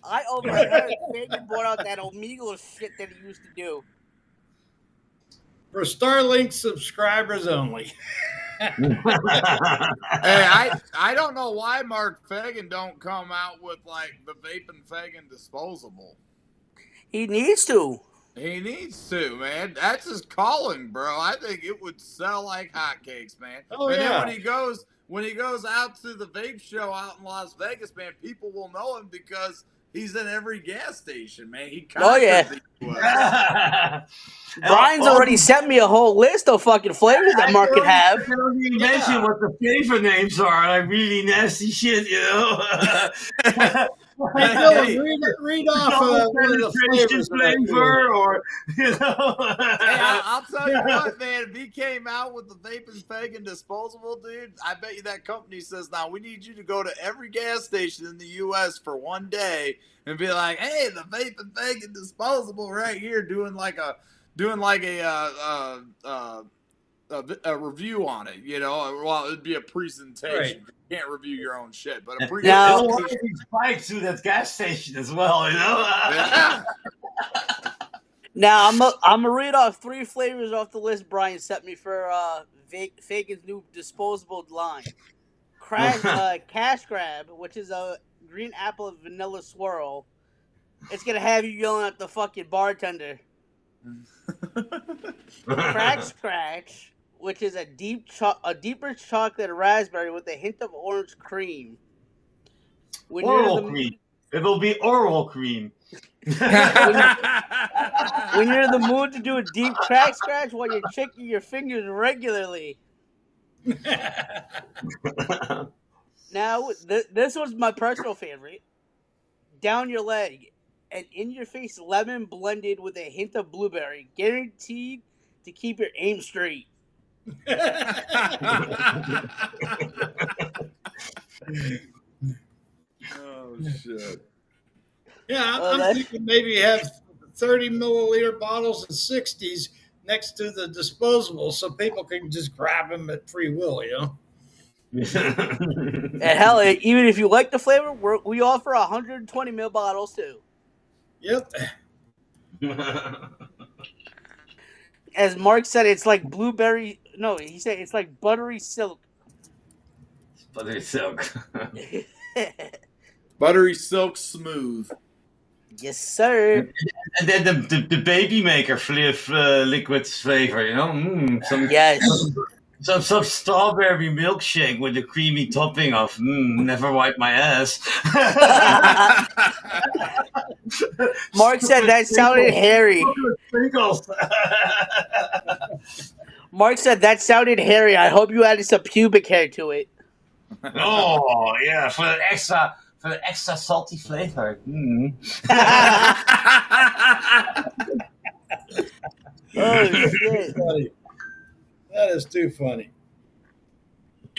[SPEAKER 3] I overheard Fagan brought out that Omegle shit that he used to do.
[SPEAKER 1] For Starlink subscribers only.
[SPEAKER 4] Hey, I don't know why Mark Fagan don't come out with like the Vaping Fagan disposable.
[SPEAKER 3] He needs to.
[SPEAKER 4] He needs to, man. That's his calling, bro. I think it would sell like hotcakes, man.
[SPEAKER 1] Oh,
[SPEAKER 4] and
[SPEAKER 1] yeah.
[SPEAKER 4] then when he goes out to the vape show out in Las Vegas, man, people will know him because he's in every gas station, man. He
[SPEAKER 3] Brian's already sent me a whole list of fucking flavors that Mark could have.
[SPEAKER 5] I don't even mention what the flavor names are. Like really nasty shit, you know.
[SPEAKER 1] Hey, read off one of the flavors
[SPEAKER 5] flavor, or you know.
[SPEAKER 4] Hey, I'll tell you what, man. If he came out with the Vaping Fagan disposable, dude, I bet you that company says, "Now we need you to go to every gas station in the U.S. for one day and be like, hey, the Vaping Fagan disposable right here, doing like a a review on it. You know, well, it'd be a presentation.
[SPEAKER 1] Right.
[SPEAKER 4] You can't review your own shit, but a
[SPEAKER 3] Now-
[SPEAKER 4] presentation.
[SPEAKER 5] They'll order these bikes to that gas station as well, you know?
[SPEAKER 4] Yeah.
[SPEAKER 3] Now I'm gonna read off 3 flavors off the list Brian sent me for Fagan's new disposable line. Cash Grab, which is a green apple and vanilla swirl. It's gonna have you yelling at the fucking bartender. Crack Scratch, which is a deeper chocolate raspberry with a hint of orange cream. When
[SPEAKER 5] Oral
[SPEAKER 3] you're in the,
[SPEAKER 5] cream. It will be oral cream.
[SPEAKER 3] when you're in the mood to do a deep crack scratch while you're checking your fingers regularly. Now, this was my personal favorite. Down your leg, an in-your-face lemon blended with a hint of blueberry, guaranteed to keep your aim straight.
[SPEAKER 4] Oh shit.
[SPEAKER 1] Yeah,
[SPEAKER 3] Oh,
[SPEAKER 1] I'm
[SPEAKER 3] that's-
[SPEAKER 1] thinking maybe have 30 milliliter bottles of 60s next to the disposable so people can just grab them at free will, you know?
[SPEAKER 3] And hell, even if you like the flavor, we offer 120 ml bottles too.
[SPEAKER 1] Yep.
[SPEAKER 3] As Mark said, it's like blueberry. No, he said it's like buttery silk.
[SPEAKER 5] Buttery silk.
[SPEAKER 4] Buttery silk smooth.
[SPEAKER 3] Yes, sir.
[SPEAKER 5] And then the baby maker liquid flavor, you know? Some
[SPEAKER 3] Yes.
[SPEAKER 5] Some strawberry milkshake with a creamy topping of never wipe my ass.
[SPEAKER 3] Mark said that sounded hairy.
[SPEAKER 5] Sprinkles.
[SPEAKER 3] Mark said that sounded hairy. I hope you added some pubic hair to it.
[SPEAKER 5] Oh yeah, for the extra salty flavor.
[SPEAKER 3] Oh shit,
[SPEAKER 1] Funny. That is too funny.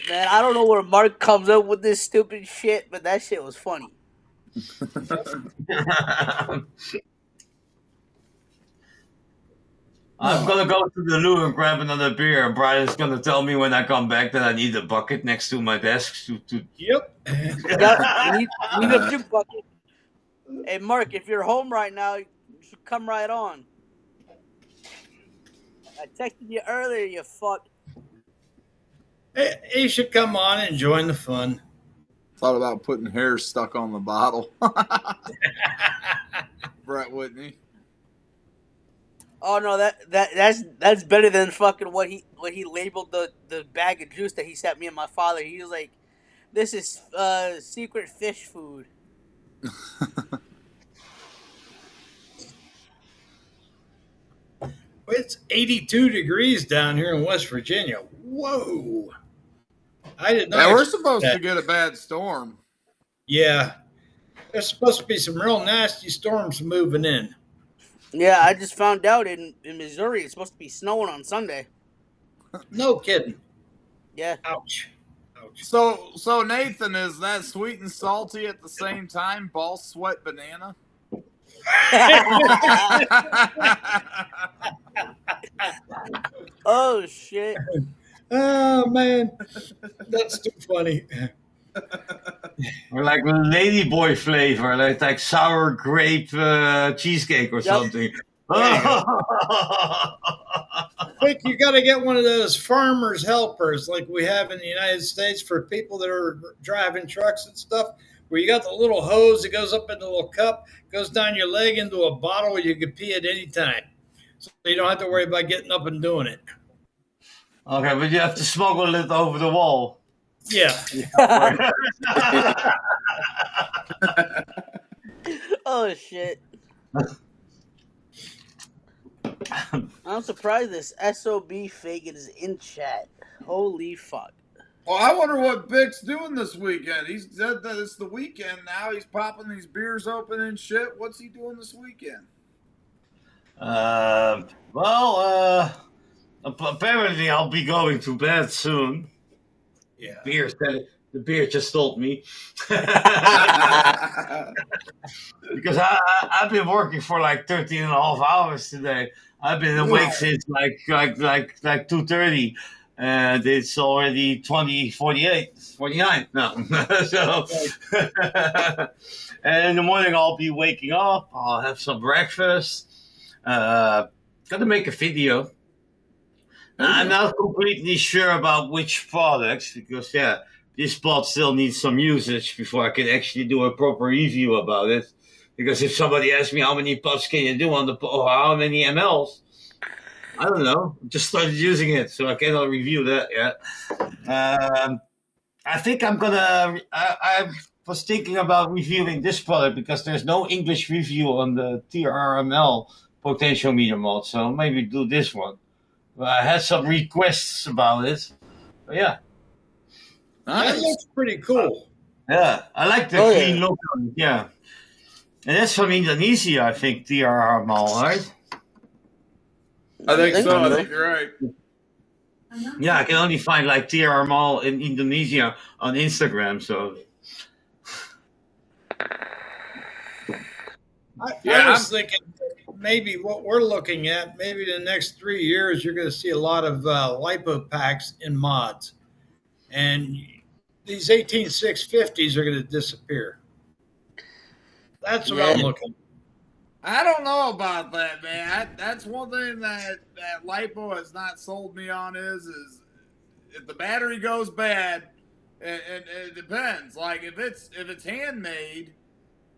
[SPEAKER 3] man! I don't know where Mark comes up with this stupid shit, but that shit was funny.
[SPEAKER 5] I'm gonna go to the loo and grab another beer. Brian's gonna tell me when I come back that I need a bucket next to my desk to
[SPEAKER 1] Yep.
[SPEAKER 3] Yeah, we need a puke bucket. Hey, Mark, if you're home right now, you should come right on. I texted you earlier, you fuck.
[SPEAKER 1] Hey, you should come on and join the fun.
[SPEAKER 4] Thought about putting hair stuck on the bottle. Brett Whitney.
[SPEAKER 3] Oh no, that's better than fucking what he labeled the bag of juice that he sent me and my father. He was like, "This is secret fish food."
[SPEAKER 1] It's 82 degrees down here in West Virginia. Whoa. I did not.
[SPEAKER 4] Yeah, we're
[SPEAKER 1] expect
[SPEAKER 4] supposed
[SPEAKER 1] that.
[SPEAKER 4] to get a bad storm.
[SPEAKER 1] Yeah. There's supposed to be some real nasty storms moving in.
[SPEAKER 3] Yeah, I just found out in Missouri it's supposed to be snowing on Sunday.
[SPEAKER 1] No kidding.
[SPEAKER 3] Yeah.
[SPEAKER 1] Ouch. Ouch.
[SPEAKER 4] So Nathan, is that sweet and salty at the same time? Ball sweat banana.
[SPEAKER 3] Oh shit.
[SPEAKER 1] Oh, man. That's too funny.
[SPEAKER 5] or like ladyboy flavor, like sour grape cheesecake or something.
[SPEAKER 1] Quick, you got to get one of those farmers helpers like we have in the United States for people that are driving trucks and stuff, where you got the little hose that goes up in the little cup, goes down your leg into a bottle where you can pee at any time. So you don't have to worry about getting up and doing it.
[SPEAKER 5] Okay, but you have to smuggle it over the wall.
[SPEAKER 1] Yeah.
[SPEAKER 3] Oh shit. I'm surprised this SOB Fagan is in chat. Holy fuck.
[SPEAKER 4] Well, I wonder what Bic's doing this weekend. He said that it's the weekend now. He's popping these beers open and shit. What's he doing this weekend?
[SPEAKER 5] Apparently I'll be going to bed soon.
[SPEAKER 1] Yeah.
[SPEAKER 5] Beer's The beer just told me. Because I've been working for like 13 and a half hours today. I've been awake since like 2:30. And it's already 49 now. So, and in the morning I'll be waking up. I'll have some breakfast. Gotta make a video. I'm not completely sure about which products because this pod still needs some usage before I can actually do a proper review about it. Because if somebody asks me how many puffs can you do on the or how many mLs, I don't know. Just started using it, so I cannot review that yet. I think I'm gonna. I was thinking about reviewing this product because there's no English review on the TRML potentiometer mod, so maybe do this one. I had some requests about it, but yeah.
[SPEAKER 1] That looks pretty cool.
[SPEAKER 5] Yeah, I like the clean look on it, yeah. And that's from Indonesia, I think, TRML, right?
[SPEAKER 4] I think so. I think you're right.
[SPEAKER 5] Yeah, I can only find like TRML in Indonesia on Instagram, so.
[SPEAKER 1] I was thinking maybe what we're looking at, maybe the next 3 years, you're going to see a lot of lipo packs in mods. And these 18650s are going to disappear. That's what I'm looking.
[SPEAKER 4] I don't know about that, man. That's one thing that LiPo has not sold me on is if the battery goes bad, and it depends. Like if it's handmade,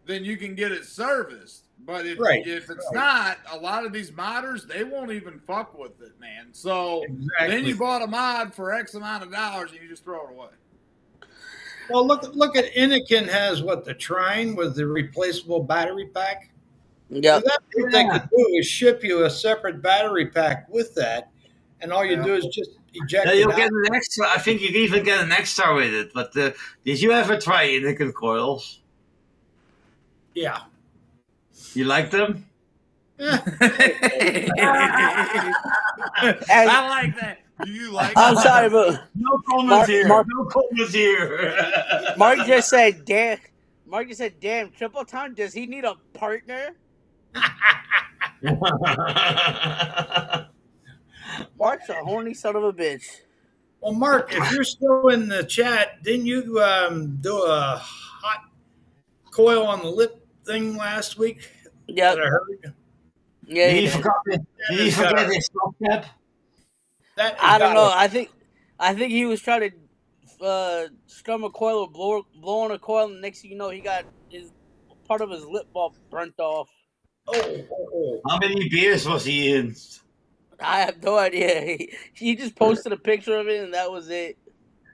[SPEAKER 4] then you can get it serviced. But if it's not, a lot of these modders, they won't even fuck with it, man. So then you bought a mod for X amount of dollars and you just throw it away.
[SPEAKER 1] Well, look at Inikin has the Trine with the replaceable battery pack.
[SPEAKER 3] Yeah.
[SPEAKER 1] So that's what they could do is ship you a separate battery pack with that, and all you do is just eject it.
[SPEAKER 5] You'll
[SPEAKER 1] out.
[SPEAKER 5] get an extra. I think you can even get an extra with it. But did you ever try Inikin coils?
[SPEAKER 1] Yeah.
[SPEAKER 5] You like them?
[SPEAKER 4] I like that. Do you like
[SPEAKER 3] I'm sorry, but
[SPEAKER 5] no comments here. No comments here.
[SPEAKER 3] Mark just said, "Damn." Mark just said, "Damn, Triple Time. Does he need a partner?" Mark's a horny son of a bitch.
[SPEAKER 1] Well, Mark, if you're still in the chat, didn't you do a hot coil on the lip thing last week?
[SPEAKER 3] Yeah,
[SPEAKER 1] I heard.
[SPEAKER 3] Yeah,
[SPEAKER 5] Did he forget his stop cap?
[SPEAKER 3] I don't know. I think he was trying to strum a coil or blow on a coil, and next thing you know, he got part of his lip bulb burnt off.
[SPEAKER 1] Oh.
[SPEAKER 5] How many beers was he in?
[SPEAKER 3] I have no idea. He just posted a picture of it, and that was it.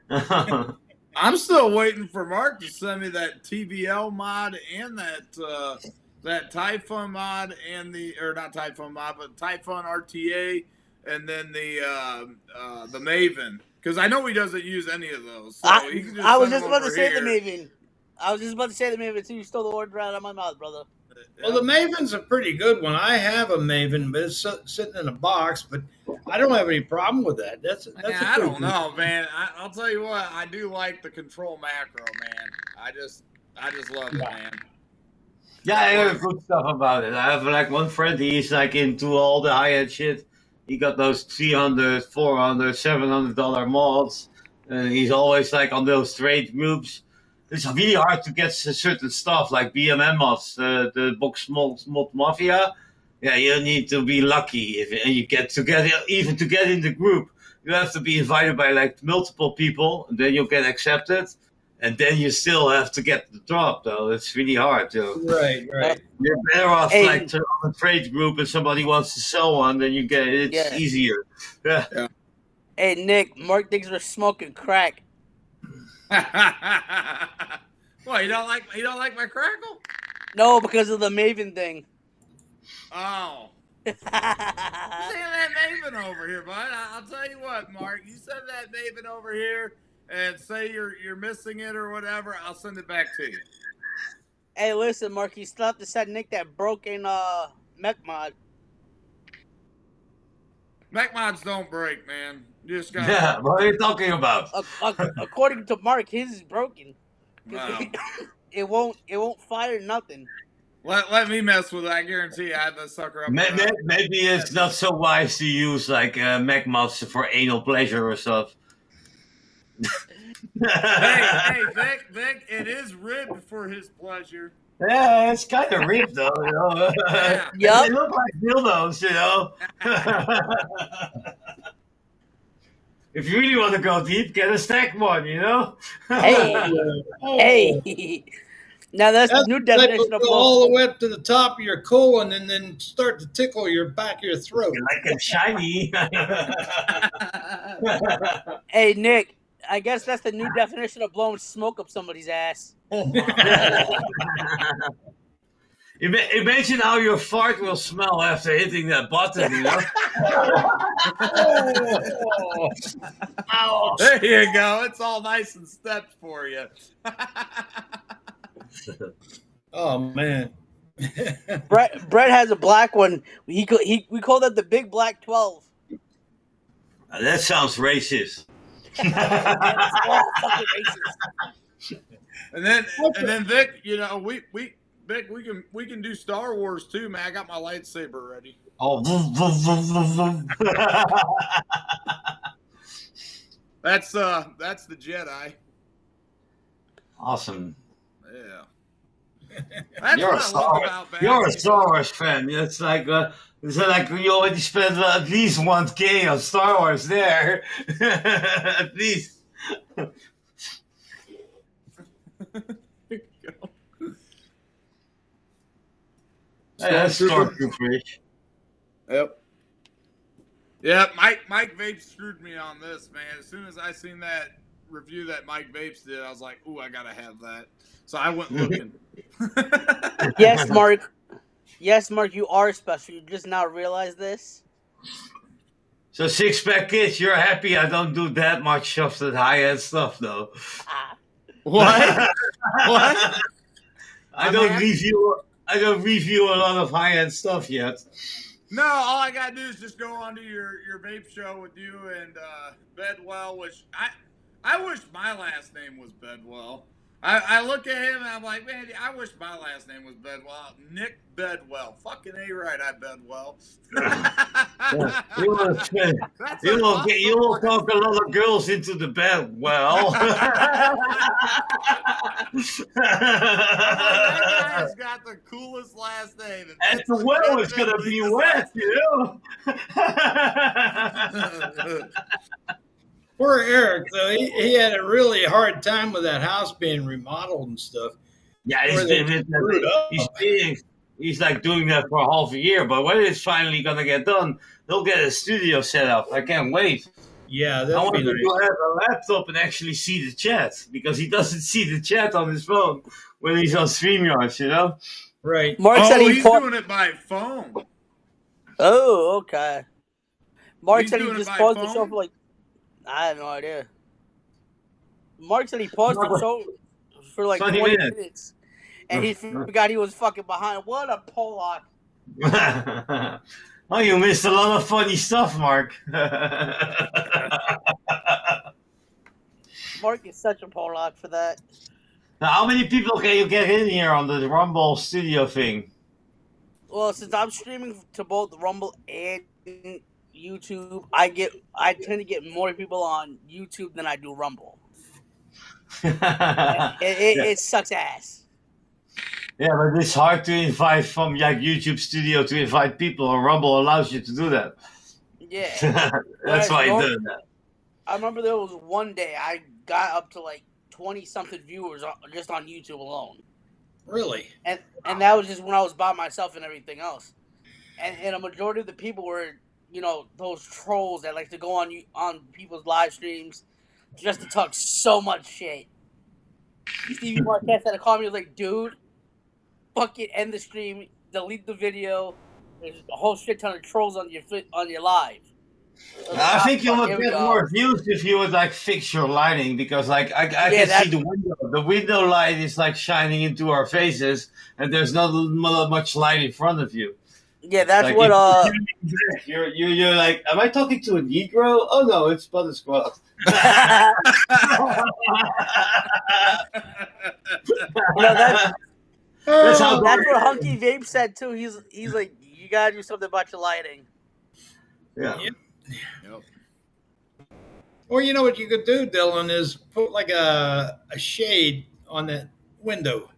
[SPEAKER 4] I'm still waiting for Mark to send me that TVL mod and that Typhon mod and not Typhon mod, but Typhon RTA, and then the Maven, because I know he doesn't use any of those. So
[SPEAKER 3] I was just about to say the Maven. I was just about to say the Maven too. You stole the word right out of my mouth, brother.
[SPEAKER 1] Well, the Maven's a pretty good one. I have a Maven, but it's sitting in a box. But I don't have any problem with that.
[SPEAKER 4] I don't know, man. I'll tell you what. I do like the control macro, man. I just love it, man.
[SPEAKER 5] Yeah, I heard good stuff about it. I have like one friend. He's like into all the high end shit. He got those $300, $400, $700 mods, and he's always like on those trade groups. It's really hard to get certain stuff like BMM mods, the Box Mod Mafia. Yeah, you need to be lucky and you get to get in the group. You have to be invited by like multiple people, and then you'll get accepted, and then you still have to get the drop. Though it's really hard.
[SPEAKER 1] Right.
[SPEAKER 5] You're better off like on a trade group, and somebody wants to sell one, then you get it. It's easier. Yeah.
[SPEAKER 3] Hey Nick, Mark thinks we're smoking crack.
[SPEAKER 4] What, you don't like my crackle?
[SPEAKER 3] No, because of the Maven thing.
[SPEAKER 4] Oh. Send that Maven over here, bud. I'll tell you what, Mark. You send that Maven over here and say you're missing it or whatever. I'll send it back to you.
[SPEAKER 3] Hey, listen, Mark. You still have to send Nick that broken mech mod.
[SPEAKER 4] Mech mods don't break, man. You just got.
[SPEAKER 5] Yeah, what are you talking about?
[SPEAKER 3] According to Mark, his is broken.
[SPEAKER 4] Wow.
[SPEAKER 3] It won't fire nothing.
[SPEAKER 4] Let me mess with it. I guarantee you I had that sucker up.
[SPEAKER 5] Maybe it's not so wise to use like Mac mods for anal pleasure or stuff.
[SPEAKER 4] hey, Vic, it is ribbed for his pleasure.
[SPEAKER 5] Yeah, it's kind of ripped though, you know.
[SPEAKER 3] Yup.
[SPEAKER 5] They look like dildos, you know. If you really want to go deep, get a stack one, you know.
[SPEAKER 3] Hey,
[SPEAKER 1] Oh,
[SPEAKER 3] hey. Now that's the new
[SPEAKER 1] That
[SPEAKER 3] definition
[SPEAKER 1] will
[SPEAKER 3] of
[SPEAKER 1] go
[SPEAKER 3] blow.
[SPEAKER 1] all the way up to the top of your colon and then start to tickle your back of your throat.
[SPEAKER 5] Like it's shiny.
[SPEAKER 3] Hey, Nick. I guess that's the new definition of blowing smoke up somebody's ass.
[SPEAKER 5] Imagine how your fart will smell after hitting that button, you know. Ow.
[SPEAKER 4] There you go. It's all nice and stepped for you.
[SPEAKER 1] Oh man.
[SPEAKER 3] Brett has a black one. We call that the Big Black 12.
[SPEAKER 5] That sounds racist.
[SPEAKER 3] That's all fucking racist.
[SPEAKER 4] And then Vic, you know, Vic, we can do Star Wars too, man. I got my lightsaber ready.
[SPEAKER 5] Oh.
[SPEAKER 4] That's the Jedi.
[SPEAKER 5] Awesome.
[SPEAKER 4] Yeah. That's
[SPEAKER 5] You're a
[SPEAKER 4] what I
[SPEAKER 5] Star
[SPEAKER 4] love
[SPEAKER 5] Wars.
[SPEAKER 4] about Batman.
[SPEAKER 5] You're a Star Wars fan. It's like you already spent at least $1,000 on Star Wars there. At least. That's Stormtroopers.
[SPEAKER 4] Yep. Mike Vapes screwed me on this, man. As soon as I seen that review that Mike Vapes did, I was like, ooh, I gotta have that. So I went looking.
[SPEAKER 3] Yes, Mark. Yes, Mark, you are special. You just now realize this.
[SPEAKER 5] So Six Pack Kids, you're happy I don't do that much of that high-end stuff, though.
[SPEAKER 4] What? What?
[SPEAKER 5] I don't review a lot of high-end stuff yet.
[SPEAKER 4] No, all I gotta do is just go onto your vape show with you and Bedwell, which I wish my last name was Bedwell. I look at him and I'm like, man, I wish my last name was Bedwell. Nick Bedwell. Fucking A-right, I Bedwell.
[SPEAKER 5] You will talk a lot of girls into the bed. Well,
[SPEAKER 4] that guy's got the coolest last name.
[SPEAKER 5] and the well is gonna be wet, you know.
[SPEAKER 1] Poor Eric, though, he had a really hard time with that house being remodeled and stuff.
[SPEAKER 5] Yeah, he's like doing that for half a year, but when it's finally gonna get done, they'll get a studio set up. I can't wait.
[SPEAKER 1] Yeah,
[SPEAKER 5] I
[SPEAKER 1] that'd
[SPEAKER 5] want
[SPEAKER 1] be
[SPEAKER 5] him
[SPEAKER 1] nice.
[SPEAKER 5] to have a laptop and actually see the chat, because he doesn't see the chat on his phone when he's on StreamYard, you know?
[SPEAKER 1] Right.
[SPEAKER 3] Mark said
[SPEAKER 4] he's doing it by phone.
[SPEAKER 3] Oh, okay. Mark
[SPEAKER 4] He's
[SPEAKER 3] said he
[SPEAKER 4] doing it
[SPEAKER 3] just
[SPEAKER 4] by
[SPEAKER 3] paused the
[SPEAKER 4] phone?
[SPEAKER 3] show for like. I have no idea. Mark said he paused the show for like
[SPEAKER 5] 20
[SPEAKER 3] 20
[SPEAKER 5] minutes.
[SPEAKER 3] minutes. And he forgot he was fucking behind. What a Pollock.
[SPEAKER 5] Oh, you missed a lot of funny stuff, Mark.
[SPEAKER 3] Mark is such a Pollock for that.
[SPEAKER 5] Now, how many people can you get in here on the Rumble Studio thing?
[SPEAKER 3] Well, since I'm streaming to both Rumble and YouTube, I tend to get more people on YouTube than I do Rumble. It sucks ass.
[SPEAKER 5] Yeah, but it's hard to invite from like YouTube Studio to invite people, and Rumble allows you to do that.
[SPEAKER 3] Yeah.
[SPEAKER 5] That's why he did that.
[SPEAKER 3] I remember there was one day I got up to like 20-something viewers just on YouTube alone.
[SPEAKER 1] Really?
[SPEAKER 3] And that was just when I was by myself and everything else. And a majority of the people were, you know, those trolls that like to go on people's live streams just to talk so much shit. Stevie Marquez had a comment, he was like, dude, fucking end the stream, delete the video. There's a whole shit ton of trolls on your live.
[SPEAKER 5] I think you would
[SPEAKER 3] Here we
[SPEAKER 5] get
[SPEAKER 3] go.
[SPEAKER 5] more views if you would like fix your lighting, because like I can see the window. The window light is like shining into our faces, and there's not much light in front of you.
[SPEAKER 3] Yeah, that's
[SPEAKER 5] Like,
[SPEAKER 3] what.
[SPEAKER 5] you're like, am I talking to a Negro? Oh no, it's Butter Squad.
[SPEAKER 3] You know
[SPEAKER 5] That's how
[SPEAKER 1] Oh,
[SPEAKER 3] that's what Hunky Vape said too. He's like, you gotta do something about your lighting.
[SPEAKER 5] Yeah.
[SPEAKER 1] Yep.
[SPEAKER 4] Yep.
[SPEAKER 1] or you know what you could do, Dylan, is put like a shade on that window,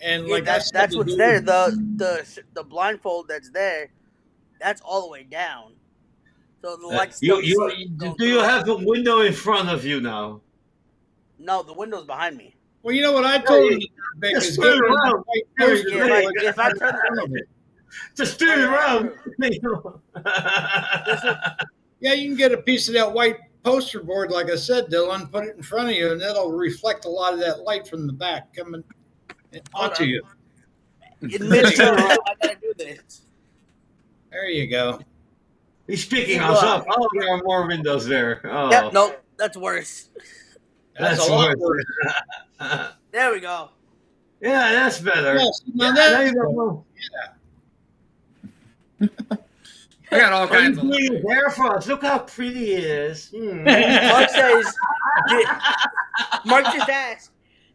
[SPEAKER 1] and
[SPEAKER 3] Yeah,
[SPEAKER 1] like I said,
[SPEAKER 3] that's
[SPEAKER 1] to
[SPEAKER 3] what's
[SPEAKER 1] do-
[SPEAKER 3] there. The blindfold that's there, that's all the way down. So the lights.
[SPEAKER 5] You,
[SPEAKER 3] still
[SPEAKER 5] you,
[SPEAKER 3] see going
[SPEAKER 5] do you
[SPEAKER 3] through.
[SPEAKER 5] have a window in front of you now?
[SPEAKER 3] No, the window's behind me.
[SPEAKER 1] Well, you know what I told him to do, Vic,
[SPEAKER 5] Just
[SPEAKER 1] is
[SPEAKER 5] turn
[SPEAKER 1] get rid of the
[SPEAKER 5] around.
[SPEAKER 1] white
[SPEAKER 5] There
[SPEAKER 1] poster
[SPEAKER 5] you
[SPEAKER 3] Yeah,
[SPEAKER 5] go.
[SPEAKER 1] board
[SPEAKER 3] if I turn
[SPEAKER 1] in front of it.
[SPEAKER 5] Just turn
[SPEAKER 3] Oh, yeah,
[SPEAKER 5] around.
[SPEAKER 1] Yeah, you can get a piece of that white poster board, like I said, Dylan, put it in front of you, and that'll reflect a lot of that light from the back coming onto you.
[SPEAKER 3] in mid-show, I gotta do this.
[SPEAKER 1] There you go.
[SPEAKER 5] He's picking us up. Oh, there are more windows there. Oh,
[SPEAKER 3] Yep, nope, that's worse.
[SPEAKER 1] That's a lot worse.
[SPEAKER 3] There we go.
[SPEAKER 5] Yeah, that's better.
[SPEAKER 1] Yes, now
[SPEAKER 5] Yeah,
[SPEAKER 1] that's
[SPEAKER 5] now you got more.
[SPEAKER 4] I got all
[SPEAKER 5] Oh, he's
[SPEAKER 4] kinds of.
[SPEAKER 5] doing his hair for us. Look how pretty he is.
[SPEAKER 3] Mark says, Mark just asked,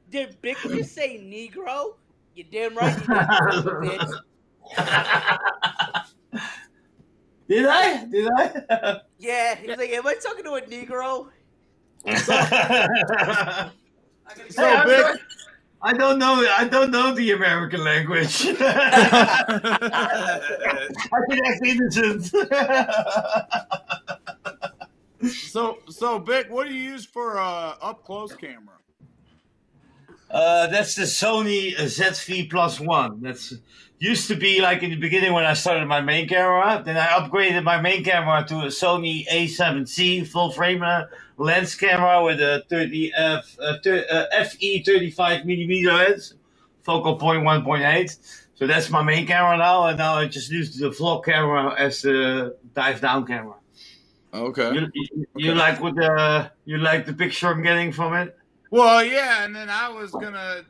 [SPEAKER 3] did Bick just say Negro? You damn right you did, bitch.
[SPEAKER 5] Did I?
[SPEAKER 3] Yeah, he's like, am I talking to a Negro?
[SPEAKER 4] So
[SPEAKER 5] Hey,
[SPEAKER 4] big.
[SPEAKER 5] I don't know the American language. I can act innocent.
[SPEAKER 4] So Vic, what do you use for up close camera?
[SPEAKER 5] That's the Sony ZV Plus One. That's used to be like in the beginning when I started my main camera. Then I upgraded my main camera to a Sony A7C full frame lens camera with a FE 35 millimeter lens, focal point 1.8. So that's my main camera now, and now I just use the vlog camera as the dive down camera.
[SPEAKER 4] Okay.
[SPEAKER 5] You like you like the picture I'm getting from it?
[SPEAKER 4] Well, yeah, and then I was gonna,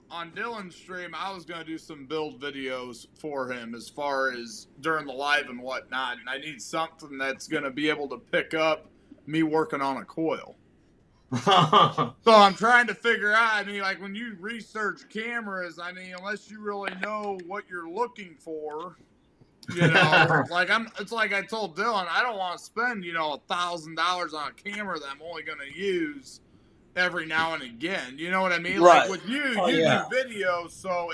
[SPEAKER 4] on Dylan's stream, I was gonna do some build videos for him as far as during the live and whatnot. And I need something that's gonna be able to pick up me working on a coil. So I'm trying to figure out. I mean, like when you research cameras, I mean, unless you really know what you're looking for, like it's like I told Dylan, I don't want to spend $1,000 on a camera that I'm only going to use every now and again. You know what I mean?
[SPEAKER 3] Right.
[SPEAKER 4] Like with you,
[SPEAKER 1] Oh,
[SPEAKER 4] you
[SPEAKER 1] yeah.
[SPEAKER 4] do videos, so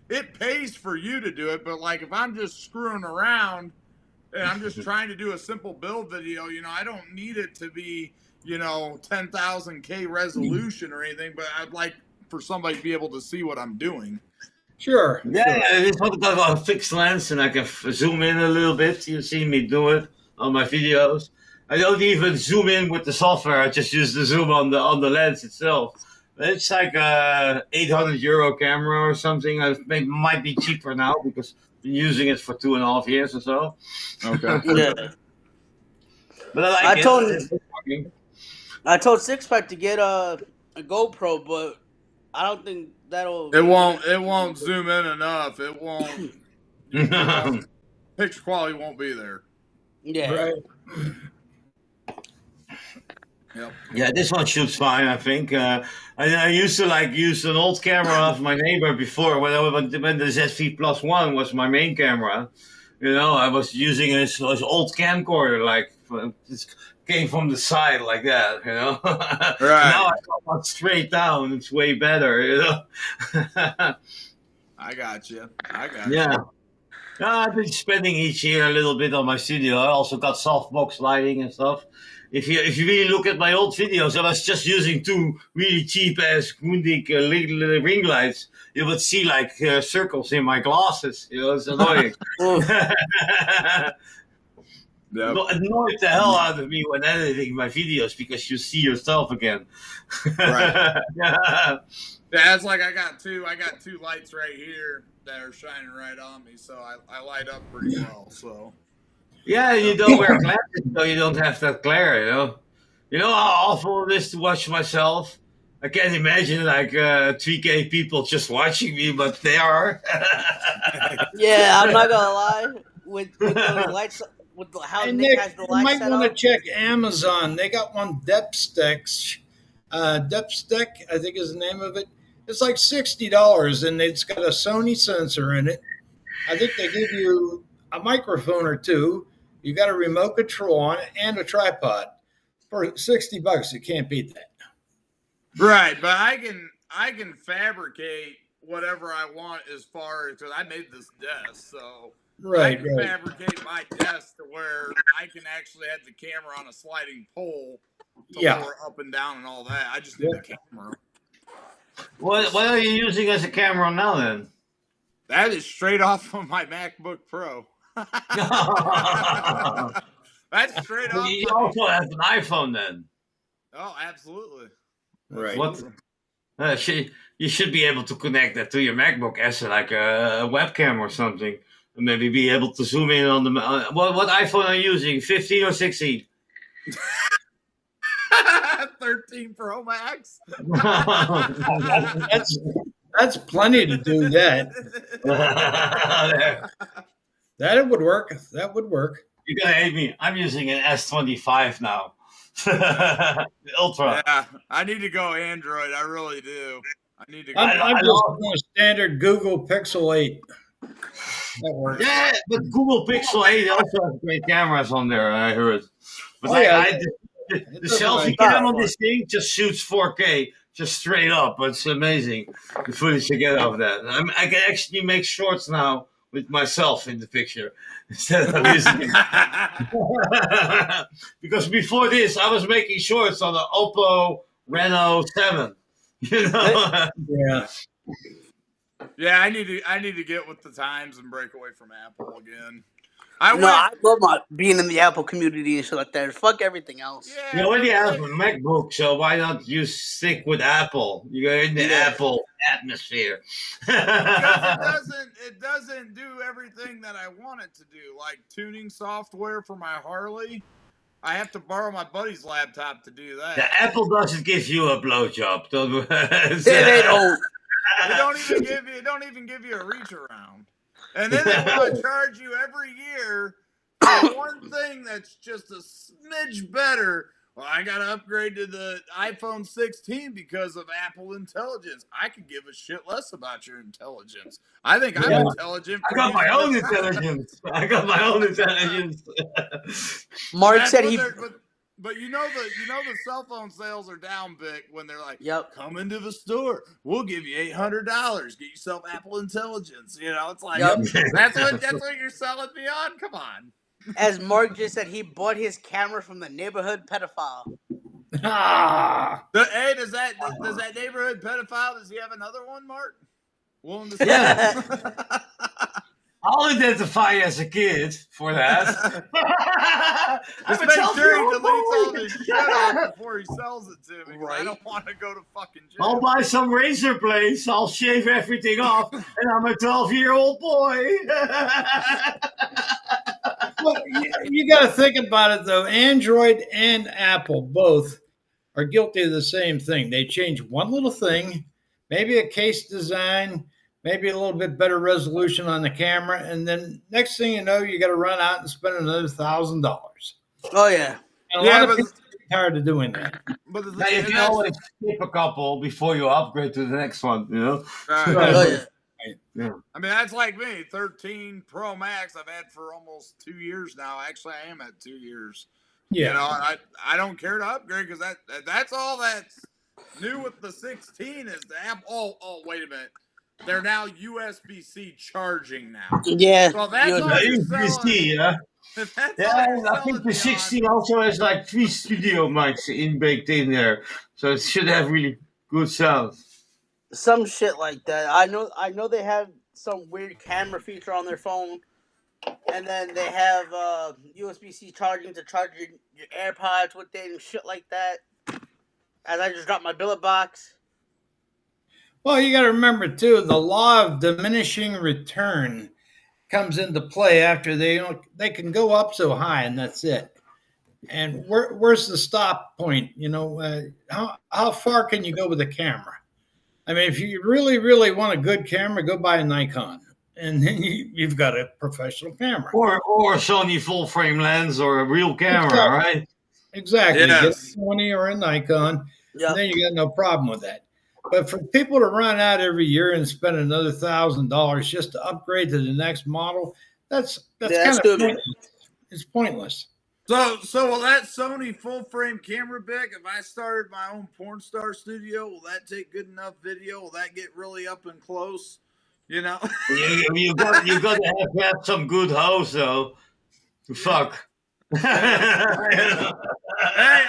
[SPEAKER 4] it pays for you to do it. But like if I'm just screwing around and I'm just trying to do a simple build video, I don't need it to be 10,000K resolution or anything. But I'd like for somebody to be able to see what I'm doing.
[SPEAKER 1] Sure.
[SPEAKER 5] Yeah, this one got a fixed lens and I can zoom in a little bit. You see me do it on my videos. I don't even zoom in with the software. I just use the zoom on the lens itself. It's like a €800 camera or something. It might be cheaper now because I've been using it for 2.5 years or so.
[SPEAKER 4] Okay.
[SPEAKER 3] Yeah.
[SPEAKER 5] But I like
[SPEAKER 3] I
[SPEAKER 5] it.
[SPEAKER 3] told-
[SPEAKER 5] It's working.
[SPEAKER 3] I told Sixpack to get a GoPro, but I don't think that'll.
[SPEAKER 4] It won't zoom in enough. It won't. Picture quality won't be there.
[SPEAKER 3] Yeah.
[SPEAKER 1] Right.
[SPEAKER 4] Yep.
[SPEAKER 5] Yeah, this one shoots fine, I think. I used to use an old camera of my neighbor before when the ZV Plus One was my main camera. I was using his old camcorder, it came from the side like that. Right. Now I got straight down. It's way better.
[SPEAKER 4] I got you.
[SPEAKER 5] Yeah. I've been spending each year a little bit on my studio. I also got softbox lighting and stuff. If you really look at my old videos, I was just using 2 really cheap ass Grundig ring lights. You would see circles in my glasses. It's annoying.
[SPEAKER 4] Yep.
[SPEAKER 5] Annoyed the hell out of me when editing my videos because you see yourself again.
[SPEAKER 4] Right.
[SPEAKER 5] Yeah.
[SPEAKER 4] Yeah, it's like I got two lights right here that are shining right on me, so I light up pretty well. So
[SPEAKER 5] Yeah, you don't wear glasses, so you don't have that glare. You know how awful it is to watch myself. I can't imagine like 3K people just watching me, but they are.
[SPEAKER 3] Yeah, I'm not gonna lie. With those lights, how
[SPEAKER 1] Hey,
[SPEAKER 3] Nick
[SPEAKER 1] Nick,
[SPEAKER 3] has the
[SPEAKER 1] you
[SPEAKER 3] lights
[SPEAKER 1] might
[SPEAKER 3] set
[SPEAKER 1] want to
[SPEAKER 3] up.
[SPEAKER 1] check Amazon. They got one Depstick. Depstick, I think is the name of it. It's like $60, and it's got a Sony sensor in it. I think they give you a microphone or two. You got a remote control on it and a tripod for $60. You can't beat that.
[SPEAKER 4] Right, but I can fabricate whatever I want as far as because I made this desk, so I
[SPEAKER 1] Right,
[SPEAKER 4] can
[SPEAKER 1] right.
[SPEAKER 4] fabricate my desk to where I can actually have the camera on a sliding pole to
[SPEAKER 1] Yeah.
[SPEAKER 4] lower up and down and all that. I just need
[SPEAKER 1] Yeah.
[SPEAKER 4] the camera.
[SPEAKER 5] What are you using as a camera now then?
[SPEAKER 4] That is straight off of my MacBook Pro. That's straight off.
[SPEAKER 5] You also have an iPhone then.
[SPEAKER 4] Oh, absolutely.
[SPEAKER 1] Right.
[SPEAKER 5] What? You should be able to connect that to your MacBook as like a webcam or something, and maybe be able to zoom in on the. What iPhone are you using? 15 or 16?
[SPEAKER 4] 13 Pro Max.
[SPEAKER 1] That's plenty to do that. That would work. That would work.
[SPEAKER 5] You're gonna hate me. I'm using an S25 now. The Ultra.
[SPEAKER 4] Yeah, I need to go Android. I really do. I need to go.
[SPEAKER 1] I'm
[SPEAKER 5] I
[SPEAKER 1] just
[SPEAKER 5] love-
[SPEAKER 1] going standard Google Pixel 8. That works.
[SPEAKER 5] Yeah, but Google Pixel 8 also has great cameras on there. I heard. But
[SPEAKER 1] Oh,
[SPEAKER 5] like,
[SPEAKER 1] yeah.
[SPEAKER 5] the selfie cam on this thing just shoots 4K, just straight up. It's amazing the footage you get of that. I can actually make shorts now with myself in the picture instead of using it. Because before this, I was making shorts on the Oppo Reno 7. You know.
[SPEAKER 1] Yeah.
[SPEAKER 4] Yeah, I need to get with the times and break away from Apple again. I
[SPEAKER 3] No, I love being in the Apple community and shit like that. Fuck everything else.
[SPEAKER 5] You already have a MacBook, so why not you stick with Apple? You're in the Apple atmosphere.
[SPEAKER 4] because it doesn't do everything that I want it to do. Like tuning software for my Harley, I have to borrow my buddy's laptop to do that.
[SPEAKER 5] The Apple doesn't give you a blowjob.
[SPEAKER 3] They don't.
[SPEAKER 4] It don't even give you a reach around. And then they want to charge you every year for one thing that's just a smidge better. Well, I got to upgrade to the iPhone 16 because of Apple Intelligence. I could give a shit less about your intelligence. I think I'm intelligent.
[SPEAKER 5] I got my own intelligence.
[SPEAKER 3] Mark said he.
[SPEAKER 4] But you know the cell phone sales are down big when they're like,
[SPEAKER 3] Yep.
[SPEAKER 4] come into the store, we'll give you $800, get yourself Apple Intelligence. You know, it's like
[SPEAKER 3] Yep.
[SPEAKER 4] that's what you're selling me on. Come on.
[SPEAKER 3] As Mark just said, he bought his camera from the neighborhood pedophile.
[SPEAKER 1] Ah.
[SPEAKER 4] Hey, does that neighborhood pedophile? Does he have another one, Mark? Willing to say?
[SPEAKER 5] I'll identify as a kid for that.
[SPEAKER 4] Just make sure he deletes all this shit off before he sells it to me. Right. I don't want to go to fucking jail.
[SPEAKER 5] I'll buy some razor blades. I'll shave everything off, and I'm a 12-year-old boy.
[SPEAKER 1] Well, you got to think about it, though. Android and Apple both are guilty of the same thing. They change one little thing, maybe a case design, maybe a little bit better resolution on the camera, and then next thing you know, you got to run out and spend another $1,000.
[SPEAKER 3] Oh yeah.
[SPEAKER 1] And a lot of people are tired of doing that.
[SPEAKER 4] But
[SPEAKER 5] Now you can always skip a couple before you upgrade to the next one. You know.
[SPEAKER 3] Oh yeah.
[SPEAKER 5] Yeah.
[SPEAKER 4] I mean, that's like me. 13 Pro Max I've had for almost 2 years now. Actually, I am at 2 years.
[SPEAKER 1] Yeah.
[SPEAKER 4] You know, I don't care to upgrade because that's all that's new with the 16 is the app. Oh, wait a minute. They're now USB-C charging now.
[SPEAKER 3] Yeah.
[SPEAKER 4] So that's all you're selling.
[SPEAKER 5] USB-C, yeah.
[SPEAKER 4] If that's all
[SPEAKER 5] Yeah,
[SPEAKER 4] you're
[SPEAKER 5] I think
[SPEAKER 4] selling
[SPEAKER 5] the
[SPEAKER 4] me
[SPEAKER 5] 16 also has like 3 studio mics baked in there, so it should have really good sound.
[SPEAKER 3] Some shit like that. I know they have some weird camera feature on their phone, and then they have USB-C charging to charge your AirPods with it and shit like that. As I just dropped my billet box.
[SPEAKER 1] Well, you got to remember, too, the law of diminishing return comes into play after they can go up so high, and that's it. And where's the stop point? You know, how far can you go with a camera? I mean, if you really want a good camera, go buy a Nikon, and then you've got a professional camera.
[SPEAKER 5] Or a Sony full frame lens or a real camera, right?
[SPEAKER 1] Exactly.
[SPEAKER 4] Yes.
[SPEAKER 1] Get a Sony or a Nikon,
[SPEAKER 3] Yeah.
[SPEAKER 1] and then you got no problem with that. But for people to run out every year and spend another $1,000 just to upgrade to the next model, that's
[SPEAKER 3] Yeah,
[SPEAKER 1] kind
[SPEAKER 3] that's
[SPEAKER 1] of
[SPEAKER 3] stupid.
[SPEAKER 1] pointless. It's pointless.
[SPEAKER 4] So will that Sony full frame camera, Bick, if I started my own porn star studio, will that take good enough video? Will that get really up and close? You know?
[SPEAKER 5] You got to have some good hoes though. Fuck.
[SPEAKER 4] Hey,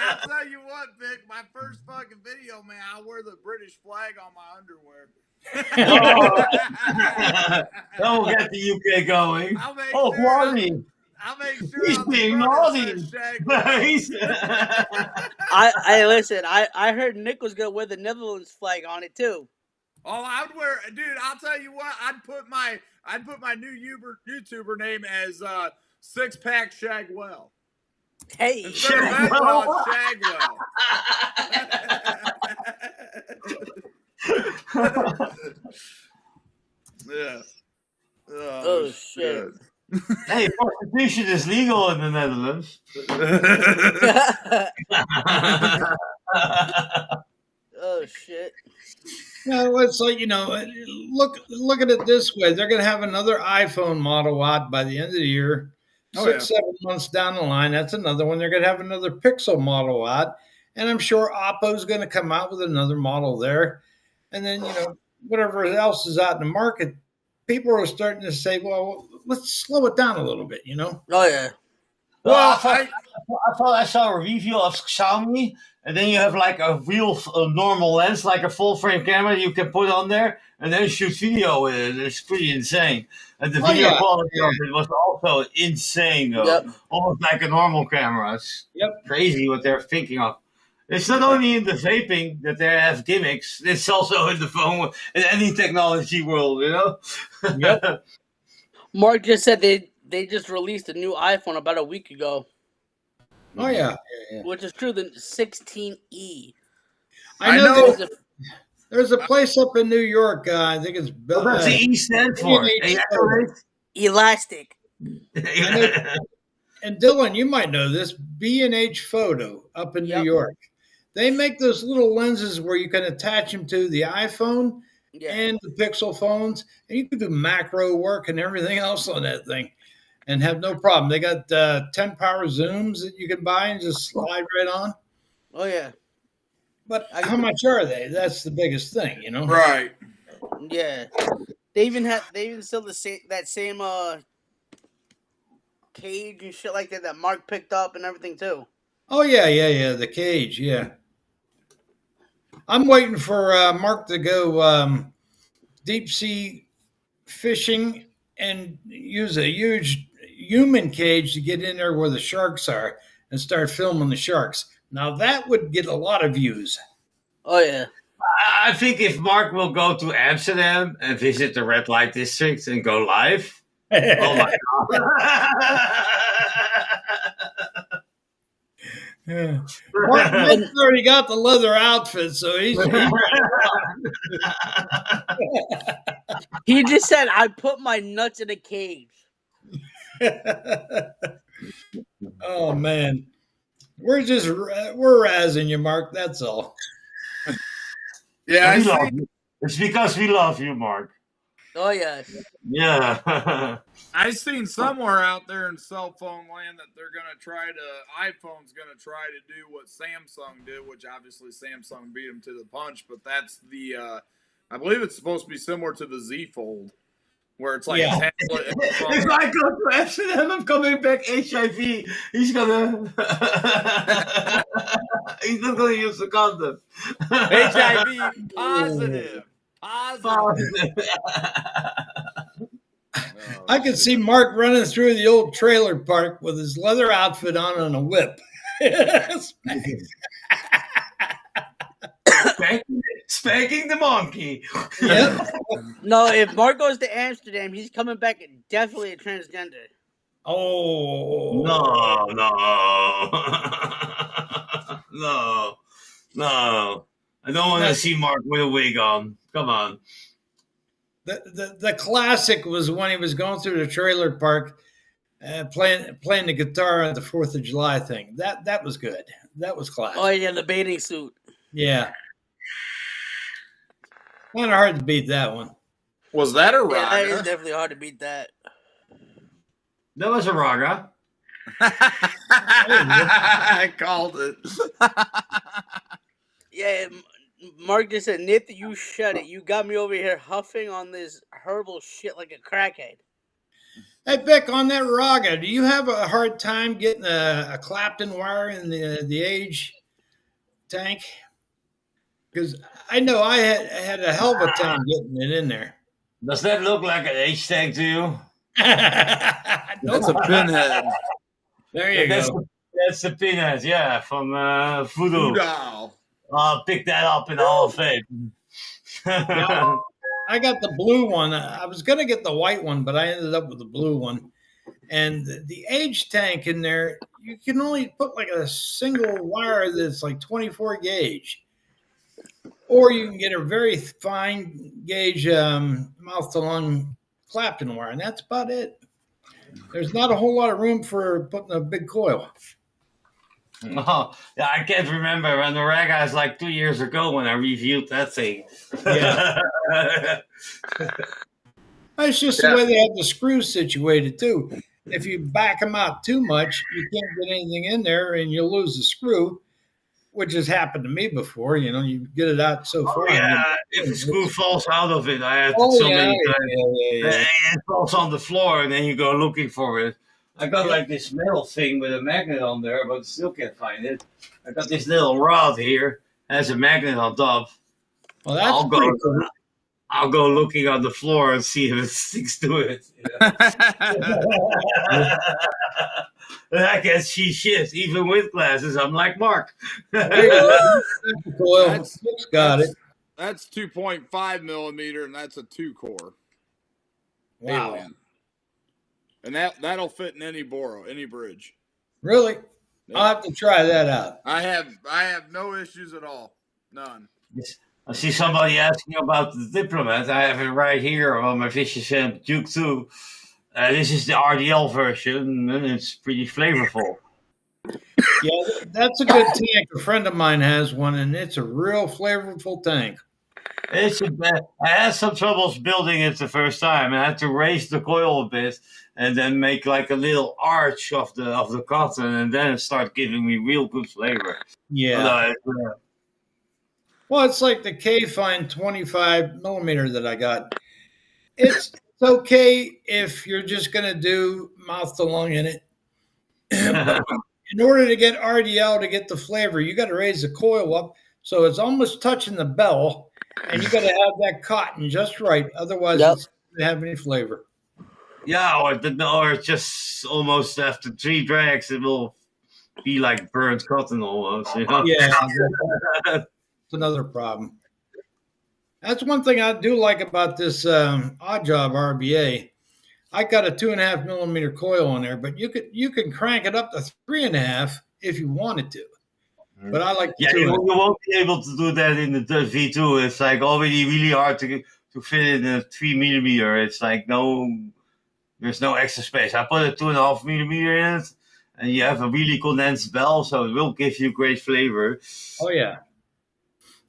[SPEAKER 4] I'll tell you what, Vic, my first fucking video, man, I'll wear the British flag on my underwear.
[SPEAKER 5] That will get the UK going.
[SPEAKER 4] I'll make
[SPEAKER 5] Oh,
[SPEAKER 4] sure
[SPEAKER 5] Marty.
[SPEAKER 4] I'll make sure
[SPEAKER 5] He's
[SPEAKER 4] on the
[SPEAKER 5] being
[SPEAKER 4] front it
[SPEAKER 5] naughty.
[SPEAKER 4] says Shag.
[SPEAKER 3] I listen. I heard Nick was gonna wear the Netherlands flag on it too.
[SPEAKER 4] Oh, I'd wear, dude. I'll tell you what. I'd put my new YouTuber name as Six Pack Shagwell.
[SPEAKER 3] Hey,
[SPEAKER 4] Instead of Bagwell, it's Shagwell. Yeah.
[SPEAKER 3] Oh, shit.
[SPEAKER 5] Hey, prostitution is legal in the Netherlands.
[SPEAKER 3] oh shit.
[SPEAKER 1] No, it's like, you know, look at it this way. They're going to have another iPhone model out by the end of the year.
[SPEAKER 4] Oh,
[SPEAKER 1] 7 months down the line, that's another one. They're going to have another Pixel model out. And I'm sure Oppo's going to come out with another model there. And then, you know, whatever else is out in the market, people are starting to say, well, let's slow it down a little bit, you know?
[SPEAKER 3] Oh yeah.
[SPEAKER 5] Well, I thought I saw a review of Xiaomi, and then you have like a real normal lens, like a full frame camera you can put on there, and then shoot video with it. It's pretty insane. And the video quality of it was also insane, though.
[SPEAKER 3] Yep.
[SPEAKER 5] Almost like a normal camera. It's
[SPEAKER 1] Yep.
[SPEAKER 5] crazy what they're thinking of. It's not only in the vaping that they have gimmicks, it's also in the phone, in any technology world, you know?
[SPEAKER 1] Yep.
[SPEAKER 3] Mark just said they just released a new iPhone about a week ago,
[SPEAKER 1] Oh, yeah. Yeah.
[SPEAKER 3] which is true. The 16E.
[SPEAKER 1] I know
[SPEAKER 3] There's a-
[SPEAKER 1] there's a place up in New York. I think it's
[SPEAKER 5] What does the E stand for?
[SPEAKER 1] B&H
[SPEAKER 3] Elastic.
[SPEAKER 1] And Dylan, you might know this, B&H Photo up in New
[SPEAKER 3] Yep.
[SPEAKER 1] York. They make those little lenses where you can attach them to the iPhone
[SPEAKER 3] Yeah.
[SPEAKER 1] and the Pixel phones, and you can do macro work and everything else on that thing and have no problem. They got 10 power zooms that you can buy and just slide right on.
[SPEAKER 3] Oh yeah.
[SPEAKER 1] But how much are they? That's the biggest thing, you know?
[SPEAKER 4] Right.
[SPEAKER 3] Yeah. They even sell the same cage and shit like that Mark picked up and everything too.
[SPEAKER 1] Oh, yeah. The cage, yeah. I'm waiting for Mark to go deep sea fishing and use a huge human cage to get in there where the sharks are and start filming the sharks. Now, that would get a lot of views.
[SPEAKER 3] Oh yeah.
[SPEAKER 5] I think if Mark will go to Amsterdam and visit the red light district and go live, oh my god!
[SPEAKER 1] Yeah. Mark's already got the leather outfit, so he's
[SPEAKER 3] He just said, "I put my nuts in a cage."
[SPEAKER 1] Oh man, we're razzing you, Mark. That's all.
[SPEAKER 4] Yeah,
[SPEAKER 5] We love you. It's because we love you, Mark.
[SPEAKER 3] Oh yes.
[SPEAKER 5] Yeah.
[SPEAKER 4] I seen somewhere out there in cell phone land that iPhone's gonna try to do what Samsung did, which obviously Samsung beat them to the punch. But that's I believe it's supposed to be similar to the Z Fold, where it's like a tablet. And a phone.
[SPEAKER 5] If I go to Amsterdam, I'm coming back HIV. He's gonna. He's not gonna use the condom.
[SPEAKER 4] HIV positive. Positive.
[SPEAKER 1] I could see Mark running through the old trailer park with his leather outfit on and a whip.
[SPEAKER 5] Spanking the monkey.
[SPEAKER 1] Yep.
[SPEAKER 3] No, if Mark goes to Amsterdam, he's coming back definitely a transgender.
[SPEAKER 1] Oh,
[SPEAKER 5] No, no, no. I don't want to see Mark with a wig on. Come on.
[SPEAKER 1] the classic was when he was going through the trailer park, playing the guitar at the 4th of July thing. That was good. That was classic.
[SPEAKER 3] Oh yeah, the bathing suit.
[SPEAKER 1] Yeah, kind of hard to beat that one.
[SPEAKER 4] Was that a
[SPEAKER 3] Yeah, that is
[SPEAKER 4] raga?
[SPEAKER 3] definitely hard to beat that.
[SPEAKER 5] That was a raga.
[SPEAKER 4] I called it.
[SPEAKER 3] Yeah, Mark just said, Nith, you shut it. You got me over here huffing on this herbal shit like a crackhead.
[SPEAKER 1] Hey, Vic, on that raga, do you have a hard time getting a Clapton wire in the age tank? Because I know I had a hell of a time getting it in there.
[SPEAKER 5] Does that look like an H tank to you?
[SPEAKER 4] That's a pinhead.
[SPEAKER 1] There you
[SPEAKER 5] that's
[SPEAKER 1] go.
[SPEAKER 5] That's the peanut, yeah, from Voodoo.
[SPEAKER 4] Doodle.
[SPEAKER 5] I'll pick that up in the Hall of Fame.
[SPEAKER 1] Yeah. I got the blue one. I was going to get the white one, but I ended up with the blue one. And the age tank in there, you can only put like a single wire that's like 24 gauge. Or you can get a very fine gauge mouth to lung Clapton wire, and that's about it. There's not a whole lot of room for putting a big coil.
[SPEAKER 5] Oh, yeah, I can't remember when the raga is like 2 years ago when I reviewed that thing.
[SPEAKER 1] Yeah. It's just the way they have the screws situated too. If you back them out too much, you can't get anything in there, and you'll lose the screw, which has happened to me before. You know, you get it out so far.
[SPEAKER 5] Yeah, if the screw falls out of it, I had
[SPEAKER 1] Oh,
[SPEAKER 5] so
[SPEAKER 1] yeah,
[SPEAKER 5] many times.
[SPEAKER 1] yeah.
[SPEAKER 5] And it falls on the floor, and then you go looking for it. I got like this metal thing with a magnet on there, but still can't find it. I got this little rod here, has a magnet on top.
[SPEAKER 1] Well, that's pretty cool.
[SPEAKER 5] I'll go looking on the floor and see if it sticks to it. I can't see shit, even with glasses. I'm like Mark.
[SPEAKER 1] Coil. Got it.
[SPEAKER 4] That's 2.5 millimeter, and that's a 2-core.
[SPEAKER 1] Wow.
[SPEAKER 4] Alien. And that'll fit in any Boro, any bridge.
[SPEAKER 1] Really? I'll have to try that out.
[SPEAKER 4] I have no issues at all. None.
[SPEAKER 5] I see somebody asking about the Diplomat. I have it right here on my Vicious Amp Duke 2. This is the RDL version, and it's pretty flavorful.
[SPEAKER 1] Yeah, that's a good tank. A friend of mine has one, and it's a real flavorful tank.
[SPEAKER 5] I had some troubles building it the first time. I had to raise the coil a bit and then make like a little arch of the cotton, and then it started giving me real good flavor.
[SPEAKER 1] Yeah. Well, it's like the K-Fine 25 millimeter that I got. It's okay if you're just going to do mouth to lung in it. But in order to get RDL to get the flavor, you got to raise the coil up so it's almost touching the bell, and you got to have that cotton just right. Otherwise, it's not going to have any flavor.
[SPEAKER 5] Yeah, or just almost after 3 drags, it will be like burnt cotton almost. You know?
[SPEAKER 1] Yeah, that's another problem. That's one thing I do like about this Odd Job RBA. I got a 2.5 millimeter coil in there, but you can crank it up to 3.5 if you wanted to. But I like
[SPEAKER 5] you won't be able to do that in the V2. It's like already really hard to fit in a 3 millimeter. It's like there's no extra space. I put a 2.5 millimeter in it, and you have a really condensed bell, so it will give you great flavor.
[SPEAKER 1] Oh yeah.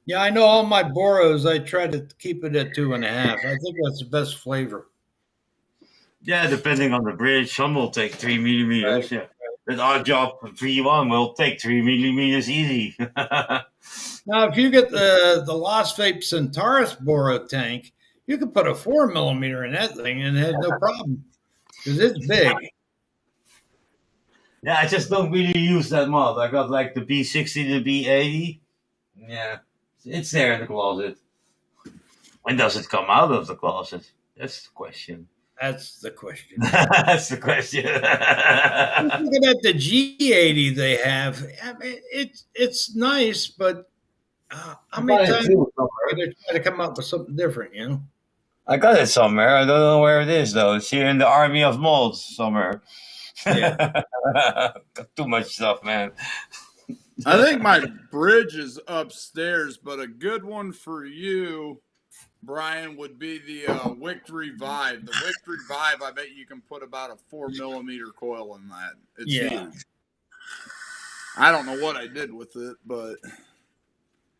[SPEAKER 1] Yeah, I know all my Boros, I try to keep it at 2.5. I think that's the best flavor.
[SPEAKER 5] Yeah, depending on the bridge. Some will take 3 millimeters. Right. Yeah. But Odd Job V1 will take 3 millimeters easy.
[SPEAKER 1] Now, if you get the Lost Vape Centaurus Boro tank, you can put a 4 millimeter in that thing and it has no problem because it's big.
[SPEAKER 5] Yeah, I just don't really use that mod. I got like the B60, the B80. Yeah, it's there in the closet. When does it come out of the closet? That's the question.
[SPEAKER 1] That's the question.
[SPEAKER 5] That's the question.
[SPEAKER 1] Looking at the G80 they have, I mean, it's nice, but how many times are they trying to come up with something different, you know?
[SPEAKER 5] I got it somewhere. I don't know where it is, though. It's here in the Army of Molds somewhere.
[SPEAKER 1] Yeah.
[SPEAKER 5] Too much stuff, man.
[SPEAKER 4] I think my bridge is upstairs, but a good one for you, Brian, would be the Victory Vibe. The Victory Vibe, I bet you can put about a 4mm coil in that. It's huge. I don't know what I did with it, but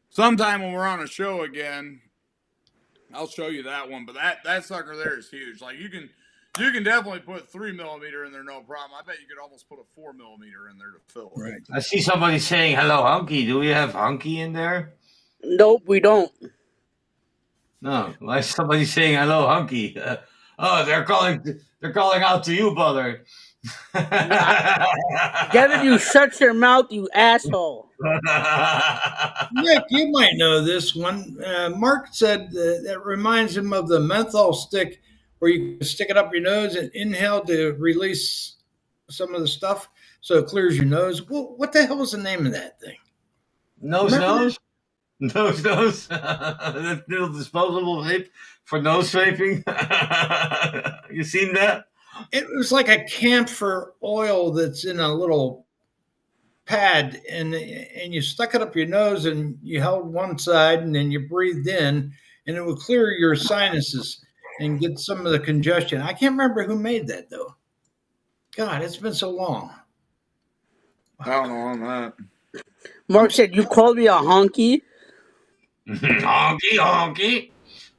[SPEAKER 4] sometime when we're on a show again, I'll show you that one. But that sucker there is huge. Like you can definitely put 3mm in there, no problem. I bet you could almost put a 4mm in there to fill it.
[SPEAKER 1] Right.
[SPEAKER 5] I see somebody saying hello, Hunky. Do we have Hunky in there?
[SPEAKER 3] Nope, we don't.
[SPEAKER 5] No. Why is somebody saying hello, Hunky? Oh, they're calling out to you, brother.
[SPEAKER 3] Gavin, you shut your mouth, you asshole.
[SPEAKER 1] Nick, you might know this one. Mark said that reminds him of the menthol stick where you can stick it up your nose and inhale to release some of the stuff so it clears your nose. Well, what the hell is the name of that thing?
[SPEAKER 5] Nose.
[SPEAKER 1] Remember?
[SPEAKER 5] Nose. That little disposable vape for nose vaping. You seen that?
[SPEAKER 1] It was like a camphor oil that's in a little pad, and you stuck it up your nose, and you held one side, and then you breathed in, and it would clear your sinuses and get some of the congestion. I can't remember who made that though. God, it's been so long.
[SPEAKER 4] I don't know on that.
[SPEAKER 3] Mark said, you called me a honky?
[SPEAKER 5] Honky, honky.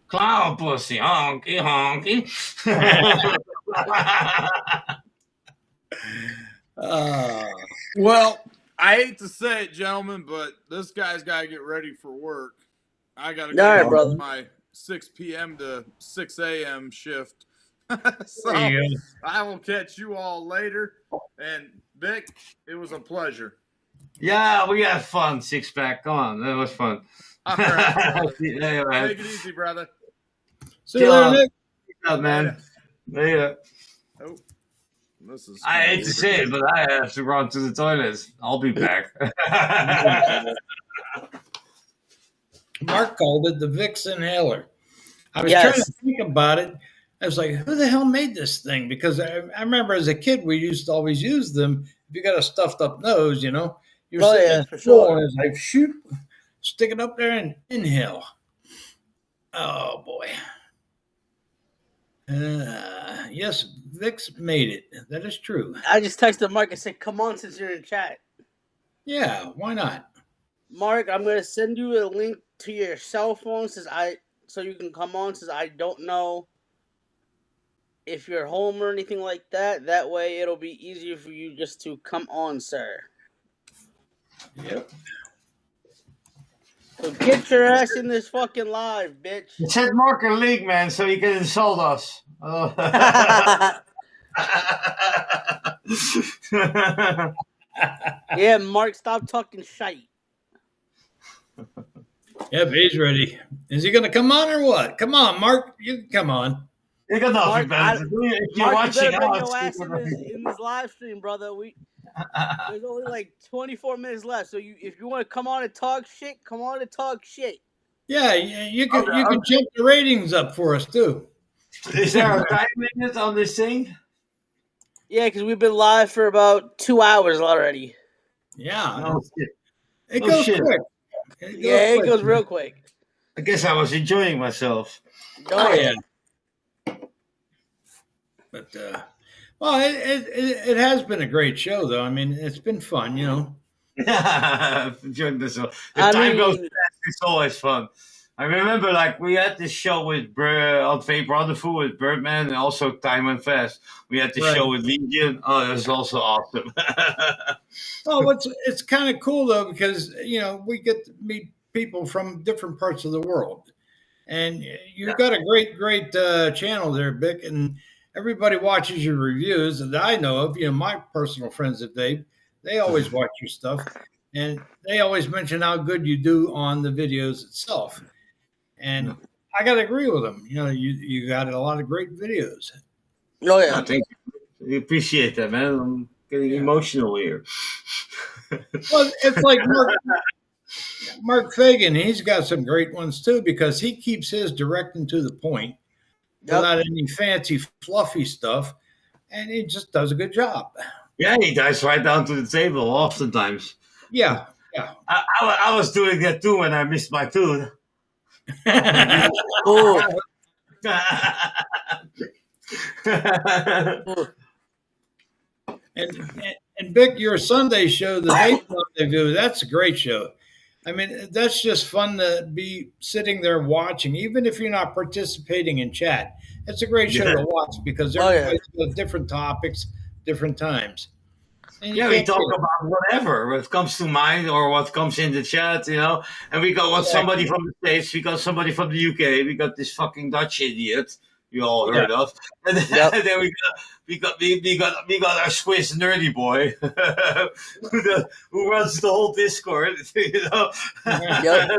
[SPEAKER 5] Clown pussy, honky, honky.
[SPEAKER 4] Well, I hate to say it, gentlemen, but this guy's got to get ready for work. I got to go
[SPEAKER 3] All right,
[SPEAKER 4] on
[SPEAKER 3] brother.
[SPEAKER 4] my 6 p.m. to 6 a.m. shift. So
[SPEAKER 1] There you go.
[SPEAKER 4] I will catch you all later. And Vic, it was a pleasure.
[SPEAKER 5] Yeah, we had fun, six pack. Come on, that was fun.
[SPEAKER 4] All right.
[SPEAKER 5] Yeah, man.
[SPEAKER 4] Take it easy, brother.
[SPEAKER 1] See you later, Nick.
[SPEAKER 5] What's up, man? Later.
[SPEAKER 4] Oh, this is.
[SPEAKER 5] I hate to say it, but I have to run to the toilet. I'll be back.
[SPEAKER 1] Mark called it the Vicks inhaler. I was
[SPEAKER 3] Yes.
[SPEAKER 1] trying to think about it. I was like, who the hell made this thing? Because I remember as a kid, we used to always use them. If you got a stuffed up nose, you know, you're
[SPEAKER 3] Oh,
[SPEAKER 1] sitting
[SPEAKER 3] yeah,
[SPEAKER 1] in the
[SPEAKER 3] for
[SPEAKER 1] floor
[SPEAKER 3] sure.
[SPEAKER 1] and it's like, shoot, stick it up there and inhale. Oh, boy. Yes, Vicks made it. That is true.
[SPEAKER 3] I just texted Mark and said, come on, since you're in chat.
[SPEAKER 1] Yeah, why not?
[SPEAKER 3] Mark, I'm going to send you a link to your cell phone so you can come on, since I don't know if you're home or anything like that. That way it'll be easier for you just to come on, sir.
[SPEAKER 1] Yep.
[SPEAKER 3] So get your ass in this fucking live, bitch.
[SPEAKER 5] It said Marker League, man, so you can insult us.
[SPEAKER 3] Yeah, Mark, stop talking shite.
[SPEAKER 1] Yep, he's ready. Is he going to come on or what? Come on, Mark. You can come on.
[SPEAKER 5] You got nothing
[SPEAKER 3] Mark,
[SPEAKER 5] better to do. If you're
[SPEAKER 3] Mark, you
[SPEAKER 5] watching
[SPEAKER 3] better bring
[SPEAKER 5] us,
[SPEAKER 3] your ass in this live stream, brother. There's only like 24 minutes left, so if you want to come on and talk shit, come on and talk shit.
[SPEAKER 1] Yeah, you can jump the ratings up for us too.
[SPEAKER 5] is there a time limit on this thing?
[SPEAKER 3] Yeah, because we've been live for about 2 hours already.
[SPEAKER 1] Yeah,
[SPEAKER 5] No shit.
[SPEAKER 1] it
[SPEAKER 5] Oh,
[SPEAKER 1] goes
[SPEAKER 5] shit.
[SPEAKER 1] quick.
[SPEAKER 3] It goes real quick.
[SPEAKER 5] I guess I was enjoying myself.
[SPEAKER 3] Oh, yeah.
[SPEAKER 1] But well, it has been a great show, though. I mean, it's been fun, you know.
[SPEAKER 5] I've enjoyed myself. The
[SPEAKER 3] I
[SPEAKER 5] time
[SPEAKER 3] mean-
[SPEAKER 5] goes fast. It's always fun. I remember, like, we had this show with on Vape Rendezvous with Birdman and also Time Went Fast. We had the
[SPEAKER 1] Right.
[SPEAKER 5] show with Legion. Oh, it was also awesome.
[SPEAKER 1] Well, it's kind of cool though because you know we get to meet people from different parts of the world, and you've got a great channel there, Vic, and everybody watches your reviews that I know of. You know, my personal friends at Vape, they always watch your stuff, and they always mention how good you do on the videos itself. And I got to agree with them. You know, you got a lot of great videos.
[SPEAKER 3] Oh, yeah.
[SPEAKER 5] Thank you. We appreciate that, man. I'm getting emotional here.
[SPEAKER 1] Well, it's like Mark Fagan. He's got some great ones too because he keeps his direct and to the point,
[SPEAKER 3] Yep.
[SPEAKER 1] without any fancy fluffy stuff. and he just does a good job.
[SPEAKER 5] Yeah, he dives right down to the table oftentimes.
[SPEAKER 1] Yeah.
[SPEAKER 5] I was doing that too when I missed my tune.
[SPEAKER 3] Ooh.
[SPEAKER 1] And Vic, your Sunday show, the Vape Rendezvous, that's a great show. I mean, that's just fun to be sitting there watching, even if you're not participating in chat. It's a great show
[SPEAKER 5] Yeah.
[SPEAKER 1] to watch because
[SPEAKER 3] Oh, yeah.
[SPEAKER 1] everybody's got different topics, different times. And you
[SPEAKER 5] Yeah, we
[SPEAKER 1] can't
[SPEAKER 5] talk
[SPEAKER 1] beat it.
[SPEAKER 5] about whatever, what comes to mind or what comes in the chat, you know. And we got somebody from the States, we got somebody from the UK, we got this fucking Dutch idiot you all heard of, and then,
[SPEAKER 3] Yep.
[SPEAKER 5] and then we got our Swiss nerdy boy who runs the whole Discord, you know.
[SPEAKER 3] Yep.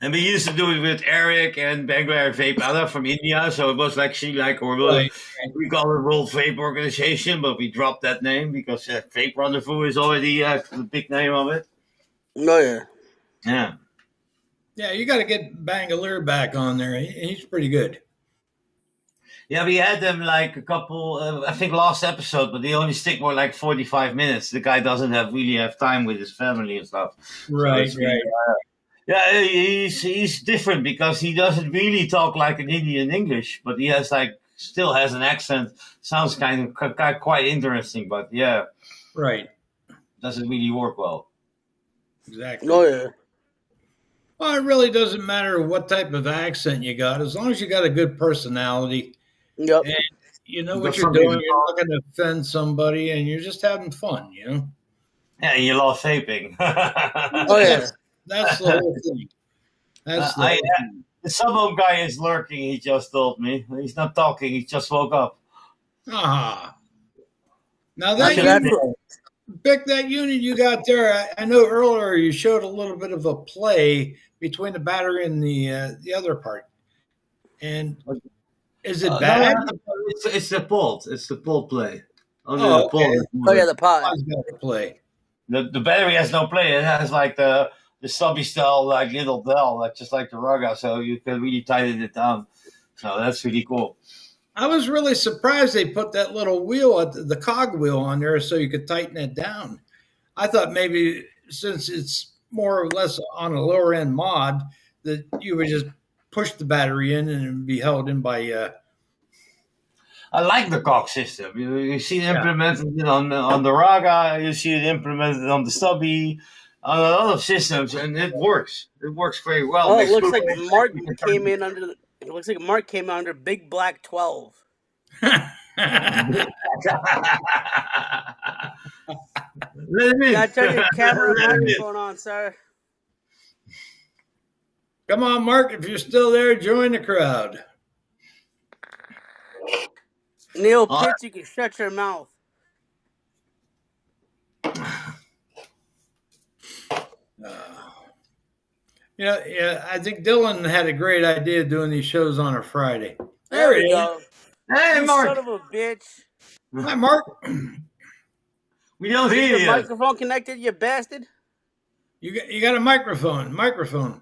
[SPEAKER 5] And we used to do it with Eric and Bangla Vape Anna from India, so it was actually like
[SPEAKER 1] Right.
[SPEAKER 5] we call it World Vape Organization, but we dropped that name because Vape Rendezvous is already the big name of it.
[SPEAKER 3] Oh, yeah.
[SPEAKER 5] Yeah.
[SPEAKER 1] Yeah, you got to get Bangalore back on there. He's pretty good.
[SPEAKER 5] Yeah, we had them like a couple, I think last episode, but they only stick more like 45 minutes. The guy doesn't really have time with his family and stuff.
[SPEAKER 1] Right,
[SPEAKER 5] So it's yeah, he's different because he doesn't really talk like an Indian English, but he has still has an accent. Sounds kind of quite interesting, but yeah,
[SPEAKER 1] right.
[SPEAKER 5] doesn't really work well.
[SPEAKER 1] Exactly.
[SPEAKER 3] Oh, yeah.
[SPEAKER 1] Well, it really doesn't matter what type of accent you got, as long as you got a good personality.
[SPEAKER 3] Yep.
[SPEAKER 1] And you know
[SPEAKER 5] You
[SPEAKER 1] what
[SPEAKER 5] got
[SPEAKER 1] you're
[SPEAKER 5] something
[SPEAKER 1] doing.
[SPEAKER 5] to
[SPEAKER 1] You're not going to offend somebody, and you're just having fun. You know.
[SPEAKER 5] Yeah, you love vaping.
[SPEAKER 3] Oh, yeah.
[SPEAKER 1] That's the whole thing. That's the whole thing.
[SPEAKER 5] The Subo guy is lurking. He just told me he's not talking. He just woke up.
[SPEAKER 1] Ah. Now
[SPEAKER 3] Look
[SPEAKER 1] that
[SPEAKER 3] at that.
[SPEAKER 1] unit, Vic, that unit you got there, I know earlier you showed a little bit of a play between the battery and the other part. And is it bad?
[SPEAKER 5] It's the Bolt. It's the Bolt play. Only
[SPEAKER 1] Oh,
[SPEAKER 5] the Bolt
[SPEAKER 1] okay.
[SPEAKER 5] is
[SPEAKER 3] Oh, yeah, the pod.
[SPEAKER 1] It's got to play.
[SPEAKER 5] The battery has no play. It has like the subby style like little bell, like just like the Raga, so you can really tighten it down. So that's really cool.
[SPEAKER 1] I was really surprised they put that little wheel at the cog wheel on there so you could tighten it down. I thought maybe since it's more or less on a lower end mod that you would just push the battery in and it would be held in by.
[SPEAKER 5] I like the cog system. You see it implemented on the Raga. You see it implemented on the stubby, on a lot of systems, and it works. It works very well.
[SPEAKER 3] Oh, it
[SPEAKER 5] Makes
[SPEAKER 3] looks
[SPEAKER 5] good-
[SPEAKER 3] like Mark came in under. It looks like Mark came under Big Black 12.
[SPEAKER 5] Let him in.
[SPEAKER 3] Yeah, turn your camera
[SPEAKER 5] Let
[SPEAKER 3] and
[SPEAKER 5] him in.
[SPEAKER 3] microphone on, sir.
[SPEAKER 1] Come on, Mark. If you're still there, join the crowd.
[SPEAKER 3] Neil
[SPEAKER 5] All
[SPEAKER 3] Pitts, you can shut your mouth.
[SPEAKER 1] Yeah, I think Dylan had a great idea doing these shows on a Friday.
[SPEAKER 3] There we
[SPEAKER 1] he is.
[SPEAKER 3] go.
[SPEAKER 5] Hey,
[SPEAKER 3] You
[SPEAKER 5] Mark.
[SPEAKER 3] son of a bitch.
[SPEAKER 1] Hi, Mark.
[SPEAKER 5] We don't
[SPEAKER 3] Is
[SPEAKER 5] hear
[SPEAKER 3] your
[SPEAKER 5] you.
[SPEAKER 3] microphone connected, you bastard?
[SPEAKER 1] You got a microphone. Microphone.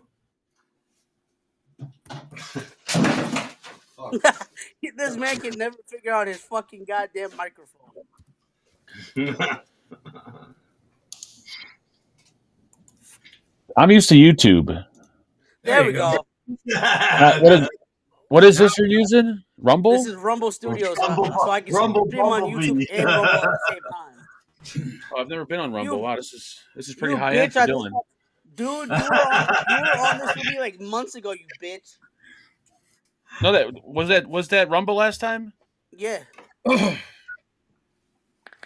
[SPEAKER 3] This man can never figure out his fucking goddamn microphone.
[SPEAKER 6] I'm used to YouTube.
[SPEAKER 3] There we go.
[SPEAKER 6] What is this you're using? Rumble?
[SPEAKER 3] This is Rumble Studios,
[SPEAKER 5] Rumble-
[SPEAKER 3] so I can
[SPEAKER 5] Rumble
[SPEAKER 3] stream on
[SPEAKER 5] Bumblebee.
[SPEAKER 3] YouTube and Rumble at the same time.
[SPEAKER 6] Oh, I've never been on Rumble.
[SPEAKER 3] You-
[SPEAKER 6] Wow, this is pretty
[SPEAKER 3] You
[SPEAKER 6] high end
[SPEAKER 3] bitch,
[SPEAKER 6] for
[SPEAKER 3] I-
[SPEAKER 6] Dylan.
[SPEAKER 3] Dude, you were on this with me like months ago, you bitch.
[SPEAKER 6] No, was that Rumble last time?
[SPEAKER 3] Yeah.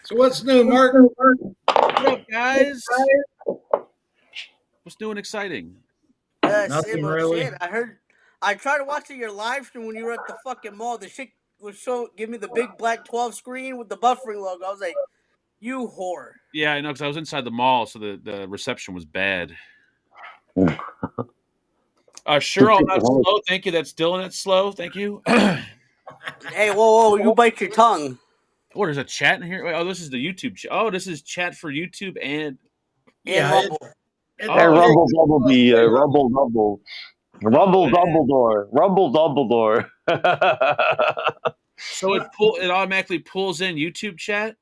[SPEAKER 1] So what's new, Mark?
[SPEAKER 6] What up, guys? What's new and exciting?
[SPEAKER 1] Nothing
[SPEAKER 3] Same old
[SPEAKER 1] really.
[SPEAKER 3] shit. I tried watching your live stream when you were at the fucking mall. The shit was give me the big black 12 screen with the buffering logo. I was like, you whore.
[SPEAKER 6] Yeah, I know, because I was inside the mall, so the reception was bad. Cheryl, that's slow. Thank you. That's Dylan. That's slow. Thank you.
[SPEAKER 3] Hey, whoa, you bite your tongue.
[SPEAKER 6] Oh, there's a chat in here. Oh, this is the YouTube chat. Oh, this is chat for YouTube and
[SPEAKER 3] And Rumble.
[SPEAKER 2] Hey, Rumble Bumblebee, Rumble Dumbledore, Rumble Dumbledore.
[SPEAKER 6] So it automatically pulls in YouTube chat.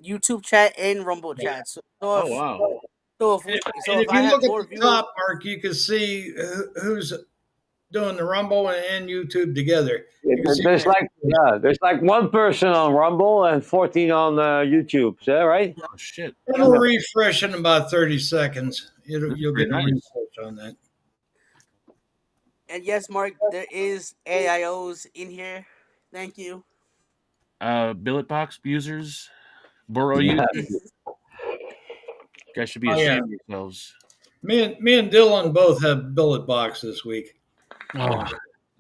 [SPEAKER 3] YouTube chat and Rumble chat. So
[SPEAKER 6] Oh
[SPEAKER 3] if,
[SPEAKER 6] wow!
[SPEAKER 3] so if,
[SPEAKER 1] And
[SPEAKER 3] so
[SPEAKER 1] if
[SPEAKER 3] if I
[SPEAKER 1] you
[SPEAKER 3] have
[SPEAKER 1] look
[SPEAKER 3] more
[SPEAKER 1] at the
[SPEAKER 3] viewers,
[SPEAKER 1] top, Mark, you can see who's doing the Rumble and YouTube together. You can see
[SPEAKER 2] there's like one person on Rumble and 14 on YouTube. Is that right?
[SPEAKER 6] Oh shit!
[SPEAKER 1] it'll refresh in about 30 seconds. You'll get a
[SPEAKER 6] pretty nice.
[SPEAKER 1] refresh on that.
[SPEAKER 3] and yes, Mark, there is AIOs in here. Thank you.
[SPEAKER 6] Billet box users, Burrow users. Guys should be
[SPEAKER 1] Oh, yeah.
[SPEAKER 6] ashamed of yourselves.
[SPEAKER 1] Me and Dylan both have billet box this week.
[SPEAKER 6] Oh,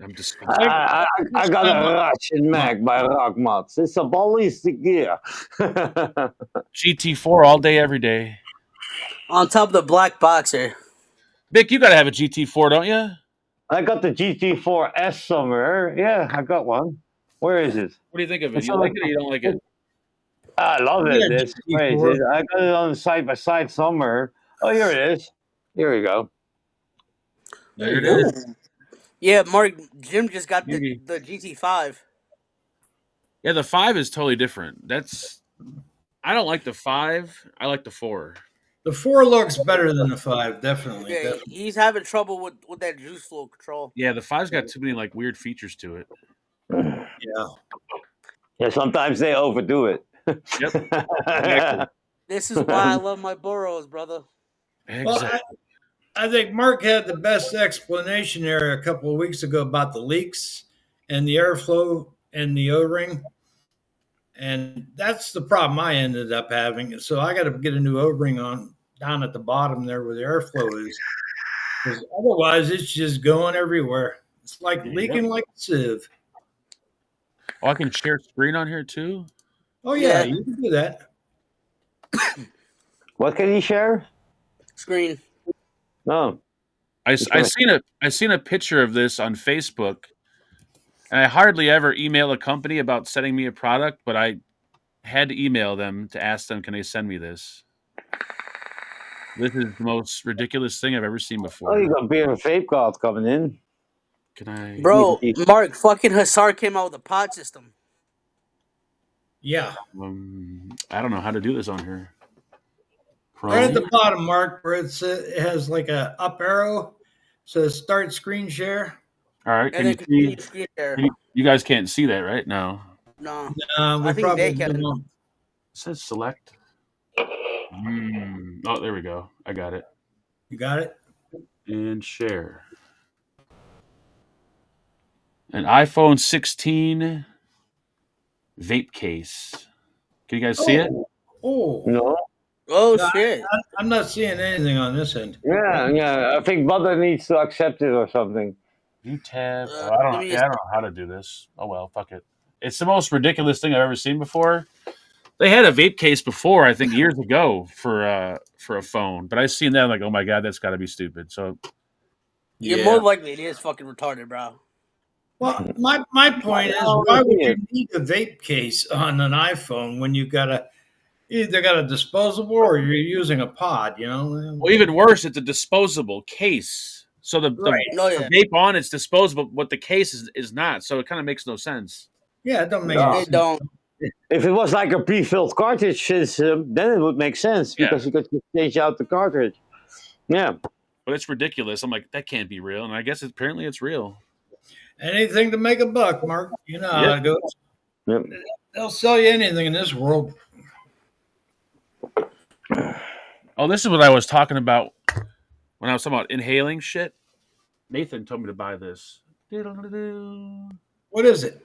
[SPEAKER 6] I'm just.
[SPEAKER 2] I got a Russian Mac by Rockmods. It's a ballistic gear.
[SPEAKER 6] GT4 all day, every day.
[SPEAKER 3] On top of the black boxer.
[SPEAKER 6] Vic, you gotta have a GT4, don't you?
[SPEAKER 2] I got the GT4S somewhere. Yeah, I got one. Where is it?
[SPEAKER 6] What do you think of it? You like it or you don't like it?
[SPEAKER 2] I love it.
[SPEAKER 1] Yeah,
[SPEAKER 2] It's crazy.
[SPEAKER 1] GT4.
[SPEAKER 2] I got it on side by side somewhere. Oh, here it is. Here we go.
[SPEAKER 6] There it is.
[SPEAKER 3] Yeah, Mark, Jim just got
[SPEAKER 6] Maybe.
[SPEAKER 3] the GT5.
[SPEAKER 6] Yeah, the 5 is totally different. I don't like the 5. I like the 4.
[SPEAKER 1] The 4 looks better than the 5, definitely.
[SPEAKER 3] Yeah,
[SPEAKER 1] definitely.
[SPEAKER 3] he's having trouble with that juice flow control.
[SPEAKER 6] Yeah, the 5's got too many like weird features to it.
[SPEAKER 1] Yeah.
[SPEAKER 2] Yeah, sometimes they overdo it.
[SPEAKER 6] Yep. Exactly.
[SPEAKER 3] This is why I love my burrows, brother.
[SPEAKER 1] Well,
[SPEAKER 6] Exactly.
[SPEAKER 1] I think Mark had the best explanation there a couple of weeks ago about the leaks and the airflow and the O-ring. And that's the problem I ended up having. So I got to get a new O-ring on down at the bottom there where the airflow is. Because otherwise, it's just going everywhere. It's like leaking like a sieve.
[SPEAKER 6] Oh, I can share screen on here too.
[SPEAKER 1] Oh, yeah,
[SPEAKER 3] Yeah.
[SPEAKER 1] you can do that.
[SPEAKER 2] What can he share?
[SPEAKER 3] Screen.
[SPEAKER 2] No.
[SPEAKER 6] I seen a picture of this on Facebook, and I hardly ever email a company about sending me a product, but I had to email them to ask them, can they send me this? This is the most ridiculous thing I've ever seen before.
[SPEAKER 2] Oh, you got beer and vape god coming in.
[SPEAKER 6] Can I?
[SPEAKER 3] Bro, Mark, fucking Hussar came out with a pod system.
[SPEAKER 1] Yeah.
[SPEAKER 6] I don't know how to do this on here.
[SPEAKER 1] Right at
[SPEAKER 6] Chrome.
[SPEAKER 1] the bottom, Mark, where it has like a up arrow. Says start screen share.
[SPEAKER 6] All right.
[SPEAKER 3] And
[SPEAKER 6] Can
[SPEAKER 3] then
[SPEAKER 6] you
[SPEAKER 3] continue
[SPEAKER 6] see?
[SPEAKER 3] screen share.
[SPEAKER 6] You guys can't see that, right? No.
[SPEAKER 3] No.
[SPEAKER 1] We
[SPEAKER 3] I think
[SPEAKER 1] probably
[SPEAKER 3] they can.
[SPEAKER 1] don't.
[SPEAKER 6] It says select. Oh, there we go. I got it.
[SPEAKER 1] You got it?
[SPEAKER 6] And share. An iPhone 16 vape case. Can you guys see it?
[SPEAKER 1] Oh,
[SPEAKER 2] No.
[SPEAKER 3] Oh,
[SPEAKER 1] No,
[SPEAKER 3] shit.
[SPEAKER 1] I'm not seeing anything on this end.
[SPEAKER 2] Yeah. I think Butter needs to accept it or something.
[SPEAKER 6] View tab.
[SPEAKER 3] Uh,
[SPEAKER 6] I don't
[SPEAKER 3] let me
[SPEAKER 6] know how to do this. Oh well, fuck it. It's the most ridiculous thing I've ever seen before. They had a vape case before, I think years ago for a phone, but I seen that, I'm like, oh my god, that's got to be stupid. So
[SPEAKER 3] You're more likely it is fucking retarded, bro.
[SPEAKER 1] Well, my point is, why would you need a vape case on an iPhone when you either got a disposable or you're using a pod? You know.
[SPEAKER 6] well, even worse, it's a disposable case. So the
[SPEAKER 3] No, yeah.
[SPEAKER 6] vape on it's disposable, but the case is not. So it kind of makes no sense.
[SPEAKER 1] Yeah, it don't make
[SPEAKER 2] No.
[SPEAKER 1] any
[SPEAKER 3] They
[SPEAKER 1] sense.
[SPEAKER 3] don't.
[SPEAKER 2] If it was like a pre-filled cartridge system, then it would make sense
[SPEAKER 6] Yeah.
[SPEAKER 2] because you could just change out the cartridge. Yeah.
[SPEAKER 6] But it's ridiculous. I'm like, that can't be real, and I guess apparently it's real.
[SPEAKER 1] Anything to make a buck, Mark. You know how it goes.
[SPEAKER 2] Yep.
[SPEAKER 1] They'll sell you anything in this world.
[SPEAKER 6] Oh, this is what I was talking about when I was talking about inhaling shit. Nathan told me to buy this.
[SPEAKER 1] What is it?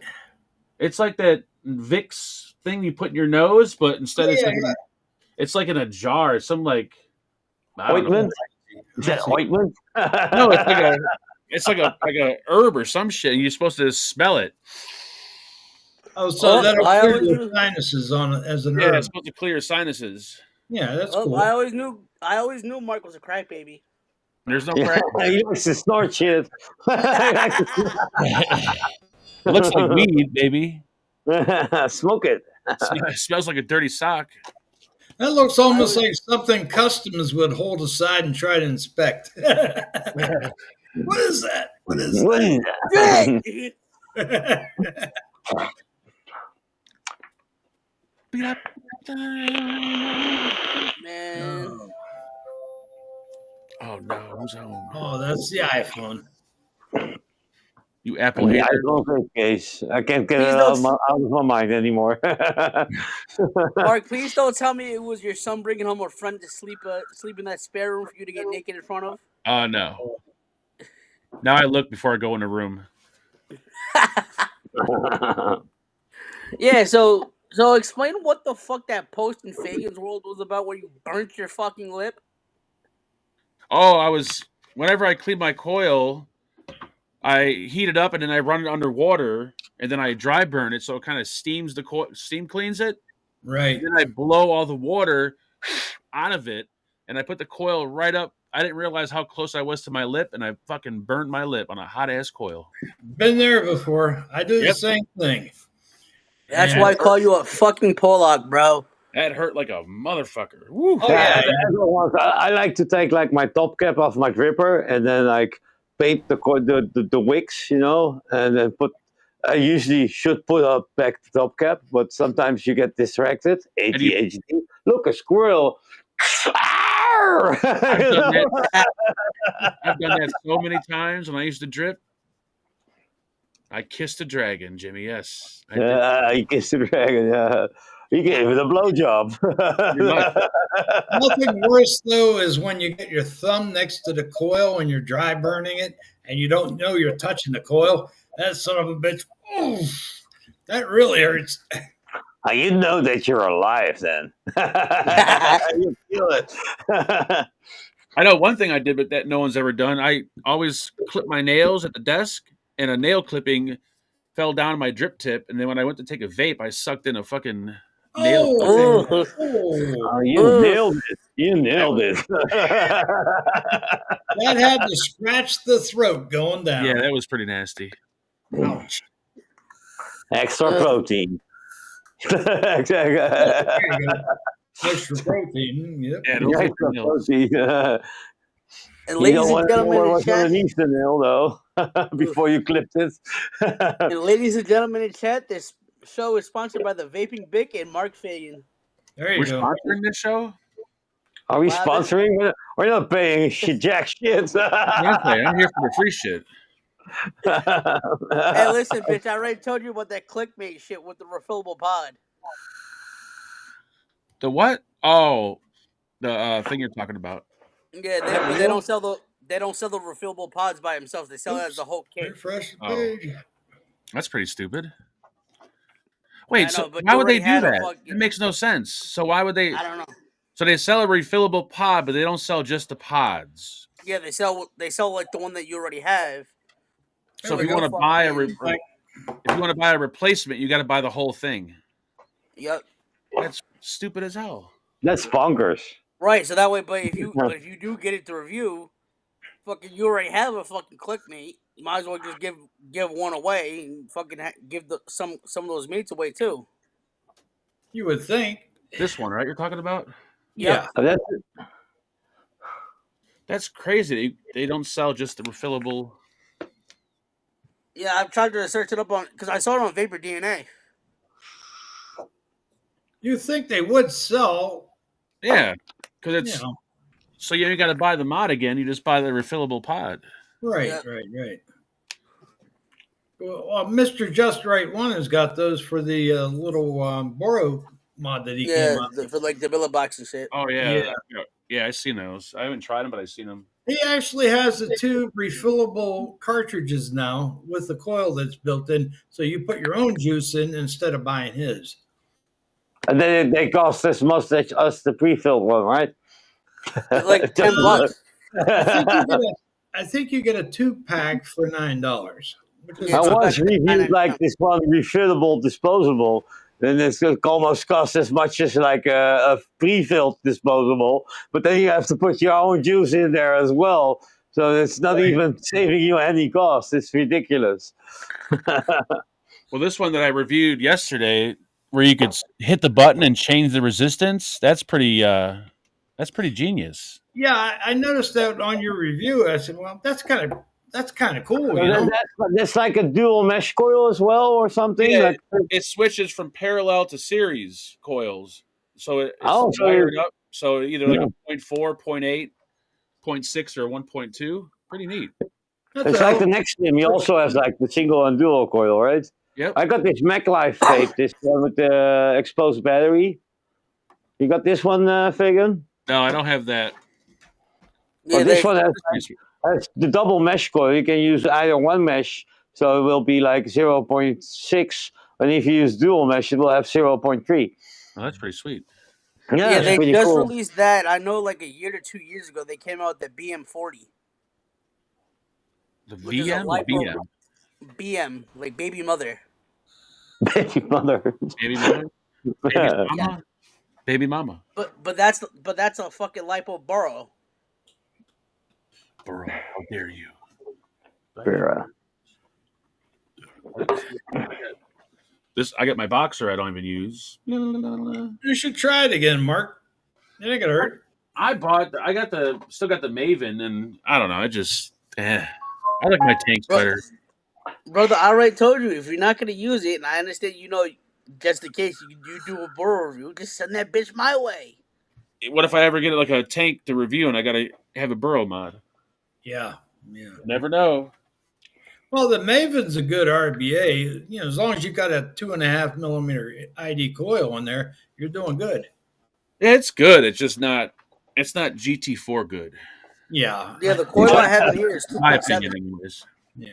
[SPEAKER 6] It's like that Vicks thing you put in your nose, but instead
[SPEAKER 1] Oh,
[SPEAKER 6] it's
[SPEAKER 1] yeah,
[SPEAKER 6] like
[SPEAKER 1] yeah.
[SPEAKER 6] it's like in a jar. It's some like I don't know.
[SPEAKER 2] Ointment? Is that ointment?
[SPEAKER 6] No, it's like a herb or some shit. And you're supposed to smell it.
[SPEAKER 1] Oh, so
[SPEAKER 3] Oh,
[SPEAKER 1] that'll
[SPEAKER 3] I
[SPEAKER 1] clear
[SPEAKER 3] always
[SPEAKER 1] your
[SPEAKER 3] knew-
[SPEAKER 1] sinuses on it as an
[SPEAKER 6] Yeah,
[SPEAKER 1] herb.
[SPEAKER 6] it's supposed to clear your sinuses.
[SPEAKER 1] Yeah, that's
[SPEAKER 3] Oh,
[SPEAKER 1] cool.
[SPEAKER 3] I always knew Mark was a crybaby.
[SPEAKER 6] There's no
[SPEAKER 2] Yeah,
[SPEAKER 6] crack.
[SPEAKER 2] he likes to snort shit.
[SPEAKER 6] It looks like weed, baby.
[SPEAKER 2] Smoke it.
[SPEAKER 6] It smells like a dirty sock.
[SPEAKER 1] That looks almost like something customs would hold aside and try to inspect. What is that? What is
[SPEAKER 2] What
[SPEAKER 1] that?
[SPEAKER 2] is that?
[SPEAKER 3] Man.
[SPEAKER 6] Oh no, who's home?
[SPEAKER 1] Oh, that's the iPhone.
[SPEAKER 6] You Apple
[SPEAKER 2] The
[SPEAKER 6] hater.
[SPEAKER 2] iPhone case. I can't get
[SPEAKER 3] Please
[SPEAKER 2] it
[SPEAKER 3] don't-
[SPEAKER 2] out of my mind anymore.
[SPEAKER 3] Mark, please don't tell me it was your son bringing home a friend to sleep in that spare room for you to get naked in front of.
[SPEAKER 6] Oh no. Now I look before I go in the room.
[SPEAKER 3] Yeah, so explain what the fuck that post in Fagan's World was about where you burnt your fucking lip.
[SPEAKER 6] Oh, whenever I clean my coil, I heat it up and then I run it underwater and then I dry burn it so it kind of steams the coil, steam cleans it.
[SPEAKER 1] Right.
[SPEAKER 6] And then I blow all the water out of it and I put the coil right up. I didn't realize how close I was to my lip and I fucking burned my lip on a hot ass coil.
[SPEAKER 1] Been there before. I do the
[SPEAKER 6] Yep.
[SPEAKER 1] same thing.
[SPEAKER 3] That's
[SPEAKER 1] And-
[SPEAKER 3] why I call you a fucking Pollock, bro.
[SPEAKER 6] That hurt like a motherfucker. Woo.
[SPEAKER 1] Oh, yeah.
[SPEAKER 2] I like to take like my top cap off my dripper and then like paint the wicks, you know, and then put. I usually should put up back the top cap, but sometimes you get distracted. ADHD. Look, a squirrel.
[SPEAKER 6] I've done that so many times when I used to drip. I kissed a dragon, Jimmy. Yes. I did.
[SPEAKER 2] Yeah, he kissed the dragon. Yeah, he gave it a blowjob.
[SPEAKER 1] Nothing worse though is when you get your thumb next to the coil and you're dry burning it and you don't know you're touching the coil. That son of a bitch. Oof, that really hurts.
[SPEAKER 2] You know that you're alive then. You feel it.
[SPEAKER 6] I know one thing I did, but that no one's ever done. I always clip my nails at the desk, and a nail clipping fell down my drip tip. And then when I went to take a vape, I sucked in a fucking nail.
[SPEAKER 1] Oh,
[SPEAKER 3] Ooh.
[SPEAKER 1] oh,
[SPEAKER 2] You
[SPEAKER 3] Oof.
[SPEAKER 2] nailed it. You nailed it.
[SPEAKER 1] that had to scratch the throat going down.
[SPEAKER 6] Yeah, that was pretty nasty.
[SPEAKER 1] Ouch.
[SPEAKER 2] Extra protein.
[SPEAKER 1] There you go. Extra protein. Yep.
[SPEAKER 6] Yeah, those
[SPEAKER 2] Extra
[SPEAKER 6] were nails.
[SPEAKER 2] protein.
[SPEAKER 3] And
[SPEAKER 2] You
[SPEAKER 3] ladies
[SPEAKER 2] don't
[SPEAKER 3] and
[SPEAKER 2] want to know
[SPEAKER 3] gentlemen in
[SPEAKER 2] what's
[SPEAKER 3] chat,
[SPEAKER 2] underneath the nail, though, before you clipped it.
[SPEAKER 3] and ladies and gentlemen in chat, this show is sponsored by the Vaping Bic and Mark Fagan.
[SPEAKER 1] There you
[SPEAKER 6] We're
[SPEAKER 1] go.
[SPEAKER 6] sponsoring this show.
[SPEAKER 2] Are we
[SPEAKER 3] Wow,
[SPEAKER 2] sponsoring? We're not paying jack shit.
[SPEAKER 6] Okay, I'm here for the free shit.
[SPEAKER 3] Hey, listen, bitch, I already told you about that clickmate shit with the refillable pod.
[SPEAKER 6] The what? Oh, the thing you're talking about.
[SPEAKER 3] Yeah, they don't sell the refillable pods by themselves. They sell it as a whole kit.
[SPEAKER 1] Refresh the
[SPEAKER 6] Oh.
[SPEAKER 1] page.
[SPEAKER 6] That's pretty stupid. Wait,
[SPEAKER 3] I
[SPEAKER 6] so
[SPEAKER 3] know, but
[SPEAKER 6] why
[SPEAKER 3] you
[SPEAKER 6] would they
[SPEAKER 3] already
[SPEAKER 6] do
[SPEAKER 3] had a
[SPEAKER 6] that?
[SPEAKER 3] fucking-
[SPEAKER 6] It makes no sense. So why would they?
[SPEAKER 3] I don't know.
[SPEAKER 6] So they sell a refillable pod, but they don't sell just the pods.
[SPEAKER 3] Yeah, they sell like the one that you already have.
[SPEAKER 6] So
[SPEAKER 1] There
[SPEAKER 6] if
[SPEAKER 1] we
[SPEAKER 6] you
[SPEAKER 1] go.
[SPEAKER 6] want to buy a
[SPEAKER 3] Fucking-
[SPEAKER 6] replacement, you got to buy the whole thing.
[SPEAKER 3] Yep.
[SPEAKER 6] That's stupid as hell.
[SPEAKER 2] That's bonkers.
[SPEAKER 3] Right, so that way, but if you do get it to review, fucking you already have a fucking clickmate. You might as well just give one away and fucking give some of those mates away too.
[SPEAKER 1] You would think.
[SPEAKER 6] This one, right? You're talking about?
[SPEAKER 1] Yeah.
[SPEAKER 2] That's
[SPEAKER 6] That's crazy. They don't sell just the refillable.
[SPEAKER 3] Yeah, I've tried to search it up on because I saw it on Vapor DNA.
[SPEAKER 1] You think they would sell,
[SPEAKER 6] Yeah, because it's
[SPEAKER 1] you know.
[SPEAKER 6] so you ain't got to buy the mod again. You just buy the refillable pod.
[SPEAKER 1] Right,
[SPEAKER 3] Yeah.
[SPEAKER 1] right. Well, Mr. Just Right One has got those for the little Boro mod that he
[SPEAKER 3] Yeah,
[SPEAKER 1] came up with.
[SPEAKER 3] for like the Villa box and shit.
[SPEAKER 6] Oh
[SPEAKER 1] Yeah.
[SPEAKER 6] yeah. I've seen those. I haven't tried them, but I've seen them.
[SPEAKER 1] He actually has the two refillable cartridges now with the coil that's built in, so you put your own juice in instead of buying his.
[SPEAKER 2] and then they cost as much as us the pre-filled one, right?
[SPEAKER 3] It's like $10.
[SPEAKER 1] I think you get a 2-pack for $9. Which is
[SPEAKER 3] Yeah,
[SPEAKER 2] I
[SPEAKER 3] it's
[SPEAKER 2] once
[SPEAKER 3] about
[SPEAKER 2] reviewed like
[SPEAKER 3] $9.99.
[SPEAKER 2] this one refillable disposable, and it's almost cost as much as like a pre-filled disposable, but then you have to put your own juice in there as well. So it's not even saving you any cost. It's ridiculous.
[SPEAKER 6] Well, this one that I reviewed yesterday, where you could hit the button and change the resistance, that's pretty genius.
[SPEAKER 1] Yeah, I noticed that on your review. I said, well, that's kind of that's kind of cool,
[SPEAKER 2] So
[SPEAKER 1] you know.
[SPEAKER 2] that's like a dual mesh coil as well, or something.
[SPEAKER 6] Yeah,
[SPEAKER 2] Like,
[SPEAKER 6] it switches from parallel to series coils, so it's
[SPEAKER 2] Oh, so-
[SPEAKER 6] wired up. So either like
[SPEAKER 2] Yeah.
[SPEAKER 6] a 0.4, 0.8, 0.6, or 1.2. Pretty neat.
[SPEAKER 1] That's
[SPEAKER 2] it's
[SPEAKER 1] a
[SPEAKER 2] like
[SPEAKER 1] hell
[SPEAKER 2] the
[SPEAKER 1] of-
[SPEAKER 2] next name. He also has like the single and dual coil, right?
[SPEAKER 6] Yep.
[SPEAKER 2] I got this MacLife tape, this one with the exposed battery. You got this one, Fagan?
[SPEAKER 6] No, I don't have that.
[SPEAKER 2] Well, this one has the double mesh coil. You can use either one mesh, so it will be like 0.6. And if you use dual mesh, it will have 0.3.
[SPEAKER 6] Oh, that's pretty sweet.
[SPEAKER 2] Yeah, it's
[SPEAKER 3] they
[SPEAKER 2] pretty
[SPEAKER 3] just
[SPEAKER 2] cool.
[SPEAKER 3] released that. I know, like a year to 2 years ago, they came out with the BM40.
[SPEAKER 6] The
[SPEAKER 3] Which is a
[SPEAKER 6] VM, or
[SPEAKER 3] lipo-
[SPEAKER 6] BM,
[SPEAKER 3] BM, like baby mother.
[SPEAKER 2] Baby mother.
[SPEAKER 6] baby mama, baby mama.
[SPEAKER 3] But that's a fucking lipo burrow.
[SPEAKER 6] Bro, how dare you?
[SPEAKER 2] Vera.
[SPEAKER 6] This I got my boxer. I don't even use.
[SPEAKER 1] You should try it again, Mark. It ain't gonna hurt.
[SPEAKER 6] I still got the Maven, and I don't know. I like my tanks better.
[SPEAKER 3] Brother, I already told you, if you're not gonna use it, and I understand, just in case you do a burrow review, just send that bitch my way.
[SPEAKER 6] What if I ever get like a tank to review and I gotta have a burrow mod?
[SPEAKER 1] Yeah.
[SPEAKER 6] Never know.
[SPEAKER 1] Well, the Maven's a good RBA. As long as you got a 2.5 millimeter ID coil in there, you're doing good.
[SPEAKER 6] Yeah, it's good. It's just not. It's not GT4 good.
[SPEAKER 1] Yeah.
[SPEAKER 3] Yeah, the coil I have in here is
[SPEAKER 6] My
[SPEAKER 3] 2.7.
[SPEAKER 6] opinion, anyways.
[SPEAKER 1] Yeah.